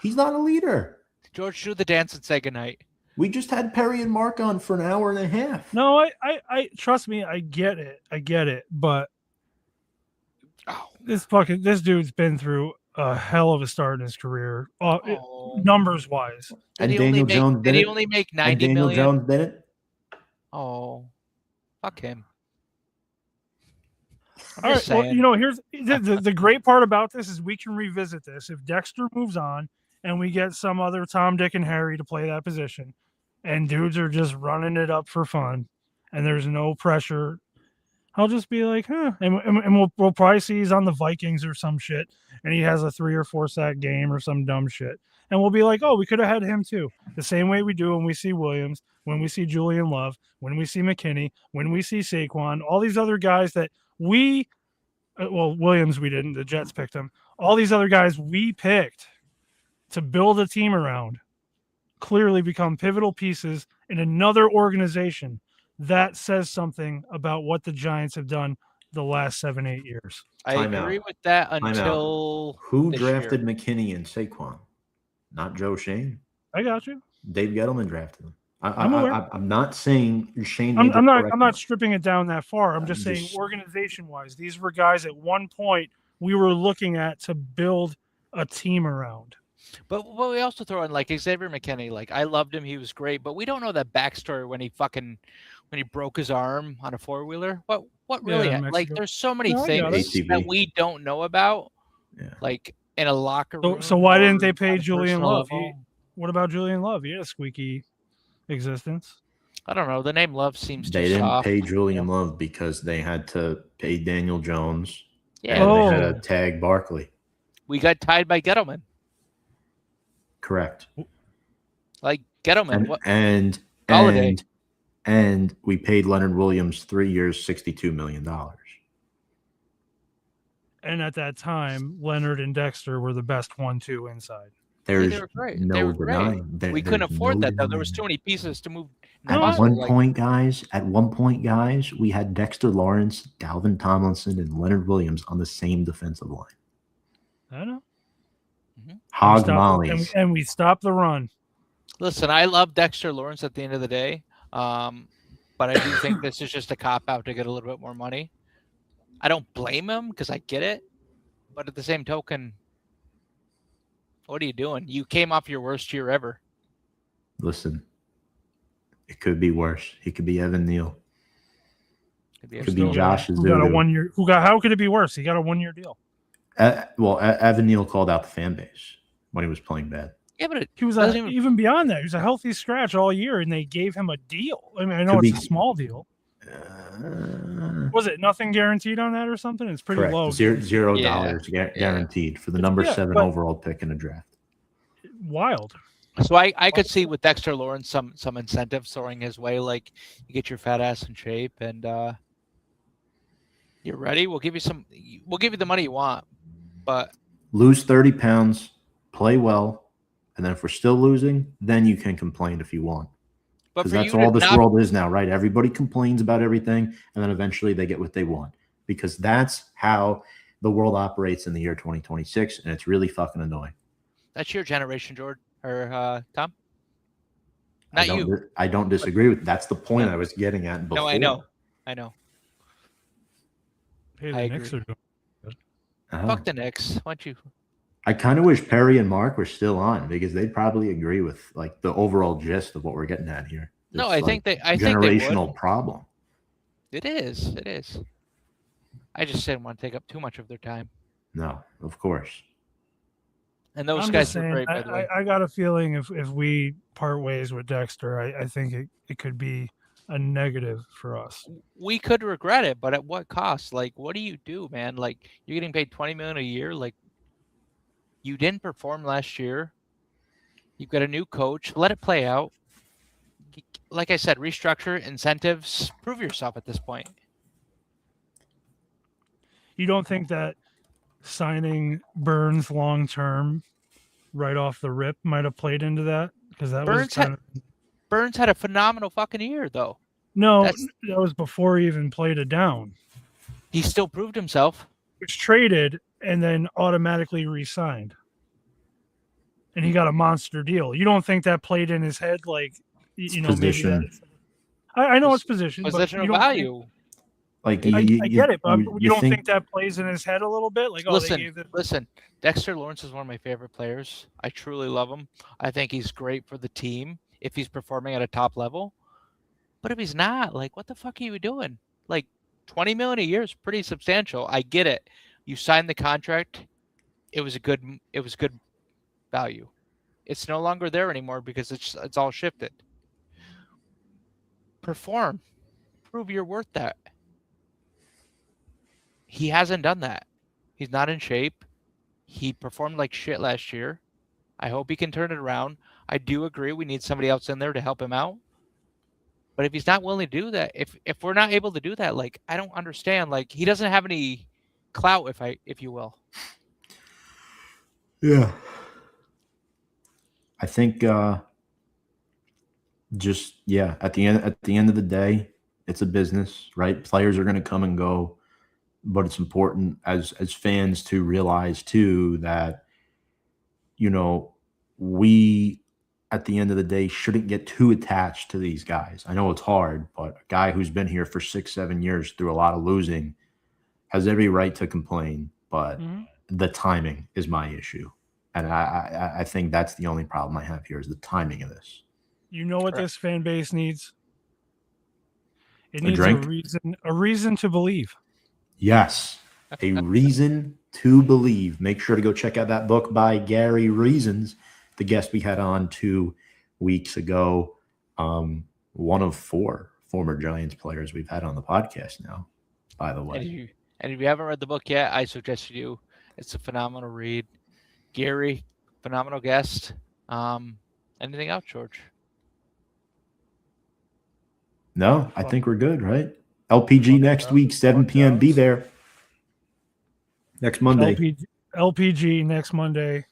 Speaker 3: He's not a leader.
Speaker 2: George, do the dance and say goodnight.
Speaker 3: We just had Perry and Mark on for an hour and a half.
Speaker 1: No, I trust me, I get it, but this dude's been through a hell of a start in his career, numbers wise.
Speaker 3: And Daniel Jones
Speaker 2: did he only make 90
Speaker 3: Daniel
Speaker 2: million?
Speaker 3: Jones didn't.
Speaker 2: Oh, fuck him.
Speaker 1: All right, well, here's the great part about this is we can revisit this if Dexter moves on and we get some other Tom, Dick, and Harry to play that position, and dudes are just running it up for fun, and there's no pressure. I'll just be like, huh, and we'll probably see he's on the Vikings or some shit, and he has a 3 or 4 sack game or some dumb shit, and we'll be like, oh, we could have had him too. The same way we do when we see Williams, when we see Julian Love, when we see McKinney, when we see Saquon, all these other guys that Williams we didn't, the Jets picked him. All these other guys we picked to build a team around clearly become pivotal pieces in another organization. That says something about what the Giants have done the last 7-8 years.
Speaker 2: I agree with that until
Speaker 3: who drafted McKinney and Saquon? Not Joe Shane.
Speaker 1: I got you.
Speaker 3: Dave Gettleman drafted them.
Speaker 1: I'm
Speaker 3: not saying Shane.
Speaker 1: I'm not stripping it down that far. I'm just saying organization-wise, these were guys at one point we were looking at to build a team around.
Speaker 2: But we also throw in like Xavier McKinney. Like I loved him, he was great, but we don't know that backstory when he broke his arm on a 4-wheeler. What really? Like there's so many things that we don't know about.
Speaker 3: Yeah.
Speaker 2: Like in a locker room.
Speaker 1: So why didn't they pay Julian Love? What about Julian Love? He had a squeaky existence.
Speaker 2: I don't know. The name Love seems too
Speaker 3: They didn't
Speaker 2: soft.
Speaker 3: pay Julian Love because they had to pay Daniel Jones.
Speaker 2: Yeah.
Speaker 3: And they had to tag Barkley.
Speaker 2: We got tied by Gettleman.
Speaker 3: Correct.
Speaker 2: Like Gettleman.
Speaker 3: And we paid Leonard Williams 3 years, $62 million.
Speaker 1: And at that time, Leonard and Dexter were the best 1-2 inside.
Speaker 3: There's
Speaker 2: they were great.
Speaker 3: no
Speaker 2: They were
Speaker 3: denying.
Speaker 2: great. We couldn't afford that though. There was too many pieces to move.
Speaker 3: At one point, guys, we had Dexter Lawrence, Dalvin Tomlinson, and Leonard Williams on the same defensive line.
Speaker 1: I know.
Speaker 3: Hog mollies.
Speaker 1: And we stopped the run.
Speaker 2: Listen, I love Dexter Lawrence at the end of the day. But I do think this is just a cop-out to get a little bit more money. I don't blame him because I get it. But at the same token, what are you doing? You came off your worst year ever.
Speaker 3: Listen, it could be worse. He could be Evan Neal. Could be Josh's
Speaker 1: dude. How could it be worse? He got a 1-year deal.
Speaker 3: Evan Neal called out the fan base when he was playing bad.
Speaker 2: Yeah, but it
Speaker 1: He was
Speaker 2: doesn't even.
Speaker 1: even beyond that. He was a healthy scratch all year, and they gave him a deal. I mean, I know
Speaker 3: Could
Speaker 1: it's
Speaker 3: be-
Speaker 1: a small deal. Was it nothing guaranteed on that or something? It's pretty
Speaker 3: Correct.
Speaker 1: low.
Speaker 3: $0
Speaker 2: Yeah.
Speaker 3: guaranteed for the number
Speaker 1: Yeah,
Speaker 3: 7
Speaker 1: but-
Speaker 3: overall pick in the draft.
Speaker 1: Wild.
Speaker 2: So I could see with Dexter Lawrence some incentive soaring his way, like you get your fat ass in shape and you're ready. We'll give you the money you want, but
Speaker 3: Lose 30 pounds, play well, and then if we're still losing, then you can complain if you want.
Speaker 2: but
Speaker 3: Because
Speaker 2: for
Speaker 3: that's
Speaker 2: you
Speaker 3: all
Speaker 2: to
Speaker 3: this
Speaker 2: not,
Speaker 3: world is now, right? Everybody complains about everything, and then eventually they get what they want. Because that's how the world operates in the year 2026, and it's really fucking annoying.
Speaker 2: that's your generation, George or Tom. Not you.
Speaker 3: I don't disagree with. That's the point
Speaker 2: No.
Speaker 3: I was getting at before.
Speaker 2: No, I know.
Speaker 1: Hey,
Speaker 2: I
Speaker 1: the Knicks
Speaker 2: agree.
Speaker 1: are doing.
Speaker 3: Uh-huh.
Speaker 2: Fuck the Knicks. Why don't you?
Speaker 3: I kind of wish Perry and Mark were still on because they'd probably agree with like the overall gist of what we're getting at here.
Speaker 2: No,
Speaker 3: This,
Speaker 2: I think they. I
Speaker 3: generational
Speaker 2: think they would.
Speaker 3: problem.
Speaker 2: It is. It is. I just didn't want to take up too much of their time.
Speaker 3: No, of course.
Speaker 2: And those
Speaker 1: I'm
Speaker 2: guys
Speaker 1: just
Speaker 2: were
Speaker 1: saying,
Speaker 2: great, by the way.
Speaker 1: I got a feeling if we part ways with Dexter, I think it could be a negative for us.
Speaker 2: We could regret it, but at what cost? Like, what do you do, man? Like, you're getting paid $20 million a year. Like, you didn't perform last year. You've got a new coach. Let it play out. Like I said, restructure incentives. Prove yourself at this point.
Speaker 1: You don't think that signing Burns long term, right off the rip, might have played into that? Because that was
Speaker 2: Burns
Speaker 1: kind of
Speaker 2: Burns had a phenomenal fucking year, though.
Speaker 1: no,
Speaker 2: That's-
Speaker 1: that was before he even played it down.
Speaker 2: He still proved himself.
Speaker 1: He was traded and then automatically re-signed, and he got a monster deal. You don't think that played in his head, like you know, maybe
Speaker 3: Position.
Speaker 1: that, I know it's position, but
Speaker 2: Positional
Speaker 1: you don't think-
Speaker 2: value.
Speaker 3: Like
Speaker 1: I get it, but you don't
Speaker 3: think
Speaker 1: think that plays in his head a little bit? Like, oh, they gave this.
Speaker 2: Listen. Dexter Lawrence is one of my favorite players. I truly love him. I think he's great for the team if he's performing at a top level. But if he's not, like, what the fuck are you doing? Like, $20 million a year is pretty substantial. I get it. You signed the contract. It was good value. It's no longer there anymore because it's all shifted. Perform. Prove you're worth that. He hasn't done that. He's not in shape. He performed like shit last year. I hope he can turn it around. I do agree we need somebody else in there to help him out. But if he's not willing to do that, if we're not able to do that, like, I don't understand. Like, he doesn't have any clout, if you will.
Speaker 3: Yeah. I think just at the end of the day, it's a business, right? Players are going to come and go, but it's important as fans to realize too that we at the end of the day shouldn't get too attached to these guys. I know it's hard, but a guy who's been here for 6-7 years through a lot of losing has every right to complain, but the timing is my issue. And I think that's the only problem I have here is the timing of this.
Speaker 1: You know what
Speaker 2: Correct.
Speaker 1: this fan base needs? It
Speaker 3: A
Speaker 1: needs
Speaker 3: drink?
Speaker 1: a reason to believe.
Speaker 3: Yes, a reason to believe. Make sure to go check out that book by Gary Reasons, the guest we had on 2 weeks ago. One of 4 former Giants players we've had on the podcast now, by the way.
Speaker 2: And if you haven't read the book yet, I suggest you do. It's a phenomenal read. Gary, phenomenal guest. Anything else, George?
Speaker 3: No, I think we're good, right? LPG next week, 7 p.m. Be there. Next Monday.
Speaker 1: LPG next Monday.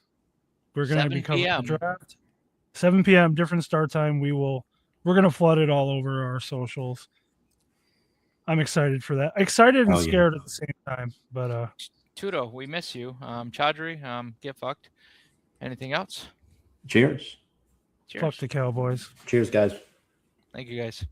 Speaker 1: We're going to
Speaker 2: 7
Speaker 1: be covering
Speaker 2: p.m..
Speaker 1: the draft. 7 p.m. different start time. We're going to flood it all over our socials. I'm excited for that. Excited and
Speaker 3: Hell yeah.
Speaker 1: scared at the same time. But
Speaker 2: Tudo, we miss you. Chaudhry, get fucked. Anything else?
Speaker 3: Cheers.
Speaker 2: Cheers.
Speaker 1: fuck the Cowboys.
Speaker 3: Cheers, guys.
Speaker 2: Thank you, guys.